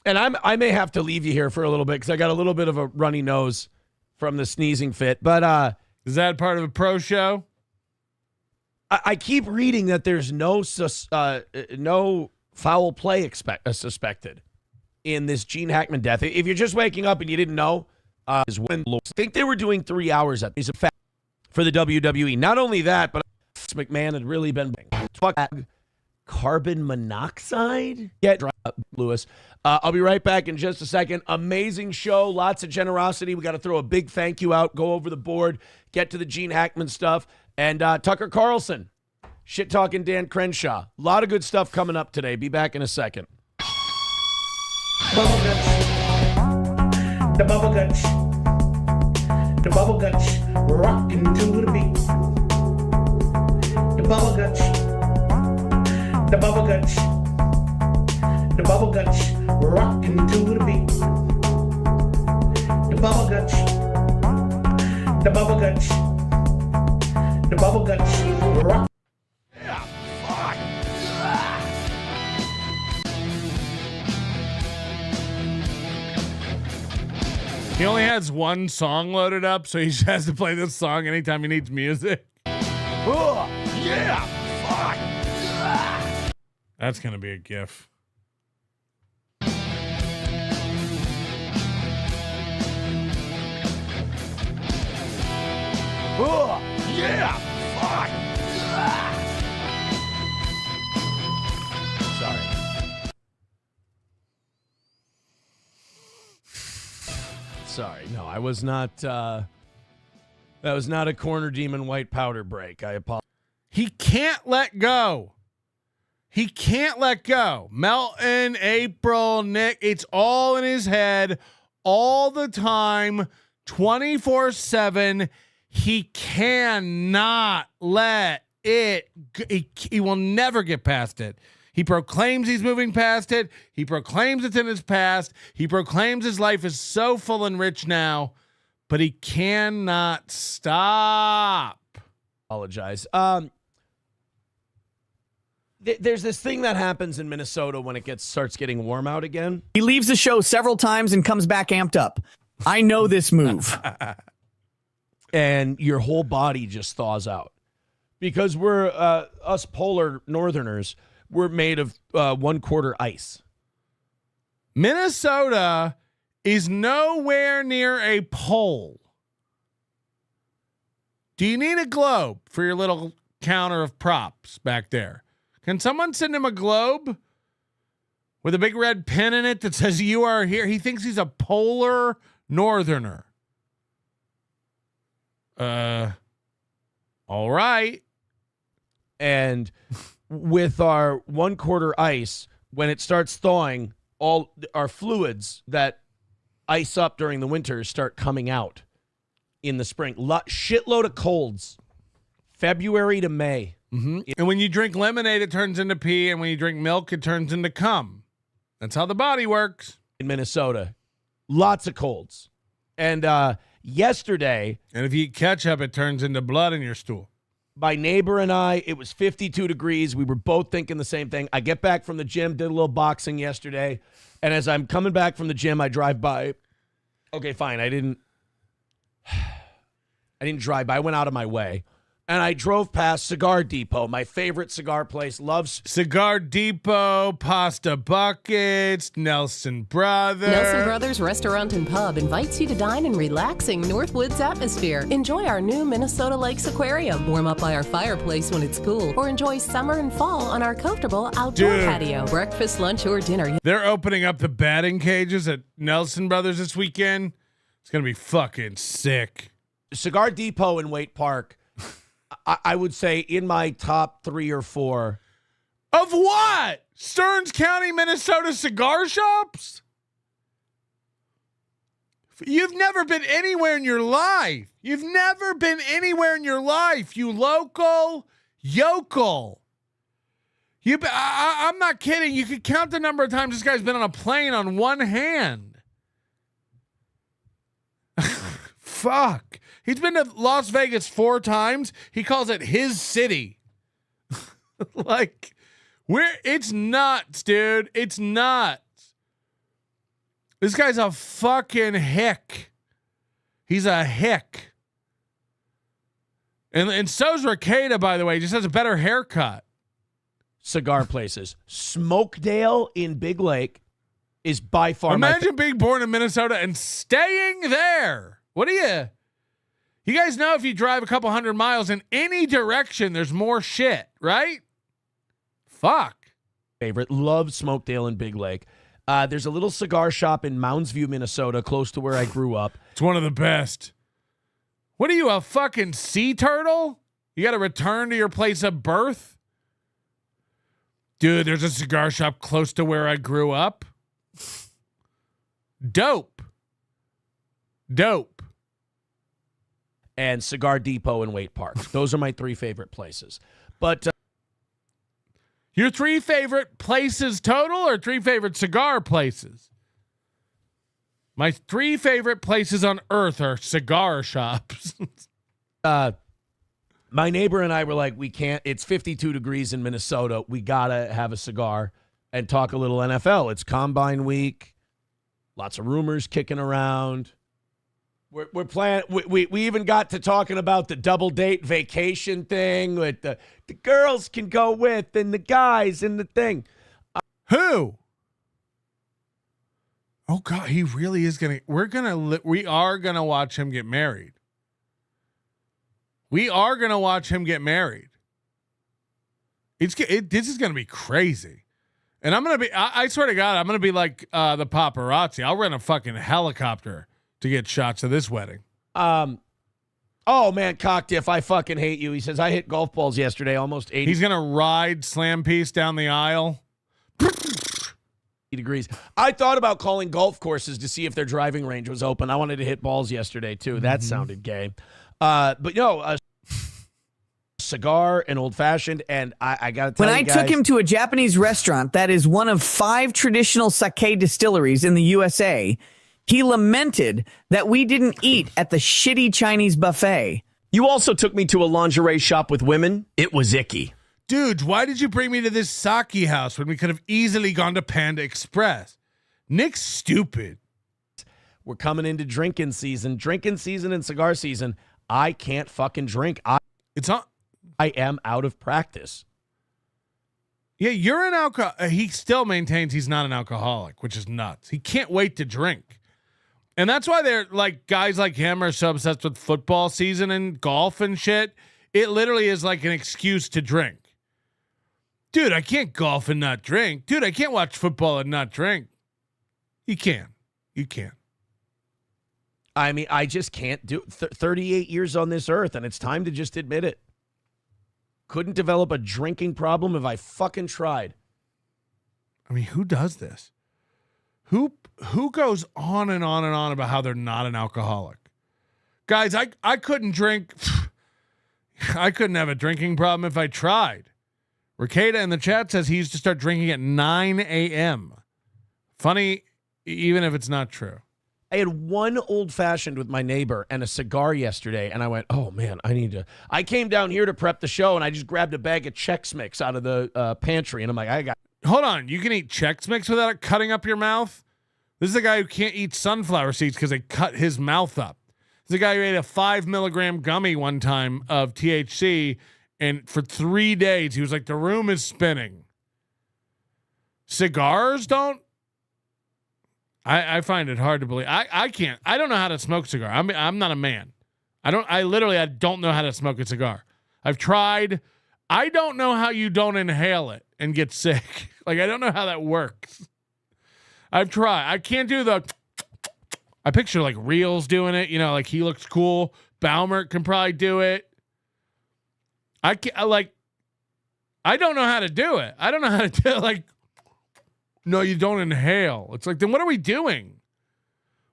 Speaker 14: I may have to leave you here for a little bit because I got a little bit of a runny nose from the sneezing fit. But
Speaker 1: is that part of a pro show?
Speaker 14: I keep reading that there's no foul play suspected in this Gene Hackman death. If you're just waking up and you didn't know, I think they were doing 3 hours at least for the WWE. Not only that, but McMahon had really been carbon monoxide. Get Lewis. I'll be right back in just a second. Amazing show, lots of generosity. We got to throw a big thank you out. Go over the board, get to the Gene Hackman stuff, and Tucker Carlson, shit talking Dan Crenshaw. A lot of good stuff coming up today. Be back in a second.
Speaker 20: The bubble guts. The bubble guts. Rocking to the beat. The bubble guts. The bubble guts. The bubble guts. Rocking to the beat. The bubble guts. The bubble guts. The bubble guts. Rock.
Speaker 1: He only has one song loaded up, so he just has to play this song anytime he needs music.
Speaker 14: Oh, yeah, fuck.
Speaker 1: That's going to be a gif.
Speaker 14: Oh, yeah. Fuck. Sorry. No, I was not. That was not a corner demon white powder break. I apologize.
Speaker 1: He can't let go. He can't let go. Melton, April, Nick, it's all in his head all the time, 24/7. He cannot let it. He will never get past it. He proclaims he's moving past it. He proclaims it's in his past. He proclaims his life is so full and rich now, but he cannot stop.
Speaker 14: Apologize. There's this thing that happens in Minnesota when it starts getting warm out again.
Speaker 21: He leaves the show several times and comes back amped up. I know this move.
Speaker 14: And your whole body just thaws out. Because we're, us polar northerners, we're made of 1/4 ice.
Speaker 1: Minnesota is nowhere near a pole. Do you need a globe for your little counter of props back there? Can someone send him a globe with a big red pin in it that says you are here? He thinks he's a polar northerner. All right.
Speaker 14: And with our 1/4 ice, when it starts thawing, all our fluids that ice up during the winter start coming out in the spring. Shitload of colds, February to May.
Speaker 1: Mm-hmm. And when you drink lemonade, it turns into pee. And when you drink milk, it turns into cum. That's how the body works.
Speaker 14: In Minnesota, lots of colds. And yesterday.
Speaker 1: And if you eat ketchup, it turns into blood in your stool.
Speaker 14: My neighbor and I, it was 52 degrees. We were both thinking the same thing. I get back from the gym, did a little boxing yesterday. And as I'm coming back from the gym, I drive by. Okay, fine. I didn't drive by. I went out of my way. And I drove past Cigar Depot, my favorite cigar place. Loves
Speaker 1: Cigar Depot, Pasta Buckets, Nelson Brothers.
Speaker 3: Nelson Brothers Restaurant and Pub invites you to dine in relaxing Northwoods atmosphere. Enjoy our new Minnesota Lakes Aquarium. Warm up by our fireplace when it's cool. Or enjoy summer and fall on our comfortable outdoor patio. Breakfast, lunch, or dinner.
Speaker 1: They're opening up the batting cages at Nelson Brothers this weekend. It's going to be fucking sick.
Speaker 14: Cigar Depot in Waite Park. I would say in my top 3 or 4.
Speaker 1: Of what? Stearns County, Minnesota cigar shops? You've never been anywhere in your life. You've never been anywhere in your life, you local yokel. I'm not kidding. You could count the number of times this guy's been on a plane on one hand. Fuck. He's been to Las Vegas 4 times. He calls it his city. Like, it's nuts, dude. It's nuts. This guy's a fucking hick. He's a hick. And so's Ricada, by the way. He just has a better haircut.
Speaker 14: Cigar places. Smokedale in Big Lake is by far
Speaker 1: Imagine being born in Minnesota and staying there. What do you guys know if you drive a couple 100 miles in any direction, there's more shit, right? Fuck.
Speaker 14: Favorite. Love Smokedale in Big Lake. There's a little cigar shop in Mounds View, Minnesota, close to where I grew up.
Speaker 1: It's one of the best. What are you, a fucking sea turtle? You got to return to your place of birth? Dude, there's a cigar shop close to where I grew up. Dope.
Speaker 14: And Cigar Depot in Waite Park. Those are my 3 favorite places. But
Speaker 1: your 3 favorite places total or 3 favorite cigar places? My 3 favorite places on earth are cigar shops.
Speaker 14: My neighbor and I were like, we can't. It's 52 degrees in Minnesota. We got to have a cigar and talk a little NFL. It's Combine Week. Lots of rumors kicking around. We're planning. We even got to talking about the double date vacation thing with the girls can go with and the guys and the thing.
Speaker 1: Who? Oh God, he really is gonna. We are gonna watch him get married. We are gonna watch him get married. This is gonna be crazy, and I'm gonna be. I swear to God, I'm gonna be like the paparazzi. I'll rent a fucking helicopter to get shots of this wedding.
Speaker 14: Oh man, Cocktiff, I fucking hate you. He says I hit golf balls yesterday, almost 80.
Speaker 1: He's gonna ride Slam Piece down the aisle.
Speaker 14: Degrees. I thought about calling golf courses to see if their driving range was open. I wanted to hit balls yesterday too. That sounded gay. But no, a cigar, an old fashioned, and I got to tell
Speaker 21: when
Speaker 14: you
Speaker 21: I
Speaker 14: guys,
Speaker 21: took him to a Japanese restaurant that is one of 5 traditional sake distilleries in the USA, he lamented that we didn't eat at the shitty Chinese buffet.
Speaker 14: You also took me to a lingerie shop with women. It was icky.
Speaker 1: Dude, why did you bring me to this sake house when we could have easily gone to Panda Express? Nick's stupid.
Speaker 14: We're coming into drinking season and cigar season. I can't fucking drink. I am out of practice.
Speaker 1: Yeah, you're an alcohol. He still maintains he's not an alcoholic, which is nuts. He can't wait to drink. And that's why they're like guys like him are so obsessed with football season and golf and shit. It literally is like an excuse to drink. Dude, I can't golf and not drink. Dude, I can't watch football and not drink. You can. You can.
Speaker 14: I mean, I just can't do 38 years on this earth, and it's time to just admit it. Couldn't develop a drinking problem if I fucking tried.
Speaker 1: I mean, who does this? Who goes on and on and on about how they're not an alcoholic? Guys, I couldn't drink. I couldn't have a drinking problem if I tried. Ricada in the chat says he used to start drinking at 9 a.m. Funny, even if it's not true.
Speaker 14: I had one old fashioned with my neighbor and a cigar yesterday, and I went, oh man, I came down here to prep the show, and I just grabbed a bag of Chex Mix out of the pantry, and I'm like,
Speaker 1: hold on, you can eat Chex Mix without it cutting up your mouth? This is a guy who can't eat sunflower seeds because they cut his mouth up. This is a guy who ate a 5 milligram gummy one time of THC, and for 3 days, he was like, the room is spinning. Cigars don't? I find it hard to believe. I can't. I don't know how to smoke cigar. I'm not a man. I don't know how to smoke a cigar. I've tried. I don't know how you don't inhale it and get sick. Like, I don't know how that works. I've tried. I can't do the. I picture like Reels doing it. You know, like he looks cool. Baumert can probably do it. I can't. I don't know how to do it. I don't know how to do it. Like, no, you don't inhale. It's like, then what are we doing?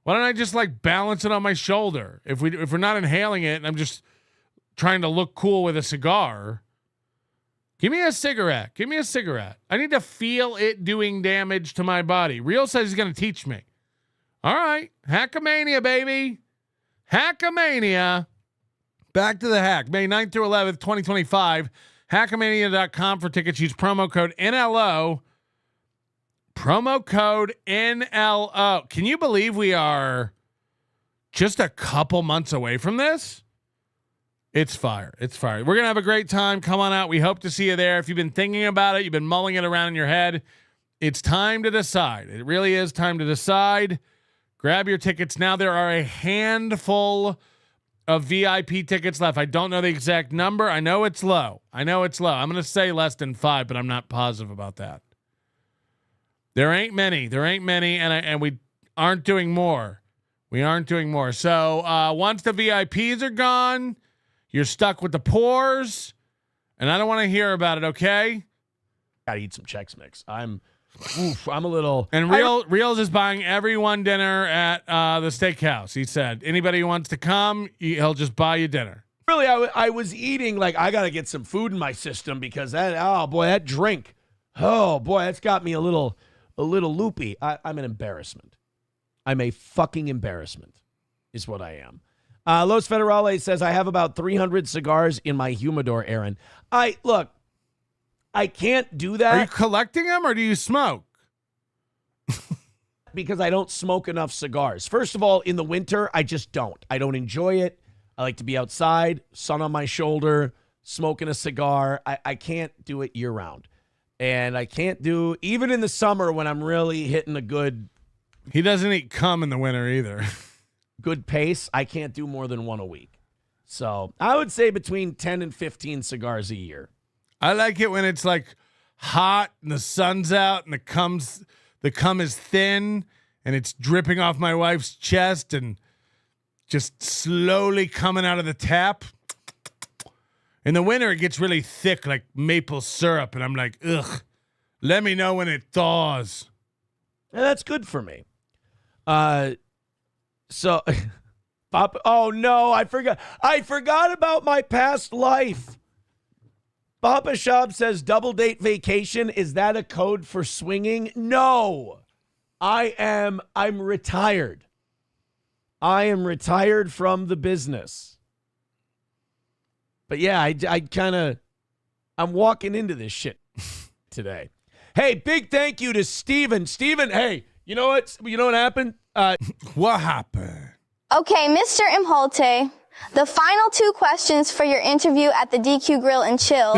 Speaker 1: Why don't I just like balance it on my shoulder? If we're not inhaling it and I'm just trying to look cool with a cigar, give me a cigarette. Give me a cigarette. I need to feel it doing damage to my body. Real says he's going to teach me. All right. Hackamania, baby. Hackamania. Back to the hack. May 9th through 11th, 2025. Hackamania.com for tickets. Use promo code NLO. Promo code NLO. Can you believe we are just a couple months away from this? It's fire. It's fire. We're going to have a great time. Come on out. We hope to see you there. If you've been thinking about it, you've been mulling it around in your head, it's time to decide. It really is time to decide. Grab your tickets now. There are a handful of VIP tickets left. I don't know the exact number. I know it's low. I'm going to say less than 5, but I'm not positive about that. There ain't many, and we aren't doing more. So once the VIPs are gone, you're stuck with the poors, and I don't want to hear about it. Okay?
Speaker 14: Gotta eat some Chex Mix. I'm a little.
Speaker 1: And Reels is buying everyone dinner at the steakhouse. He said anybody who wants to come, he'll just buy you dinner.
Speaker 14: Really, I was eating like I gotta get some food in my system because that drink, that's got me a little loopy. I'm an embarrassment. I'm a fucking embarrassment is what I am. Los Federales says, I have about 300 cigars in my humidor, Aaron. I can't do that.
Speaker 1: Are you collecting them or do you smoke?
Speaker 14: because I don't smoke enough cigars. First of all, in the winter, I just don't. I don't enjoy it. I like to be outside, sun on my shoulder, smoking a cigar. I can't do it year round. And I can't do, even in the summer when I'm really hitting a good.
Speaker 1: He doesn't eat cum in the winter either.
Speaker 14: Good pace. I can't do more than one a week. So I would say between 10 and 15 cigars a year.
Speaker 1: I like it when it's like hot and the sun's out and the cum is thin and it's dripping off my wife's chest and just slowly coming out of the tap. In the winter, it gets really thick like maple syrup, and I'm like, ugh, let me know when it thaws.
Speaker 14: And that's good for me. So, Papa, oh no, I forgot about my past life. Papa Shab says double date vacation. Is that a code for swinging? No, I'm retired. I am retired from the business. But yeah, I'm walking into this shit today. Hey, big thank you to Steven. Steven, hey, you know what happened?
Speaker 1: What happened?
Speaker 4: Okay, Mr. Imholte, the final 2 questions for your interview at the DQ Grill and Chill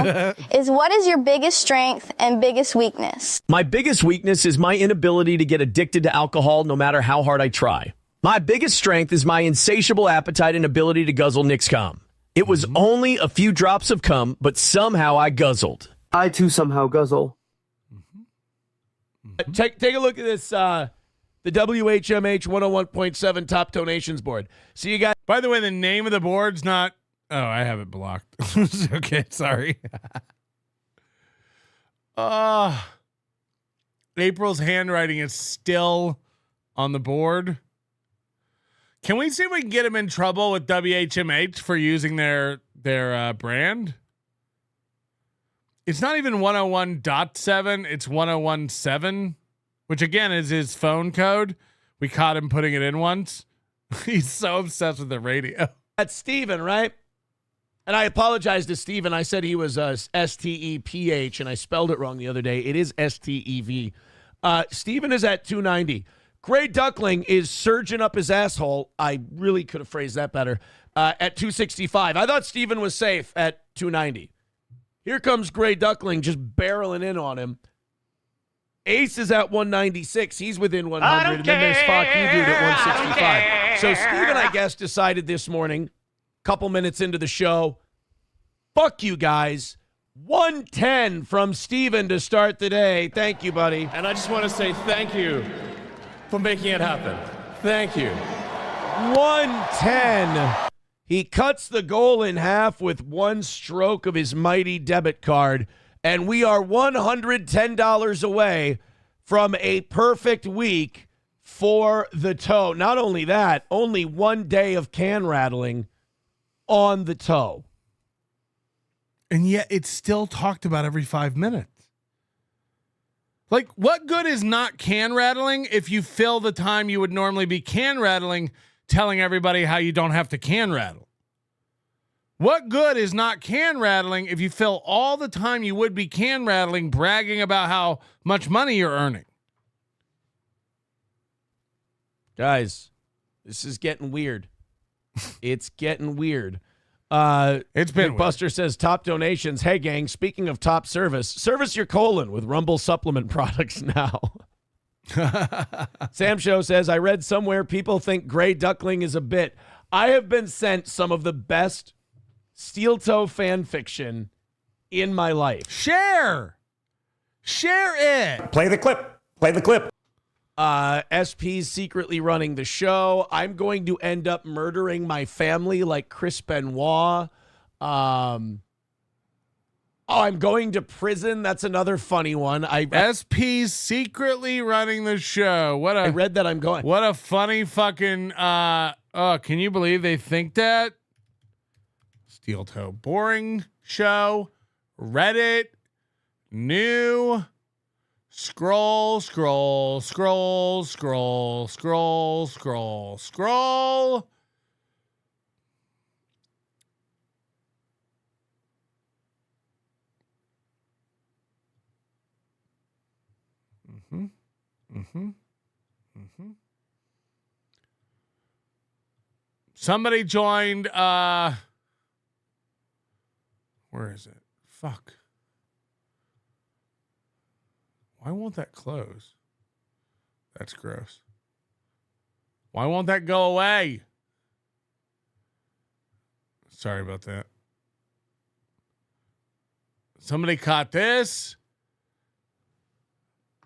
Speaker 4: is what is your biggest strength and biggest weakness?
Speaker 11: My biggest weakness is my inability to get addicted to alcohol no matter how hard I try. My biggest strength is my insatiable appetite and ability to guzzle Nick's cum. It was only a few drops of cum, but somehow I guzzled. I too somehow guzzle.
Speaker 14: Take a look at this, the WHMH 101.7 top donations board. So you got.
Speaker 1: By the way, the name of the board's not. Oh, I have it blocked. Okay, sorry. April's handwriting is still on the board. Can we see if we can get him in trouble with WHMH for using their brand? It's not even 101.7. It's 101.7, which again is his phone code. We caught him putting it in once. He's so obsessed with the radio.
Speaker 14: That's Steven, right? And I apologize to Steven. I said he was STEPH, and I spelled it wrong the other day. It is STEV. Steven is at 290. Gray Duckling is surging up his asshole. I really could have phrased that better. At 265. I thought Steven was safe at 290. Here comes Gray Duckling just barreling in on him. Ace is at 196. He's within 100. And then there's Fuck You Dude at 165. So Steven, I guess, decided this morning, couple minutes into the show, fuck you guys. 110 from Steven to start the day. Thank you, buddy.
Speaker 23: And I just want to say thank you for making it happen. Thank you.
Speaker 14: 110. He cuts the goal in half with one stroke of his mighty debit card, and we are $110 away from a perfect week for the toe. Not only that, only 1 day of can rattling on the toe.
Speaker 1: And yet it's still talked about every 5 minutes. Like, what good is not can rattling if you fill the time you would normally be can rattling telling everybody how you don't have to can rattle? What good is not can rattling if you fill all the time you would be can rattling bragging about how much money you're earning?
Speaker 14: Guys, this is getting weird. It's getting weird.
Speaker 1: It's been
Speaker 14: Buster says top donations. Hey gang, speaking of top service your colon with Rumble supplement products now. Sam Show says, I read somewhere people think Gray Duckling is a bit. I have been sent some of the best steel toe fan fiction in my life.
Speaker 1: Share it.
Speaker 11: Play the clip.
Speaker 14: SP's secretly running the show. I'm going to end up murdering my family like Chris Benoit. I'm going to prison. That's another funny one.
Speaker 1: SP's secretly running the show.
Speaker 14: I read that I'm going.
Speaker 1: What a funny fucking can you believe they think that? Steel toe boring show. Reddit. New. Scroll. Mm-hmm. Somebody joined. Where is it? Fuck. Why won't that close? That's gross. Why won't that go away? Sorry about that. Somebody caught this.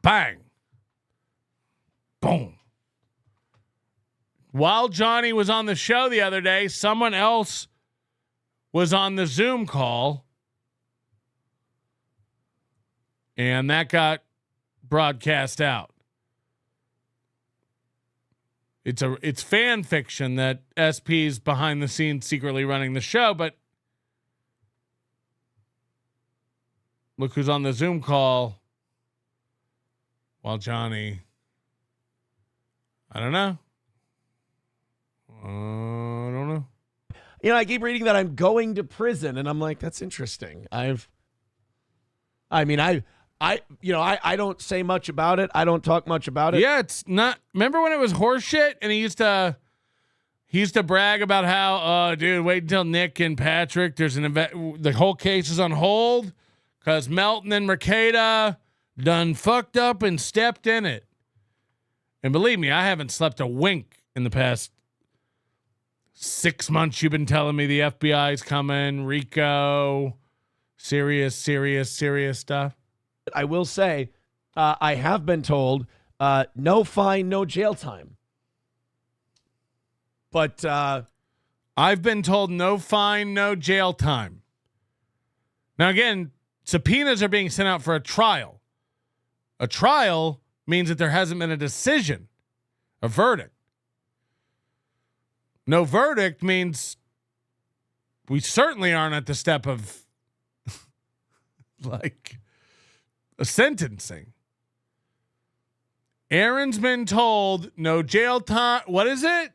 Speaker 1: Bang. Boom. While Johnny was on the show the other day, someone else was on the Zoom call. And that got broadcast out. It's fan fiction that SP's behind the scenes secretly running the show, but look who's on the Zoom call while Johnny, I don't know. I don't know.
Speaker 14: You know, I keep reading that I'm going to prison, and I'm like, that's interesting. I don't say much about it. I don't talk much about it.
Speaker 1: Yeah, it's not. Remember when it was horseshit and he used to brag about how, dude, wait until Nick and Patrick. There's an event. The whole case is on hold because Melton and Mercada done fucked up and stepped in it. And believe me, I haven't slept a wink in the past 6 months. You've been telling me the FBI's coming, Rico, serious stuff.
Speaker 14: I will say, I have been told no fine, no jail time. But
Speaker 1: I've been told no fine, no jail time. Now, again, subpoenas are being sent out for a trial. A trial means that there hasn't been a decision, a verdict. No verdict means we certainly aren't at the step of like a sentencing. Aaron's been told no jail time. What is it?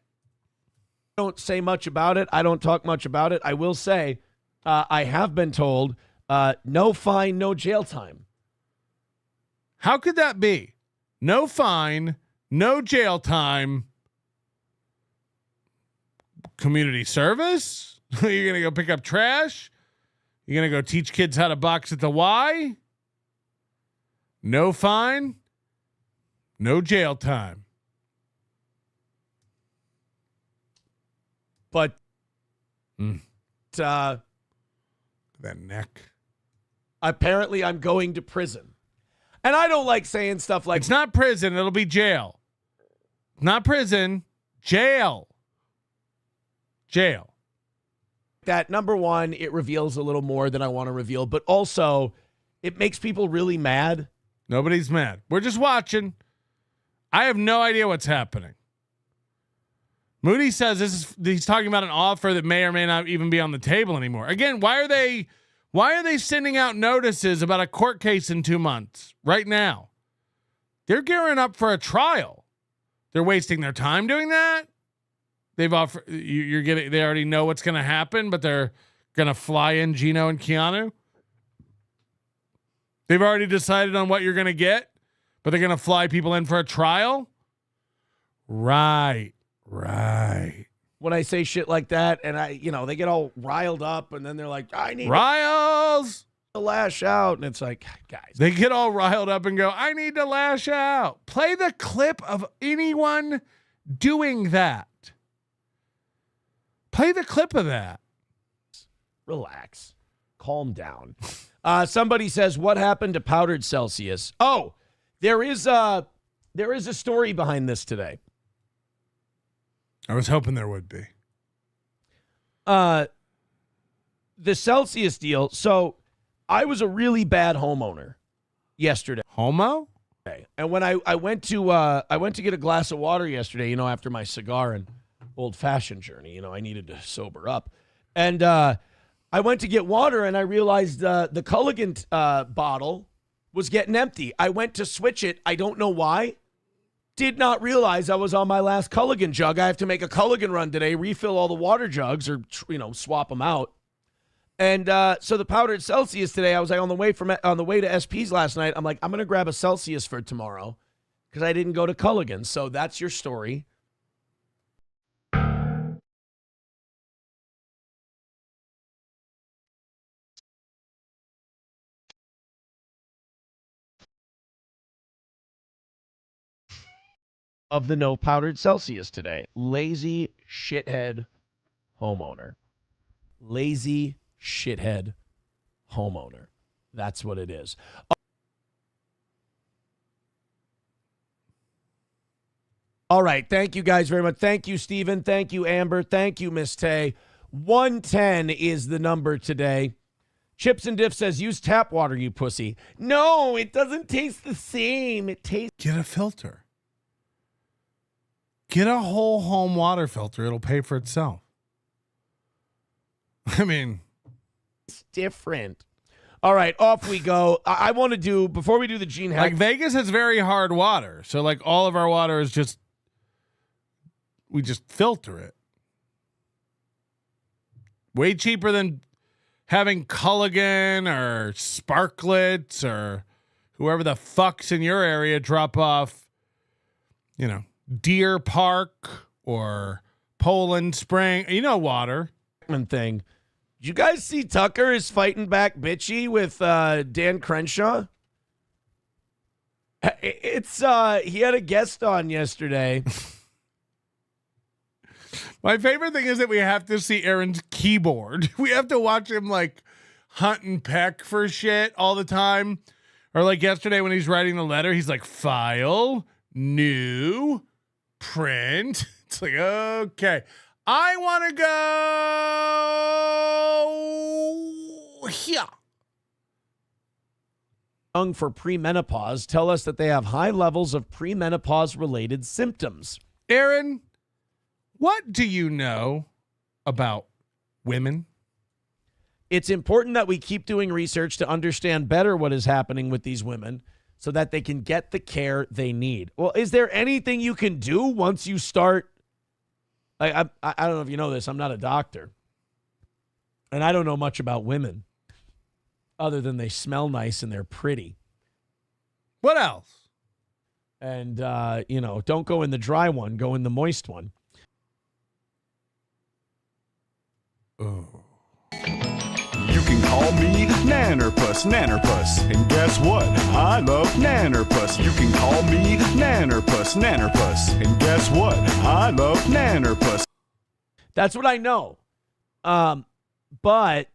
Speaker 14: Don't say much about it. I don't talk much about it. I will say I have been told no fine, no jail time.
Speaker 1: How could that be? No fine, no jail time. Community service? You're going to go pick up trash? You're going to go teach kids how to box at the Y? No fine, no jail time.
Speaker 14: But
Speaker 1: that neck.
Speaker 14: Apparently I'm going to prison. And I don't like saying stuff like,
Speaker 1: it's not prison, it'll be jail. Not prison, jail. Jail.
Speaker 14: That, number one, it reveals a little more than I want to reveal, but also it makes people really mad.
Speaker 1: Nobody's mad. We're just watching. I have no idea what's happening. Moody says he's talking about an offer that may or may not even be on the table anymore. Again, why are they sending out notices about a court case in 2 months right now? They're gearing up for a trial. They're wasting their time doing that. They've offered they already know what's going to happen, but they're going to fly in Gino and Keanu. They've already decided on what you're going to get, but they're going to fly people in for a trial. Right.
Speaker 14: When I say shit like that, and they get all riled up, and then they're like, I need
Speaker 1: riles
Speaker 14: to lash out. And it's like, guys.
Speaker 1: They get all riled up and go, I need to lash out. Play the clip of anyone doing that. Play the clip of that.
Speaker 14: Relax. Calm down. Somebody says, what happened to powdered Celsius? Oh, there is a story behind this today.
Speaker 1: I was hoping there would be.
Speaker 14: The Celsius deal. So I was a really bad homeowner yesterday.
Speaker 1: Homo?
Speaker 14: And when I went to get a glass of water yesterday, after my cigar and old-fashioned journey, I needed to sober up. And I went to get water, and I realized the Culligan bottle was getting empty. I went to switch it. I don't know why. Did not realize I was on my last Culligan jug. I have to make a Culligan run today, refill all the water jugs or, swap them out. And so the powdered Celsius today, I was like on the way to SP's last night. I'm like, I'm going to grab a Celsius for tomorrow. because I didn't go to Culligan's. So that's your story. Of the no powdered Celsius today. Lazy shithead homeowner. Lazy shithead homeowner. That's what it is. All right. Thank you guys very much. Thank you, Steven. Thank you, Amber. Thank you, Miss Tay. 110 is the number today. Chips and Diff says, use tap water, you pussy. No, it doesn't taste the same. It tastes.
Speaker 1: Get a filter. Get a whole home water filter. It'll pay for itself. I mean,
Speaker 14: it's different. All right, off we go. I want to do, before we do the Gene Hack.
Speaker 1: Like Vegas has very hard water. So like all of our water is just, we just filter it. Way cheaper than having Culligan or Sparklets or whoever the fuck's in your area drop off, you know, Deer Park or Poland Spring, water.
Speaker 14: Thing. Did you guys see Tucker is fighting back bitchy with Dan Crenshaw? It's he had a guest on yesterday.
Speaker 1: My favorite thing is that we have to see Aaron's keyboard. We have to watch him like hunt and peck for shit all the time. Or like yesterday when he's writing the letter, he's like, file, new, print. It's like, okay, I want to go here.
Speaker 14: Young for premenopause tell us that they have high levels of premenopause related symptoms.
Speaker 1: Aaron, what do you know about women?
Speaker 14: It's important that we keep doing research to understand better what is happening with these women so that they can get the care they need. Well, is there anything you can do once you start? I don't know if you know this. I'm not a doctor. And I don't know much about women other than they smell nice and they're pretty.
Speaker 1: What else?
Speaker 14: And, don't go in the dry one. Go in the moist one.
Speaker 1: Oh.
Speaker 5: You can call me Nannerpuss, and guess what? I love Nannerpuss. You can call me Nannerpuss, and guess what? I love Nannerpuss.
Speaker 14: That's what I know. But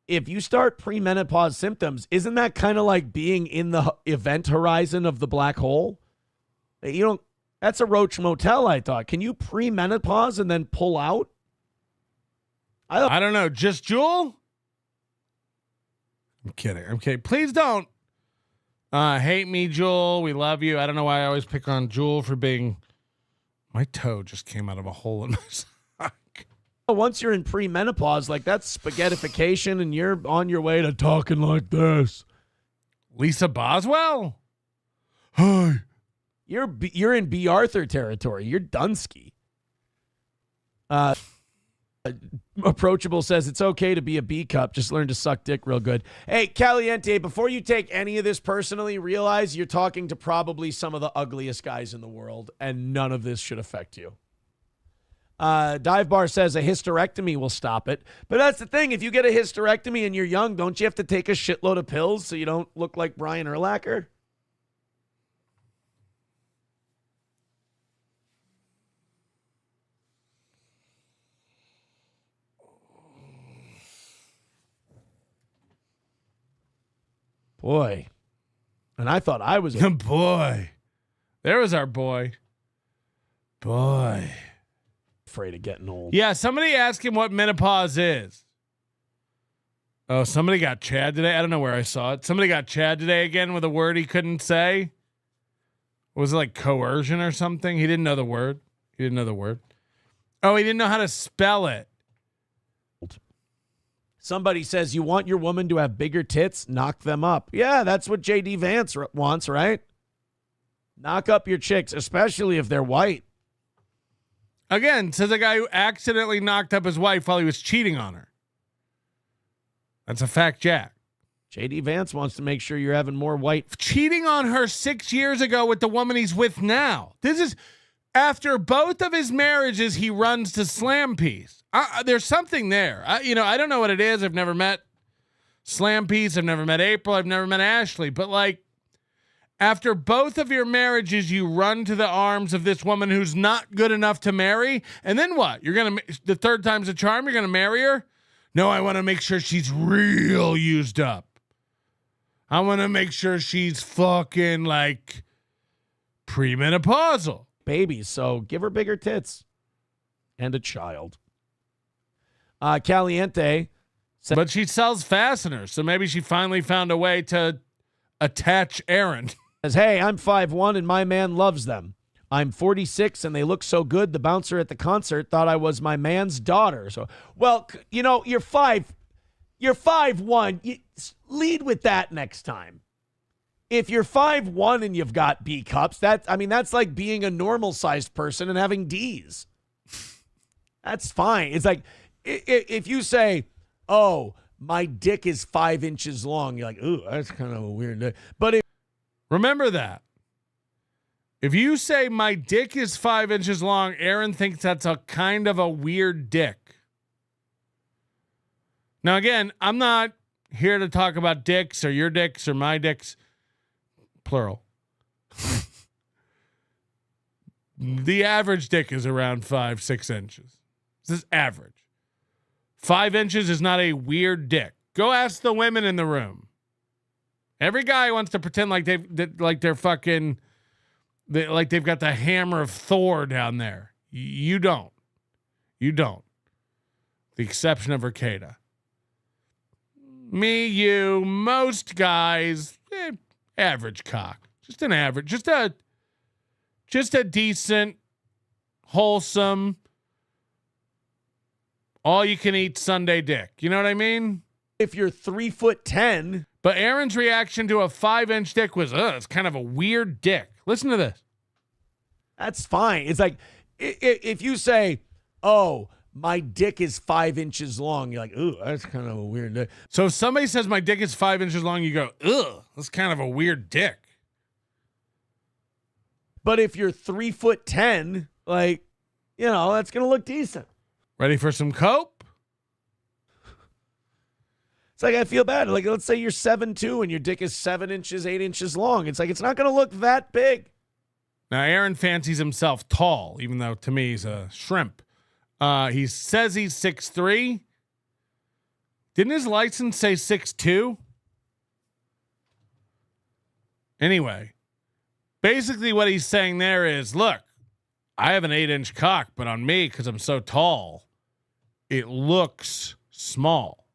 Speaker 14: if you start premenopause symptoms, isn't that kind of like being in the event horizon of the black hole? That's a Roach Motel, I thought. Can you premenopause and then pull out?
Speaker 1: I don't know. Just Jewel? I'm kidding. Please don't hate me, Jewel. We love you. I don't know why I always pick on Jewel for being. My toe just came out of a hole in my sock.
Speaker 14: Once you're in premenopause, like that's spaghettification, and you're on your way to talking like this.
Speaker 1: Lisa Boswell? Hi.
Speaker 14: You're in B. Arthur territory. You're Dunsky. Approachable says it's okay to be a B cup. Just learn to suck dick real good. Hey, Caliente, before you take any of this personally, realize you're talking to probably some of the ugliest guys in the world, and none of this should affect you. Dive Bar says a hysterectomy will stop it. But that's the thing. If you get a hysterectomy and you're young, don't you have to take a shitload of pills so you don't look like Brian Urlacher? Boy. And I thought I was
Speaker 1: a boy. There was our boy. Boy.
Speaker 14: Afraid of getting old.
Speaker 1: Yeah, somebody asked him what menopause is. Oh, somebody got Chad today. I don't know where I saw it. Somebody got Chad today again with a word he couldn't say. Was it like coercion or something? He didn't know the word. Oh, he didn't know how to spell it.
Speaker 14: Somebody says you want your woman to have bigger tits, knock them up. Yeah, that's what JD Vance wants, right? Knock up your chicks, especially if they're white.
Speaker 1: Again, says a guy who accidentally knocked up his wife while he was cheating on her. That's a fact, Jack.
Speaker 14: JD Vance wants to make sure you're having more white.
Speaker 1: Cheating on her 6 years ago with the woman he's with now. This is after both of his marriages, he runs to Slam Piece. There's something there. I don't know what it is. I've never met Slam Piece. I've never met April. I've never met Ashley. But like, after both of your marriages, you run to the arms of this woman who's not good enough to marry. And then what? The third time's a charm? You're going to marry her? No, I want to make sure she's real used up. I want to make sure she's fucking like premenopausal.
Speaker 14: Babies, so give her bigger tits. And a child. Caliente.
Speaker 1: But she sells fasteners, so maybe she finally found a way to attach Aaron.
Speaker 14: Says, hey, I'm 5'1" and my man loves them. I'm 46 and they look so good. The bouncer at the concert thought I was my man's daughter. So, well, you're 5'1". Lead with that next time. If you're 5'1" and you've got B cups, that's like being a normal sized person and having D's. That's fine. It's like if you say, oh, my dick is 5 inches long, you're like, ooh, that's kind of a weird dick. But
Speaker 1: remember that. If you say my dick is 5 inches long, Aaron thinks that's a kind of a weird dick. Now, again, I'm not here to talk about dicks or your dicks or my dicks, plural. The average dick is around 5-6 inches. This is average. 5 inches is not a weird dick. Go ask the women in the room. Every guy wants to pretend like they're fucking, like they've got the hammer of Thor down there. You don't. You don't. The exception of Arcada. Me, you, most guys, average cock. Just an average. Just a decent, wholesome, all-you-can-eat Sunday dick. You know what I mean?
Speaker 14: If you're 3'10",
Speaker 1: but Aaron's reaction to a 5-inch dick was, it's kind of a weird dick. Listen to this.
Speaker 14: That's fine. It's like if you say, oh, my dick is 5 inches long, you're like, ooh, that's kind of a weird dick.
Speaker 1: So if somebody says my dick is 5 inches long, you go, ugh, that's kind of a weird dick.
Speaker 14: But if you're 3'10", like, that's going to look decent.
Speaker 1: Ready for some cope?
Speaker 14: It's like, I feel bad. Like, let's say you're 7'2" and your dick is 7 inches, 8 inches long. It's like, it's not going to look that big.
Speaker 1: Now, Aaron fancies himself tall, even though to me he's a shrimp. He says he's 6'3". Didn't his license say 6'2"? Anyway, basically what he's saying there is, look, I have an 8-inch cock, but on me, because I'm so tall, it looks small.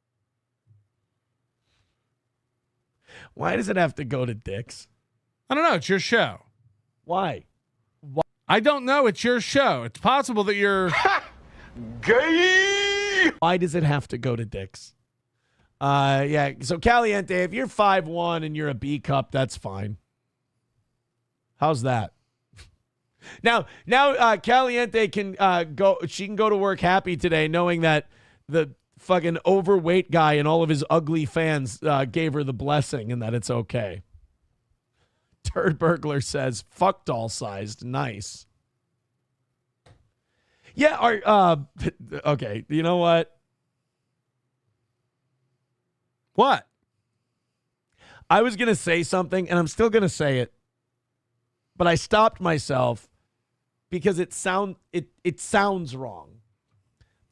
Speaker 14: Why does it have to go to dicks?
Speaker 1: I don't know. It's your show.
Speaker 14: Why?
Speaker 1: I don't know. It's your show. It's possible that you're
Speaker 14: gay. Why does it have to go to dicks? Yeah. So Caliente, if you're 5'1" and you're a B cup, that's fine. How's that? Now, Caliente can go. She can go to work happy today, knowing that the fucking overweight guy and all of his ugly fans gave her the blessing, and that it's okay. Turd Burglar says, "Fuck doll sized, nice." Yeah. Okay. You know what?
Speaker 1: What?
Speaker 14: I was gonna say something, and I'm still gonna say it, but I stopped myself because it sounds wrong.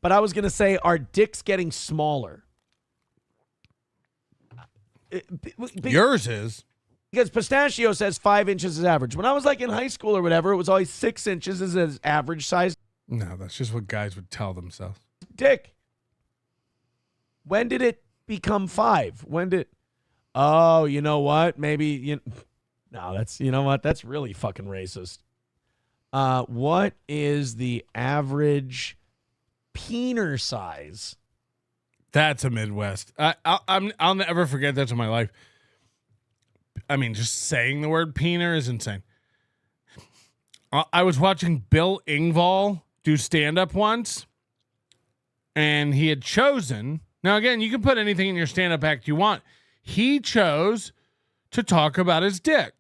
Speaker 14: But I was going to say, are dicks getting smaller?
Speaker 1: Yours is.
Speaker 14: Because Pistachio says 5 inches is average. When I was like in high school or whatever, it was always 6 inches is an average size.
Speaker 1: No, that's just what guys would tell themselves.
Speaker 14: Dick. When did it become 5? Oh, you know what? Maybe, no, that's really fucking racist. What is the average peener size?
Speaker 1: That's a Midwest. I'll never forget that in my life. I mean, just saying the word peener is insane. I was watching Bill Engvall do stand-up once, and he had chosen. Now, again, you can put anything in your stand-up act you want. He chose to talk about his dick.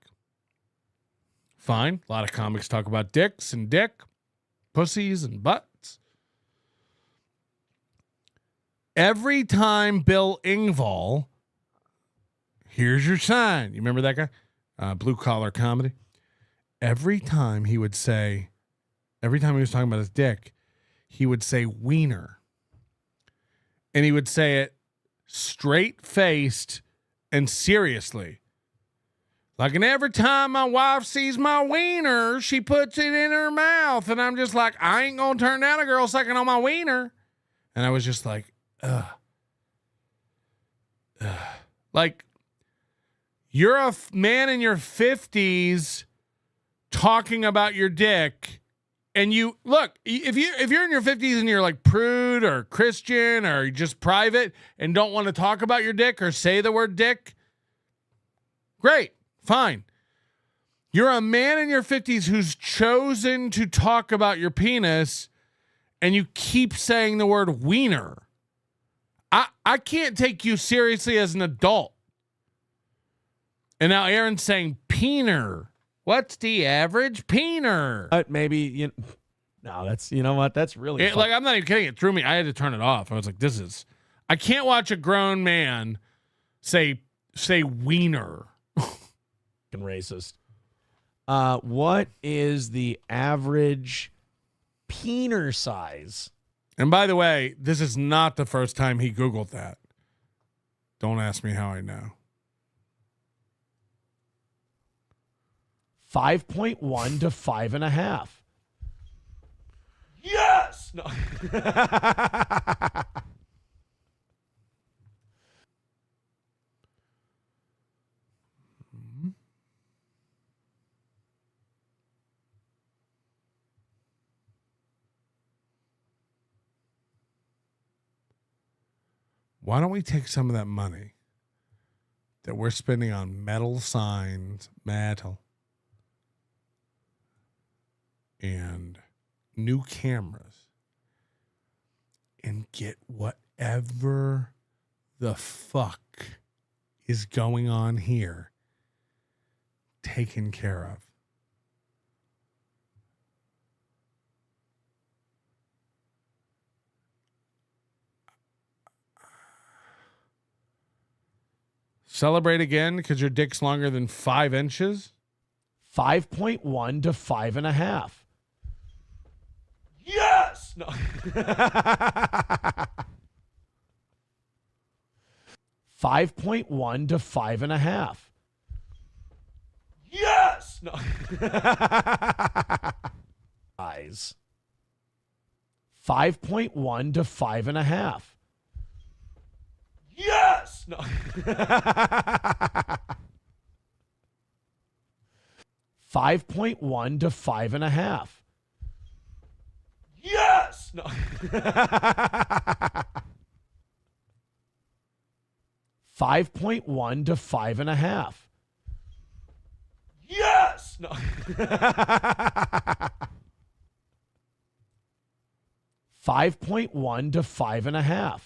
Speaker 1: Fine. A lot of comics talk about dicks and dick, pussies and butts. Every time Bill Engvall, here's your sign. You remember that guy? Blue Collar Comedy. Every time he was talking about his dick, he would say wiener. And he would say it straight-faced and seriously. Like, and every time my wife sees my wiener, she puts it in her mouth. And I'm just like, I ain't going to turn down a girl sucking on my wiener. And I was just like, ugh. Like, you're a man in your 50s talking about your dick. And you look, if you're in your 50s and you're like prude or Christian or just private and don't want to talk about your dick or say the word dick, great, fine. You're a man in your 50s who's chosen to talk about your penis and you keep saying the word wiener. I can't take you seriously as an adult. And now Aaron's saying peener. What's the average peener?
Speaker 14: Maybe no, that's what? That's really
Speaker 1: like, I'm not even kidding. It threw me. I had to turn it off. I was like, I can't watch a grown man say wiener.
Speaker 14: Fucking racist. What is the average peener size?
Speaker 1: And by the way, this is not the first time he Googled that. Don't ask me how I know.
Speaker 14: 5.1 to 5.5. Yes. No.
Speaker 1: Why don't we take some of that money that we're spending on metal signs, and new cameras and get whatever the fuck is going on here taken care of. Celebrate again because your dick's longer than 5 inches?
Speaker 14: 5.1 to 5.5. Yes. No. 5.1 to 5.5. Yes. No. Eyes. 5.1 to 5.5. Yes. No. 5.1 to 5.5. Yes. No. 5.1 to 5.5. Yes. No. 5.1 to 5.5.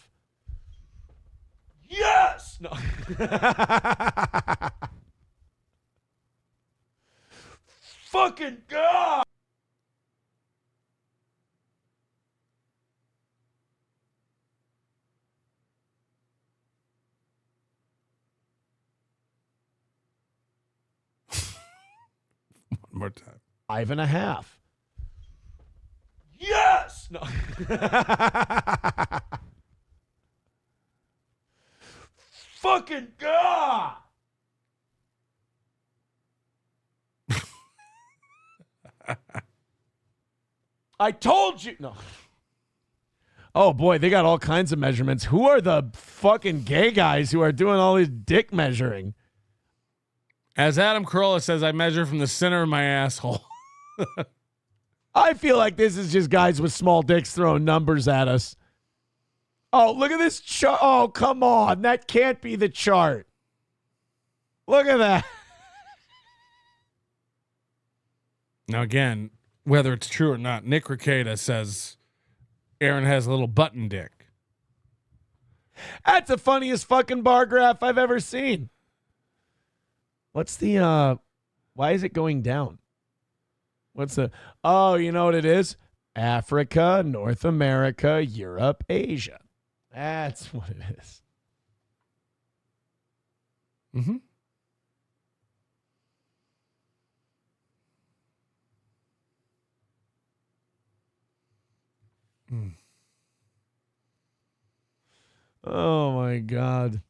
Speaker 14: Yes. No. 'Fucking God.
Speaker 1: One more time.
Speaker 14: 5.5. Yes. No. Fucking God. I told you. No. Oh boy, they got all kinds of measurements. Who are the fucking gay guys who are doing all this dick measuring?
Speaker 1: As Adam Carolla says, I measure from the center of my asshole.
Speaker 14: I feel like this is just guys with small dicks throwing numbers at us. Oh, look at this chart. Oh, come on. That can't be the chart. Look at that.
Speaker 1: Now, again, whether it's true or not, Nick Ricada says Aaron has a little button dick.
Speaker 14: That's the funniest fucking bar graph I've ever seen. What's the, why is it going down? What's the, oh, you know what it is? Africa, North America, Europe, Asia. That's what it is.
Speaker 1: Mm-hmm. Mm.
Speaker 14: Oh, my God.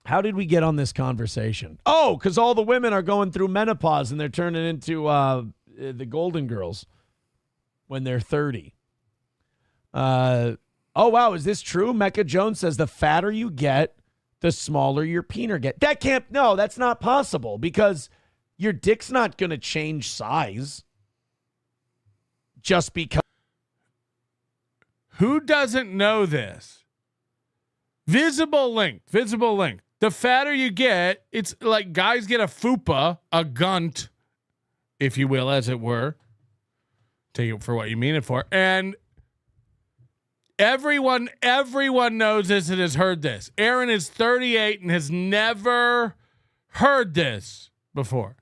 Speaker 14: How did we get on this conversation? Oh, because all the women are going through menopause and they're turning into the Golden Girls when they're 30. Oh, wow. Is this true? Mecca Jones says the fatter you get, the smaller your peener get. That can't, no, that's not possible because your dick's not going to change size just because.
Speaker 1: Who doesn't know this? Visible link. The fatter you get, it's like guys get a fupa, a gunt, if you will, as it were. Take it for what you mean it for. And everyone knows this and has heard this. Aaron is 38 and has never heard this before.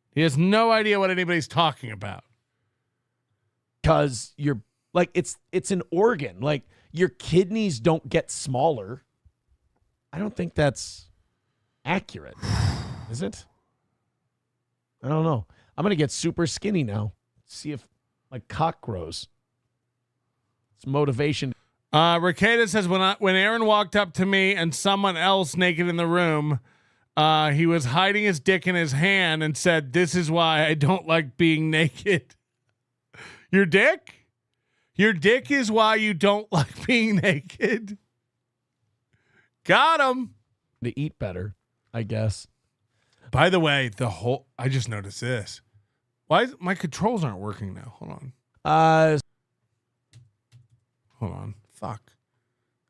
Speaker 1: He has no idea what anybody's talking about.
Speaker 14: Because you're like, it's an organ. Like your kidneys don't get smaller. I don't think that's accurate. Is it? I don't know. I'm going to get super skinny now. See if my cock grows. It's motivation.
Speaker 1: Ricada says, when Aaron walked up to me and someone else naked in the room, he was hiding his dick in his hand and said, "This is why I don't like being naked." Your dick? Your dick is why you don't like being naked. Got him.
Speaker 14: To eat better, I guess.
Speaker 1: By the way, I just noticed this. Why my controls aren't working now? Hold on. Fuck.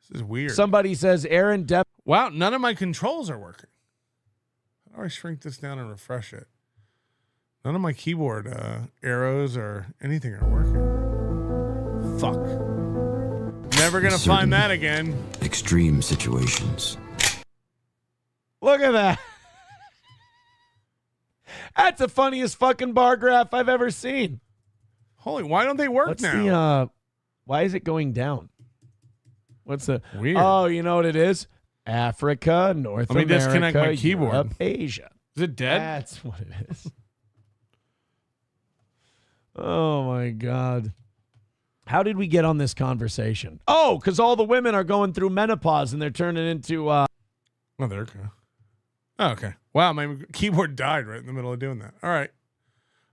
Speaker 1: This is weird.
Speaker 14: Somebody says Aaron Depp.
Speaker 1: Wow, none of my controls are working. How do I shrink this down and refresh it? None of my keyboard arrows or anything are working. Fuck. Never gonna find that again.
Speaker 7: Extreme situations.
Speaker 14: Look at that. That's the funniest fucking bar graph I've ever seen.
Speaker 1: Holy, why don't they work now?
Speaker 14: Why is it going down? What's the
Speaker 1: weird?
Speaker 14: Oh, you know what it is? Africa, North America,
Speaker 1: disconnect my keyboard.
Speaker 14: Europe, Asia.
Speaker 1: Is it dead?
Speaker 14: That's what it is. Oh my God. How did we get on this conversation? Oh, because all the women are going through menopause and they're turning into
Speaker 1: Oh, there we go. Oh, okay. Wow, my keyboard died right in the middle of doing that. All right.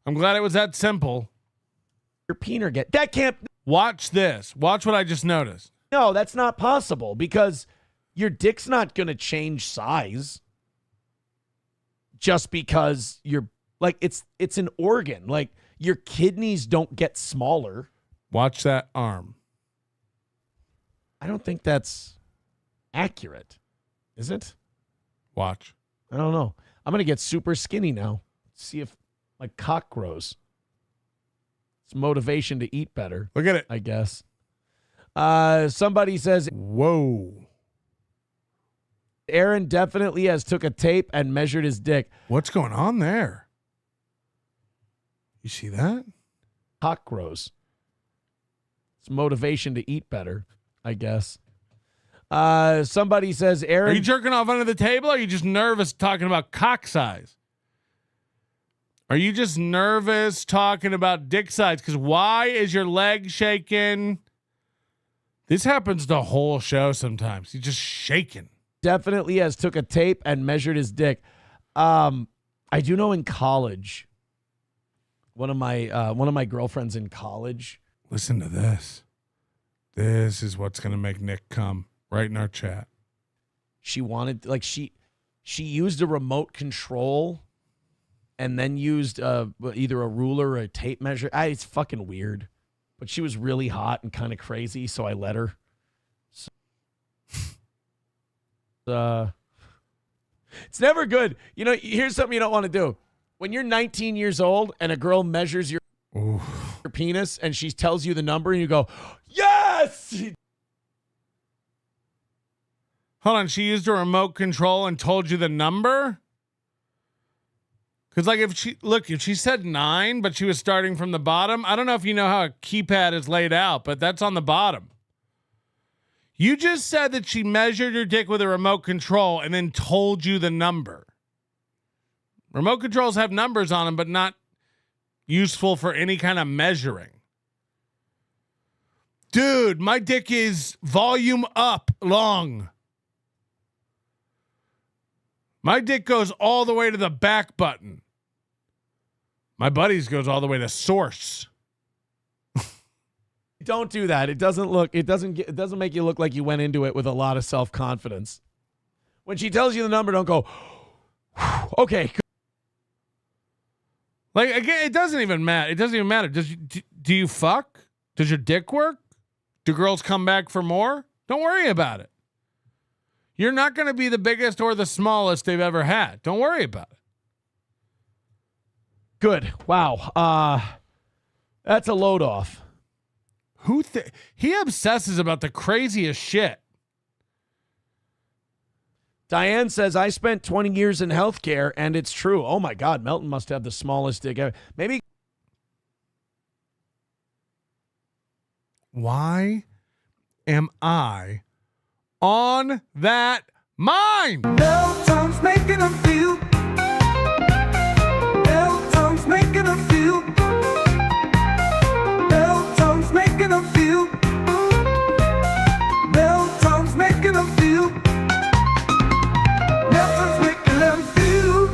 Speaker 1: I'm glad it was that simple.
Speaker 14: Your peener get. That can't.
Speaker 1: Watch this. Watch what I just noticed.
Speaker 14: No, that's not possible because your dick's not going to change size just because you're like, it's an organ. Like your kidneys don't get smaller.
Speaker 1: Watch that arm.
Speaker 14: I don't think that's accurate. Is it?
Speaker 1: Watch.
Speaker 14: I don't know. I'm going to get super skinny now. See if my cock grows. It's motivation to eat better.
Speaker 1: Look at it.
Speaker 14: I guess. Somebody says,
Speaker 1: whoa.
Speaker 14: Aaron definitely has took a tape and measured his dick.
Speaker 1: What's going on there? You see that?
Speaker 14: Cock grows. It's motivation to eat better, I guess. Somebody says, Aaron.
Speaker 1: Are you jerking off under the table or are you just nervous talking about cock size? Are you just nervous talking about dick size? Because why is your leg shaking? This happens the whole show sometimes. He's just shaking.
Speaker 14: Definitely has took a tape and measured his dick. I do know in college, one of my girlfriends in college.
Speaker 1: Listen to this. This is what's going to make Nick come right in our chat.
Speaker 14: She wanted, like, she used a remote control and then used either a ruler or a tape measure. It's fucking weird. But she was really hot and kind of crazy, so I let her. It's never good. You know, here's something you don't want to do. When you're 19 years old and a girl measures your penis and she tells you the number and you go, yes!
Speaker 1: Hold on. She used a remote control and told you the number? Because, like, if she said 9, but she was starting from the bottom, I don't know if you know how a keypad is laid out, but that's on the bottom. You just said that she measured your dick with a remote control and then told you the number. Remote controls have numbers on them, but not useful for any kind of measuring. Dude, my dick is volume up long. My dick goes all the way to the back button. My buddy's goes all the way to source.
Speaker 14: Don't do that. It doesn't make you look like you went into it with a lot of self-confidence. When she tells you the number, don't go, okay.
Speaker 1: Like, again, it doesn't even matter. It doesn't even matter. Do you fuck? Does your dick work? Do girls come back for more? Don't worry about it. You're not going to be the biggest or the smallest they've ever had. Don't worry about it.
Speaker 14: Good. Wow. That's a load off.
Speaker 1: He obsesses about the craziest shit.
Speaker 14: Diane says, I spent 20 years in healthcare, and it's true. Oh, my God. Melton must have the smallest dick ever. Maybe.
Speaker 1: Why am I on that mind?
Speaker 8: Melton's making them feel. Melton's making them feel. Melton's making them feel. Melton's making them feel. Melton's making them feel.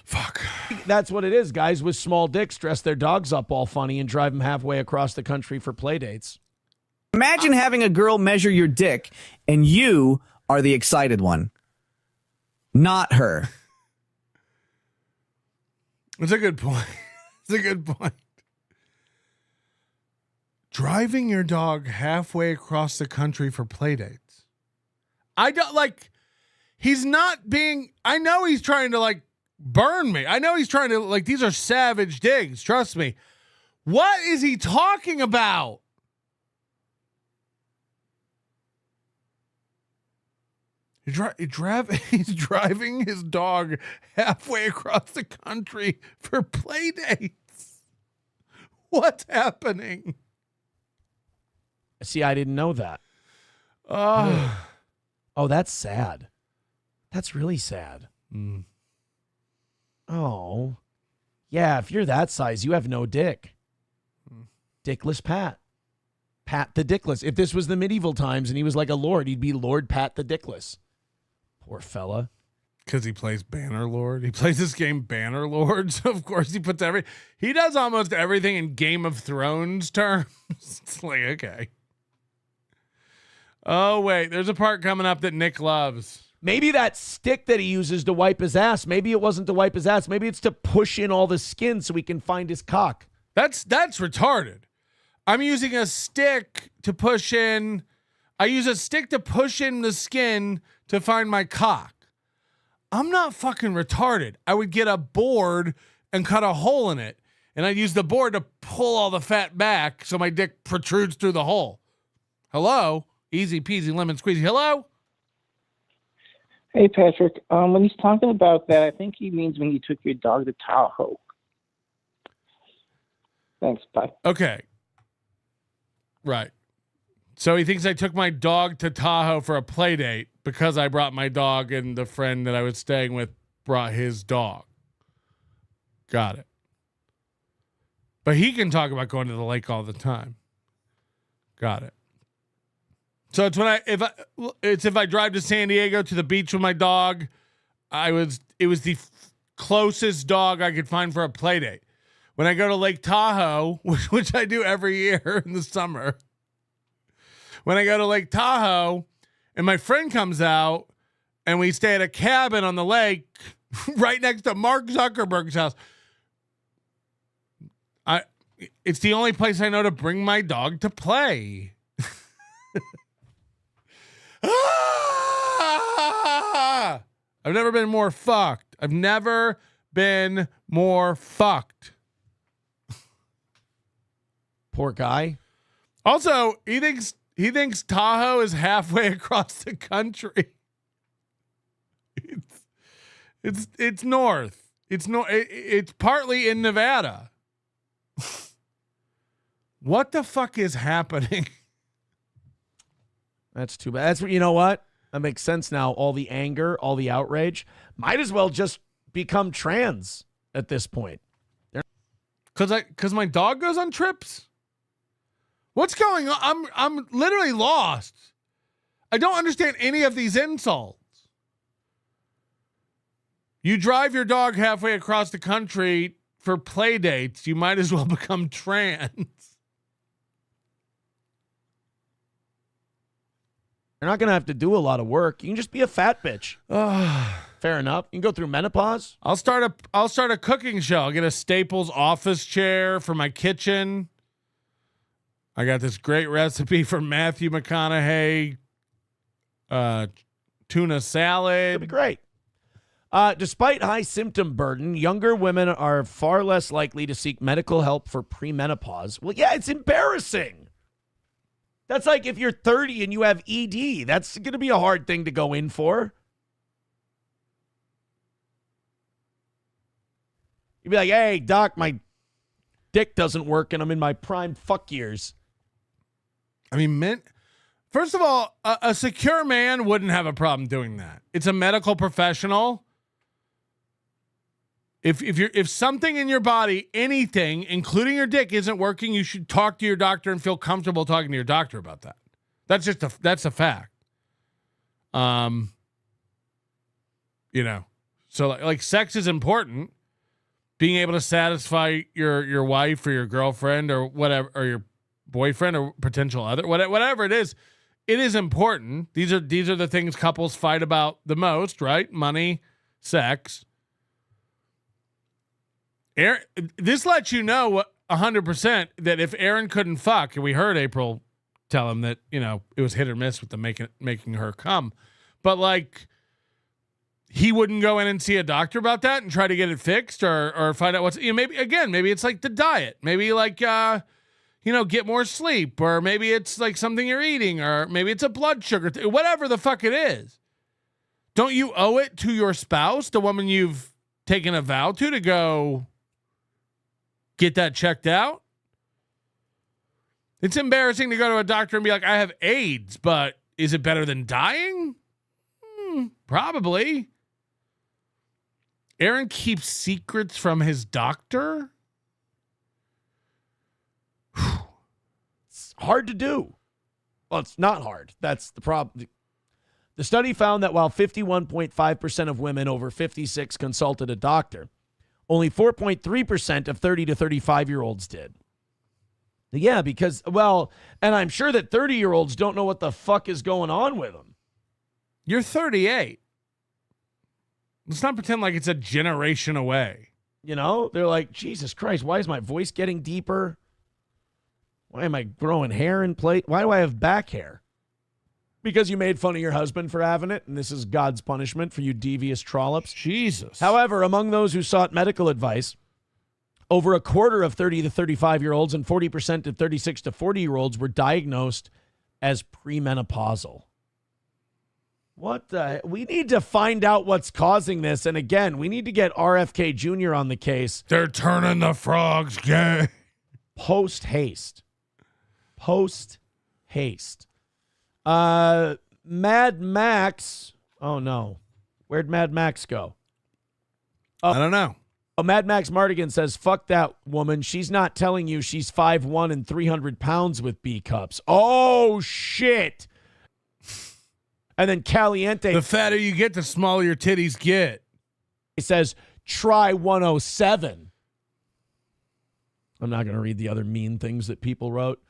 Speaker 1: Fuck.
Speaker 14: That's what it is. Guys with small dicks dress their dogs up all funny and drive them halfway across the country for play dates.
Speaker 21: Imagine having a girl measure your dick and you are the excited one, not her.
Speaker 1: It's a good point. It's a good point. Driving your dog halfway across the country for play dates. I don't like, he's not being, I know he's trying to like burn me. I know he's trying to like, these are savage digs. Trust me. What is he talking about? He's driving his dog halfway across the country for play dates. What's happening?
Speaker 14: See, I didn't know that. Oh, that's sad. That's really sad.
Speaker 1: Mm.
Speaker 14: Oh, yeah. If you're that size, you have no dick. Dickless Pat. Pat the Dickless. If this was the medieval times and he was like a lord, he'd be Lord Pat the Dickless. Poor fella.
Speaker 1: Because he plays Bannerlord. He plays this game Bannerlord. So, of course, he does almost everything in Game of Thrones terms. It's like, okay. Oh, wait. There's a part coming up that Nick loves.
Speaker 14: Maybe that stick that he uses to wipe his ass, maybe it wasn't to wipe his ass. Maybe it's to push in all the skin so he can find his cock.
Speaker 1: That's retarded. I'm using a stick to push in. I use a stick to push in the skin to find my cock. I'm not fucking retarded. I would get a board and cut a hole in it, and I'd use the board to pull all the fat back so my dick protrudes through the hole. Hello? Easy peasy lemon squeezy. Hello?
Speaker 10: Hey, Patrick. When he's talking about that, I think he means when you took your dog to Tahoe. Thanks. Bye.
Speaker 1: Okay. Right. So he thinks I took my dog to Tahoe for a play date because I brought my dog and the friend that I was staying with brought his dog. Got it. But he can talk about going to the lake all the time. Got it. So it's if I drive to San Diego to the beach with my dog, it was the closest dog I could find for a play date. When I go to Lake Tahoe, which I do every year in the summer, when I go to Lake Tahoe and my friend comes out and we stay at a cabin on the lake right next to Mark Zuckerberg's house, it's the only place I know to bring my dog to play. I've never been more fucked. I've never been more fucked.
Speaker 14: Poor guy.
Speaker 1: Also, he thinks Tahoe is halfway across the country. It's north. It's partly in Nevada. What the fuck is happening?
Speaker 14: That's too bad. You know what? That makes sense now. All the anger, all the outrage. Might as well just become trans at this point.
Speaker 1: Because my dog goes on trips. What's going on? I'm literally lost. I don't understand any of these insults. You drive your dog halfway across the country for play dates. You might as well become trans.
Speaker 14: You're not going to have to do a lot of work. You can just be a fat bitch. Fair enough. You can go through menopause.
Speaker 1: I'll start a cooking show. I'll get a Staples office chair for my kitchen. I got this great recipe from Matthew McConaughey. Tuna salad.
Speaker 14: It'll be great. Despite high symptom burden, younger women are far less likely to seek medical help for premenopause. Well, yeah, it's embarrassing. That's like if you're 30 and you have ED. That's going to be a hard thing to go in for. You'd be like, hey, doc, my dick doesn't work and I'm in my prime fuck years.
Speaker 1: I mean, first of all, a secure man wouldn't have a problem doing that. It's a medical professional. If something in your body, anything, including your dick, isn't working, you should talk to your doctor and feel comfortable talking to your doctor about that. That's a fact. So like sex is important. Being able to satisfy your wife or your girlfriend or whatever, or your boyfriend or potential other, whatever it is important. These are the things couples fight about the most, right? Money, sex. Aaron, this lets you know 100% that if Aaron couldn't fuck, and we heard April tell him that, it was hit or miss with the making her come, but like he wouldn't go in and see a doctor about that and try to get it fixed or find out what's, maybe it's like the diet, maybe like, get more sleep, or maybe it's like something you're eating, or maybe it's a blood sugar, whatever the fuck it is. Don't you owe it to your spouse, the woman you've taken a vow to go get that checked out? It's embarrassing to go to a doctor and be like, I have AIDS, but is it better than dying? Probably. Aaron keeps secrets from his doctor?
Speaker 14: It's hard to do. Well, it's not hard. That's the problem. The study found that while 51.5% of women over 56 consulted a doctor, only 4.3% of 30 to 35-year-olds did. Yeah, because, and I'm sure that 30-year-olds don't know what the fuck is going on with them.
Speaker 1: You're 38. Let's not pretend like it's a generation away.
Speaker 14: They're like, Jesus Christ, why is my voice getting deeper? Why am I growing hair in place? Why do I have back hair? Because you made fun of your husband for having it, and this is God's punishment for you devious trollops.
Speaker 1: Jesus.
Speaker 14: However, among those who sought medical advice, over a quarter of 30 to 35-year-olds and 40% of 36 to 40-year-olds were diagnosed as premenopausal. We need to find out what's causing this. And again, we need to get RFK Jr. on the case.
Speaker 1: They're turning the frogs gay.
Speaker 14: Post haste. Mad Max. Oh, no. Where'd Mad Max go?
Speaker 1: I don't know.
Speaker 14: Mad Max Mardigan says, fuck that woman. She's not telling you she's 5'1" and 300 pounds with B cups. Oh, shit. And then Caliente.
Speaker 1: The fatter you get, the smaller your titties get.
Speaker 14: He says, try 107. I'm not going to read the other mean things that people wrote.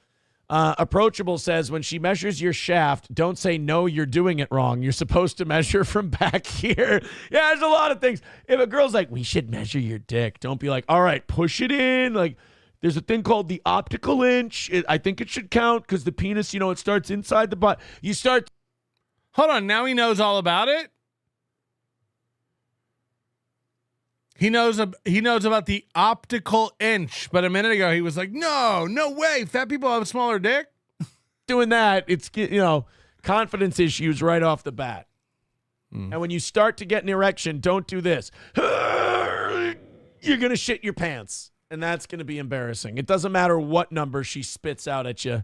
Speaker 14: Approachable says, when she measures your shaft, don't say, no, you're doing it wrong. You're supposed to measure from back here. Yeah, there's a lot of things. If a girl's like, we should measure your dick, don't be like, all right, push it in. Like, there's a thing called the optical inch. I think it should count because the penis, it starts inside the butt. You start.
Speaker 1: Hold on. Now he knows all about it. He knows about the optical inch, but a minute ago he was like, no way. Fat people have a smaller dick.
Speaker 14: doing that, it's, confidence issues right off the bat. And when you start to get an erection, don't do this. You're going to shit your pants. And that's going to be embarrassing. It doesn't matter what number she spits out at you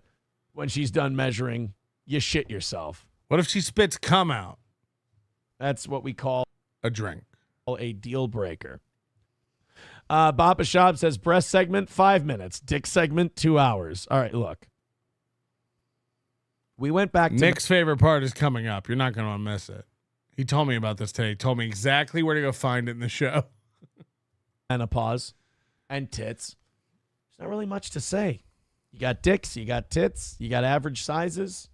Speaker 14: when she's done measuring. You shit yourself.
Speaker 1: What if she spits cum out?
Speaker 14: That's what we call
Speaker 1: a drink.
Speaker 14: A deal breaker. Bappa Shab says breast segment 5 minutes, dick segment 2 hours. All right, look. We went back to
Speaker 1: Nick's favorite part is coming up. You're not going to miss it. He told me about this today. He told me exactly where to go find it in the show.
Speaker 14: Menopause and tits. There's not really much to say. You got dicks, you got tits, you got average sizes.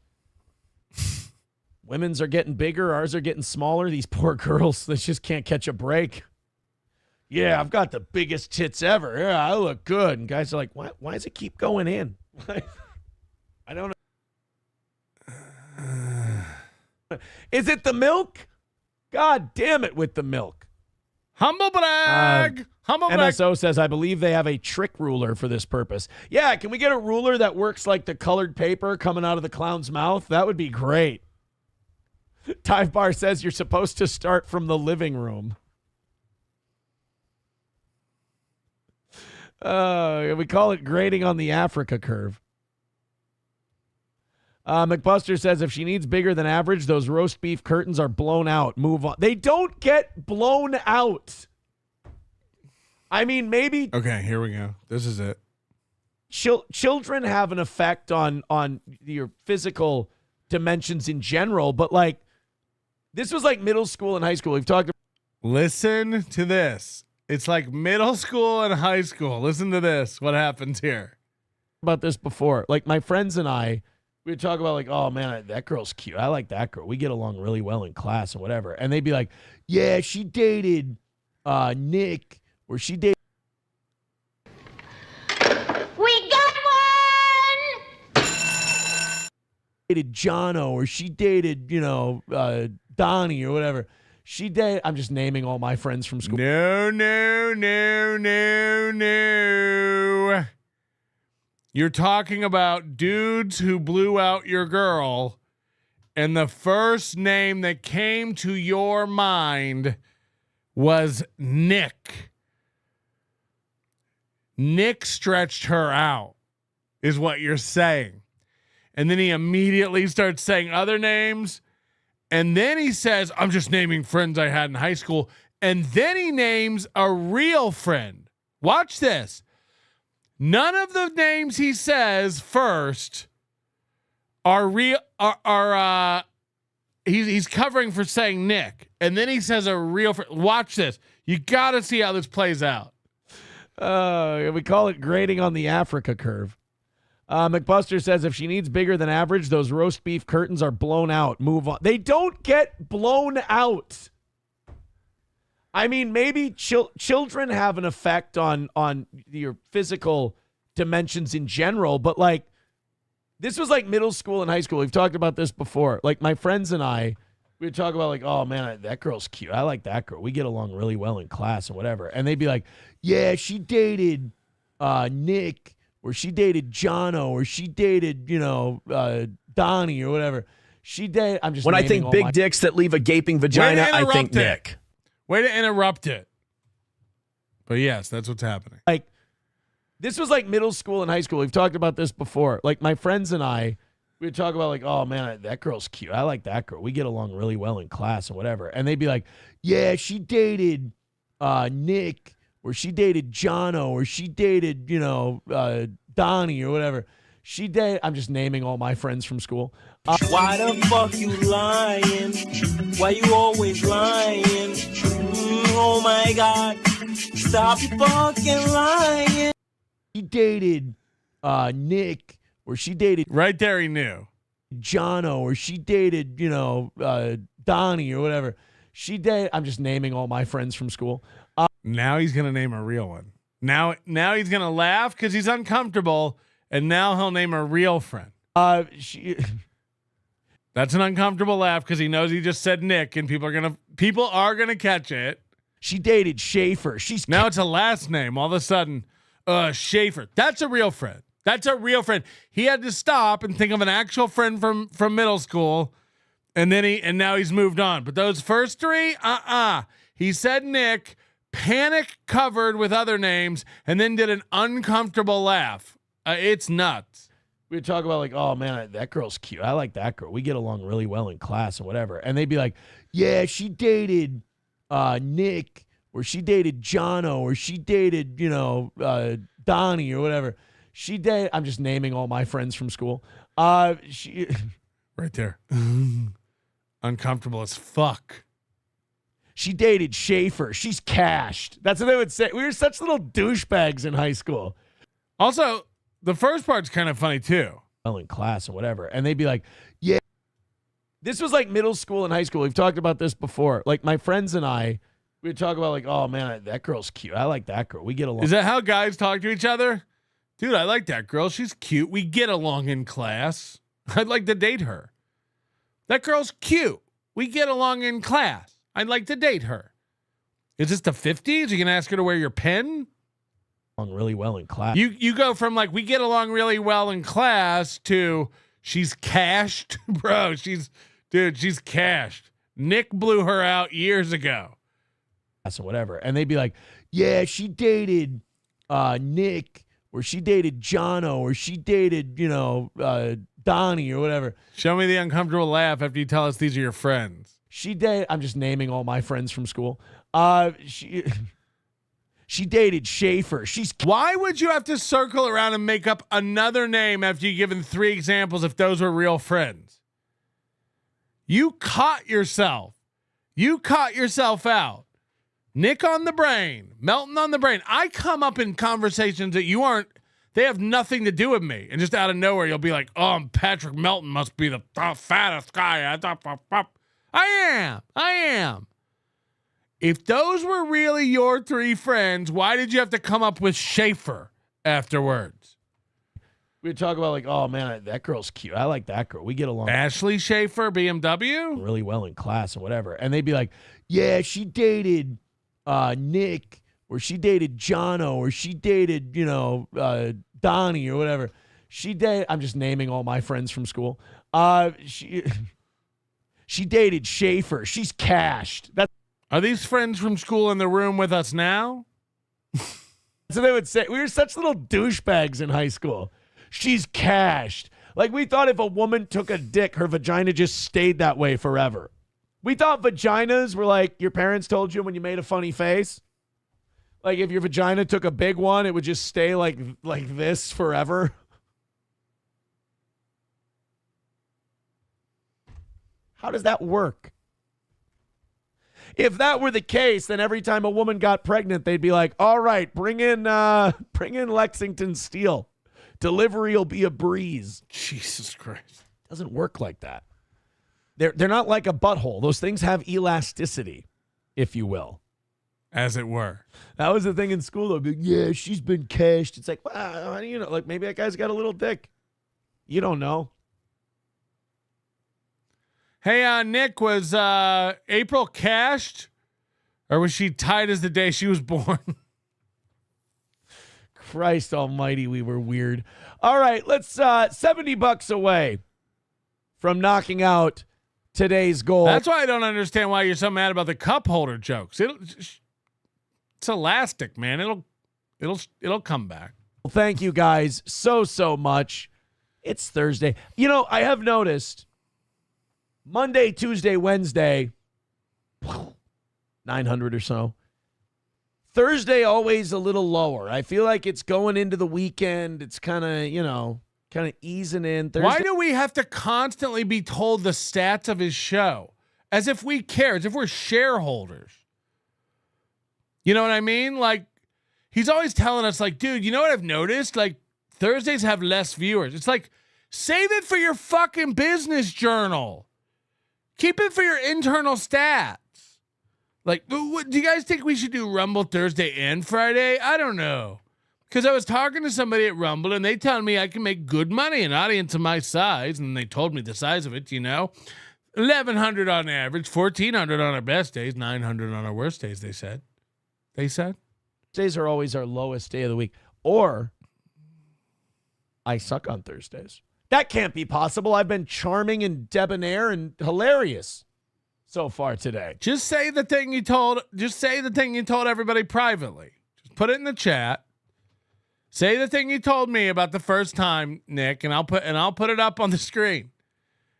Speaker 14: Women's are getting bigger, ours are getting smaller. These poor girls, they just can't catch a break. Yeah, I've got the biggest tits ever. Yeah, I look good. And guys are like, why does it keep going in? I don't know. Is it the milk? God damn it with the milk.
Speaker 1: Humble brag. Humble brag.
Speaker 14: MSO says, I believe they have a trick ruler for this purpose. Yeah, can we get a ruler that works like the colored paper coming out of the clown's mouth? That would be great. Dive Bar says you're supposed to start from the living room. We call it grading on the Africa curve. McBuster says if she needs bigger than average, those roast beef curtains are blown out. Move on. They don't get blown out. I mean, maybe.
Speaker 1: Okay, here we go. This is it.
Speaker 14: Children have an effect on your physical dimensions in general, but like this was like middle school and high school. We've talked about.
Speaker 1: Listen to this. It's like middle school and high school. Listen to this. What happens here?
Speaker 14: About this before. Like my friends and I, we would talk about like, oh man, that girl's cute. I like that girl. We get along really well in class and whatever. And they'd be like, yeah, she dated Nick, or she dated.
Speaker 9: We got one!
Speaker 14: Dated Jono, or she dated, Donnie or whatever. She dated. I'm just naming all my friends from school.
Speaker 1: No. You're talking about dudes who blew out your girl, and the first name that came to your mind was Nick. Nick stretched her out, is what you're saying. And then he immediately starts saying other names. And then he says, I'm just naming friends I had in high school. And then he names a real friend. Watch this. None of the names he says first are real. He's covering for saying Nick, and then he says a real friend. Watch this. You got to see how this plays out.
Speaker 14: We call it grading on the Africa curve. McBuster says if she needs bigger than average, those roast beef curtains are blown out. Move on. They don't get blown out. I mean, maybe children have an effect on your physical dimensions in general, but like this was like middle school and high school. We've talked about this before. Like my friends and I, we would talk about like, oh man, that girl's cute. I like that girl. We get along really well in class and whatever. And they'd be like, yeah, she dated Nick, or she dated Jono, or she dated, Donnie or whatever. She dated. I'm just
Speaker 11: when I think big dicks that leave a gaping vagina, I think Nick.
Speaker 1: Way to interrupt it. But yes, that's what's happening.
Speaker 14: Like, this was like middle school and high school. We've talked about this before. Like, my friends and I, we would talk about like, oh man, that girl's cute. I like that girl. We get along really well in class and whatever. And they'd be like, yeah, she dated Nick, or she dated Jono, or she dated, Donnie or whatever. She dated. I'm just naming all my friends from school.
Speaker 12: Why the fuck you lying? Why you always lying? Oh my God. Stop fucking lying.
Speaker 14: She dated Nick, or she dated.
Speaker 1: Right there he knew.
Speaker 14: Jono, or she dated, Donnie or whatever. She dated. I'm just naming all my friends from school.
Speaker 1: Now he's going to name a real one. Now he's going to laugh because he's uncomfortable, and now he'll name a real friend. That's an uncomfortable laugh because he knows he just said Nick, and people are gonna catch it.
Speaker 14: She dated Schaefer.
Speaker 1: Now it's a last name. All of a sudden, Schaefer. That's a real friend. That's a real friend. He had to stop and think of an actual friend from middle school, and now he's moved on. But those first three, He said Nick, panic covered with other names, and then did an uncomfortable laugh. It's nuts.
Speaker 14: We'd talk about like, oh man, that girl's cute. I like that girl. We get along really well in class and whatever. And they'd be like, yeah, she dated Nick, or she dated Jono, or she dated, Donnie or whatever. She dated, I'm just naming all my friends from school. She
Speaker 1: right there. Uncomfortable as fuck.
Speaker 14: She dated Schaefer. She's cashed. That's what they would say. We were such little douchebags in high school.
Speaker 1: Also, the first part's kind of funny too.
Speaker 14: Well, in class and whatever. And they'd be like, yeah. This was like middle school and high school. We've talked about this before. Like my friends and I, we'd talk about like, oh man, that girl's cute. I like that girl. We get along.
Speaker 1: Is that how guys talk to each other? Dude, I like that girl. She's cute. We get along in class. I'd like to date her. That girl's cute. We get along in class. I'd like to date her. Is this the 50s? You can ask her to wear your pen?
Speaker 14: Really well in class.
Speaker 1: You go from like, we get along really well in class to she's cashed. Bro, she's cashed. Nick blew her out years ago.
Speaker 14: So whatever. And they'd be like, yeah, she dated Nick, or she dated Jono, or she dated, Donnie or whatever.
Speaker 1: Show me the uncomfortable laugh after you tell us these are your friends.
Speaker 14: I'm just naming all my friends from school. She dated Schaefer.
Speaker 1: Why would you have to circle around and make up another name after you've given 3 examples if those were real friends? You caught yourself. You caught yourself out. Nick on the brain, Melton on the brain. I come up in conversations that they have nothing to do with me. And just out of nowhere, you'll be like, oh, Patrick Melton must be the fattest guy. I am. If those were really your 3 friends, why did you have to come up with Schaefer afterwards?
Speaker 14: We'd talk about like, oh man, that girl's cute. I like that girl. We get along.
Speaker 1: Ashley Schaefer, BMW?
Speaker 14: Really well in class and whatever. And they'd be like, yeah, she dated Nick, or she dated Jono, or she dated, Donnie or whatever. I'm just naming all my friends from school. She dated Schaefer. She's cashed.
Speaker 1: Are these friends from school in the room with us now?
Speaker 14: So they would say, we were such little douchebags in high school. She's cashed. Like we thought if a woman took a dick, her vagina just stayed that way forever. We thought vaginas were like your parents told you when you made a funny face. Like if your vagina took a big one, it would just stay like this forever. How does that work? If that were the case, then every time a woman got pregnant, they'd be like, all right, bring in Lexington Steel. Delivery will be a breeze.
Speaker 1: Jesus Christ.
Speaker 14: Doesn't work like that. They're not like a butthole. Those things have elasticity, if you will.
Speaker 1: As it were.
Speaker 14: That was the thing in school. They'd be like, yeah, she's been cashed. It's like, wow, how do you know? Like maybe that guy's got a little dick. You don't know.
Speaker 1: Hey, Nick, was April cashed, or was she tight as the day she was born?
Speaker 14: Christ almighty, we were weird. All right, let's $70 away from knocking out today's goal.
Speaker 1: That's why I don't understand why you're so mad about the cup holder jokes. It's elastic, man. It'll come back.
Speaker 14: Well, thank you guys so much. It's Thursday. I have noticed Monday, Tuesday, Wednesday, 900 or so. Thursday always a little lower. I feel like it's going into the weekend. It's kind of easing in. Thursday.
Speaker 1: Why do we have to constantly be told the stats of his show? As if we care, as if we're shareholders. You know what I mean? Like, he's always telling us, like, dude, you know what I've noticed? Like, Thursdays have less viewers. It's like, save it for your fucking business journal. Keep it for your internal stats. Like, what, do you guys think we should do Rumble Thursday and Friday? I don't know. Because I was talking to somebody at Rumble, and they told me I can make good money, an audience of my size, and they told me the size of it, 1,100 on average, 1,400 on our best days, 900 on our worst days, they said. Days are always our lowest day of the week.
Speaker 14: Or I suck on Thursdays. That can't be possible. I've been charming and debonair and hilarious so far today.
Speaker 1: Just say the thing you told everybody privately. Just put it in the chat. Say the thing you told me about the first time, Nick, and I'll put it up on the screen.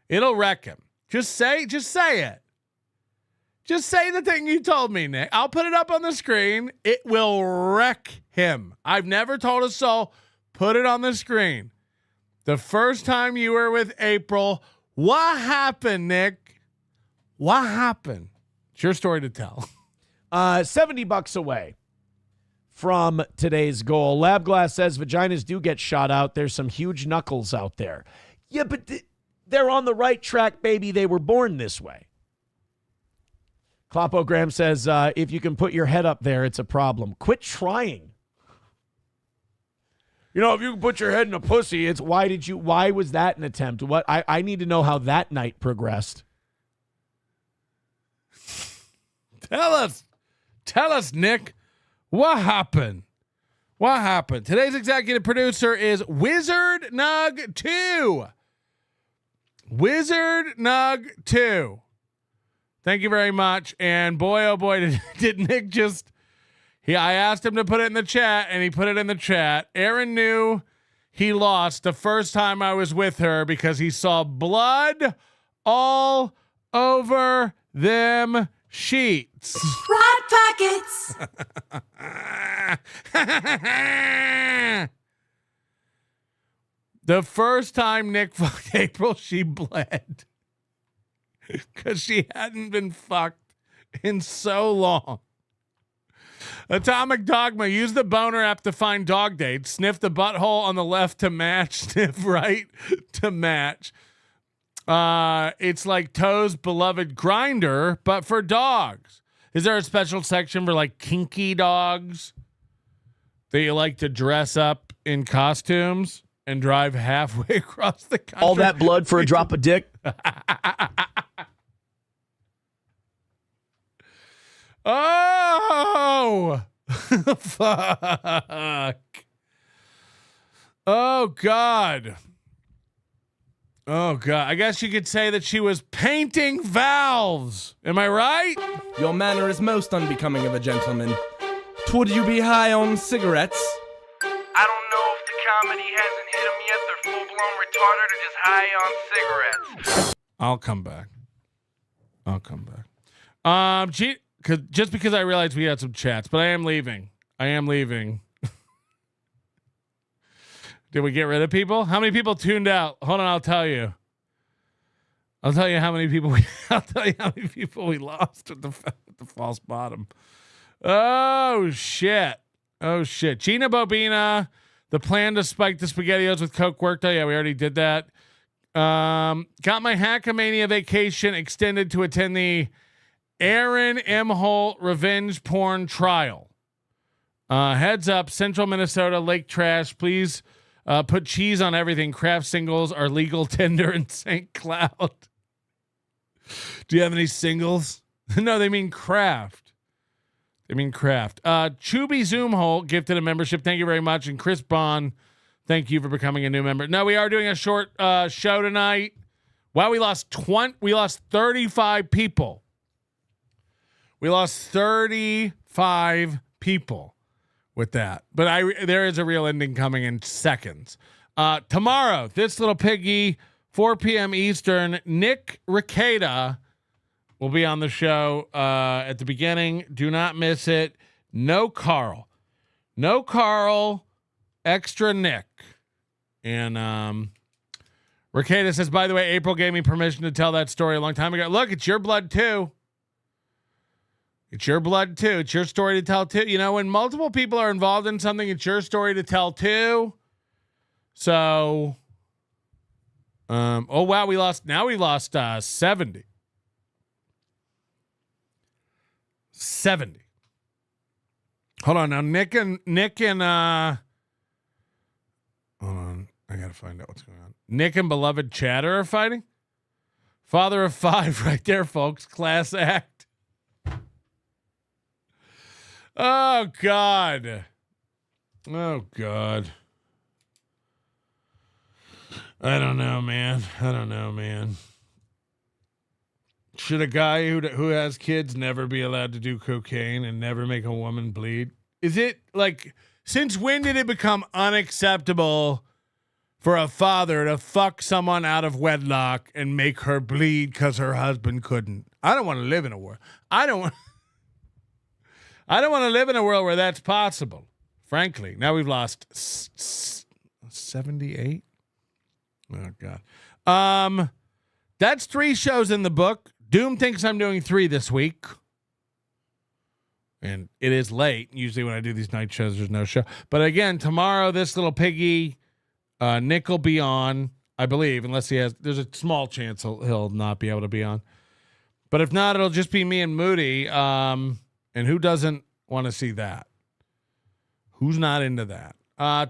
Speaker 1: It'll wreck him. Just say it. Just say the thing you told me, Nick. I'll put it up on the screen. It will wreck him. I've never told a soul. Put it on the screen. The first time you were with April, what happened, Nick? What happened? It's your story to tell.
Speaker 14: $70 away from today's goal. Lab Glass says vaginas do get shot out. There's some huge knuckles out there. Yeah, but they're on the right track, baby. They were born this way. Clopogram says, if you can put your head up there, it's a problem. Quit trying. You know, if you can put your head in a pussy, it's why was that an attempt? What I need to know how that night progressed.
Speaker 1: Tell us, Nick. What happened? What happened? Today's executive producer is Wizard Nug 2. Wizard Nug 2. Thank you very much. And boy, oh boy, did Nick just... I asked him to put it in the chat, and he put it in the chat. Aaron knew he lost the first time I was with her because he saw blood all over them sheets.
Speaker 8: Rat packets.
Speaker 1: The first time Nick fucked April, she bled because she hadn't been fucked in so long. Atomic Dogma, use the boner app to find dog dates. Sniff the butthole on the left to match. Sniff right to match. It's like Toe's beloved grinder, but for dogs. Is there a special section for like kinky dogs that you like to dress up in costumes and drive halfway across the country?
Speaker 11: All that blood for a drop of dick?
Speaker 1: Oh, fuck. Oh, God. Oh, God. I guess you could say that she was painting valves. Am I right?
Speaker 13: Your manner is most unbecoming of a gentleman. Would you be high on cigarettes?
Speaker 16: I don't know if the comedy hasn't hit him yet. They're full-blown retarded or just high on cigarettes.
Speaker 1: I'll come back. Just because I realized we had some chats, but I am leaving. Did we get rid of people? How many people tuned out? Hold on, I'll tell you. I'll tell you how many people we lost with the false bottom. Oh shit. Gina Bobina, the plan to spike the SpaghettiOs with Coke worked. Oh yeah, we already did that. Got my Hackamania vacation extended to attend the Aaron Imholte revenge porn trial. Heads up, Central Minnesota Lake Trash. Please put cheese on everything. Craft singles are legal tender in St. Cloud. Do you have any singles? No, they mean craft. Chubby Zoomhole gifted a membership. Thank you very much. And Chris Bond, thank you for becoming a new member. No, we are doing a short show tonight. Wow, we lost 35 people. We lost 35 people with that. But there is a real ending coming in seconds. Tomorrow, this little piggy, 4 p.m. Eastern, Nick Rekieta will be on the show at the beginning. Do not miss it. No Carl, extra Nick. And Rekieta says, by the way, April gave me permission to tell that story a long time ago. Look, it's your blood too. It's your blood too. It's your story to tell too. You know, when multiple people are involved in something, it's your story to tell too. So, oh wow, we lost 70. 70. Hold on now, Nick and hold on, I gotta find out what's going on. Nick and beloved Chatter are fighting. Father of 5, right there, folks. Class act. Oh God. I don't know, man. Should a guy who has kids never be allowed to do cocaine and never make a woman bleed? Is it like, since when did it become unacceptable for a father to fuck someone out of wedlock and make her bleed because her husband couldn't? I don't want to live in a world. I don't want to live in a world where that's possible. Frankly, now we've lost 78. Oh God. That's 3 shows in the book. Doom thinks I'm doing 3 this week. And it is late. Usually when I do these night shows, there's no show. But again, tomorrow, this little piggy, Nick will be on, I believe, unless there's a small chance he'll not be able to be on. But if not, it'll just be me and Moody. And who doesn't want to see that? Who's not into that?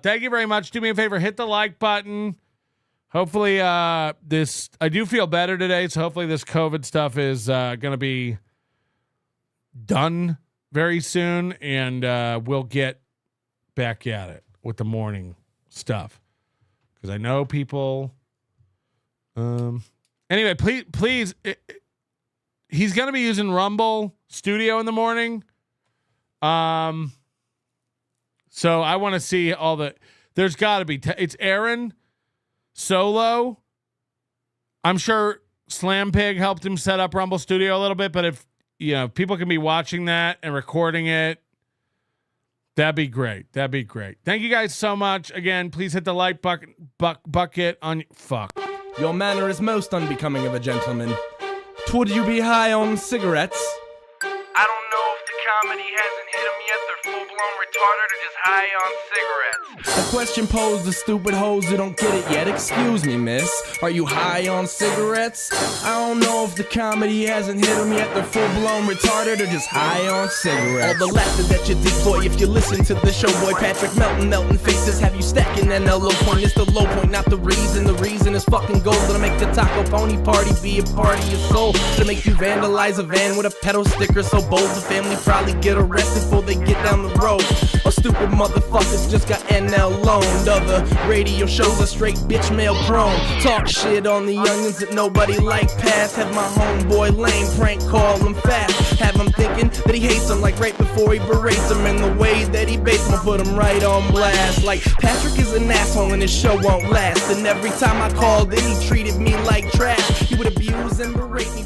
Speaker 1: Thank you very much. Do me a favor, hit the like button. Hopefully, I do feel better today, so hopefully this COVID stuff is going to be done very soon, and we'll get back at it with the morning stuff. Because I know people... Anyway, please, he's going to be using Rumble Studio in the morning. So I want to see all the... There's got to be... It's Aaron... Solo. I'm sure Slam Pig helped him set up Rumble Studio a little bit, but if people can be watching that and recording it, that'd be great. Thank you guys so much. Again, please hit the like bucket on fuck.
Speaker 13: Your manner is most unbecoming of a gentleman. Would you be high on cigarettes?
Speaker 16: I don't know if the comedy hasn't hit them yet. They're full-blown retarded or just high on cigarettes.
Speaker 13: A question posed to stupid hoes who don't get it yet. Excuse me, miss. Are you high on cigarettes? I don't know if the comedy hasn't hit them yet. They're full-blown retarded or just high on cigarettes. All the laughter that you dig, boy, if you listen to the show, boy. Patrick Melton faces have you stacking an low point. It's the low point, not the reason. The reason is fucking gold. Gonna make the taco pony party be a party of soul. Gonna make you vandalize a van with a pedal sticker so bold. The family probably get arrested before they get down the road. Or stupid motherfuckers just got NL loaned. Other radio shows are straight bitch mail prone. Talk shit on the youngins that nobody like past. Have my homeboy lame prank call him fast. Have him thinking that he hates them like right before he berates them. And the way that he baits him put him right on blast. Like Patrick is an asshole and his show won't last. And every time I called in he treated me like trash. He would abuse and berate me.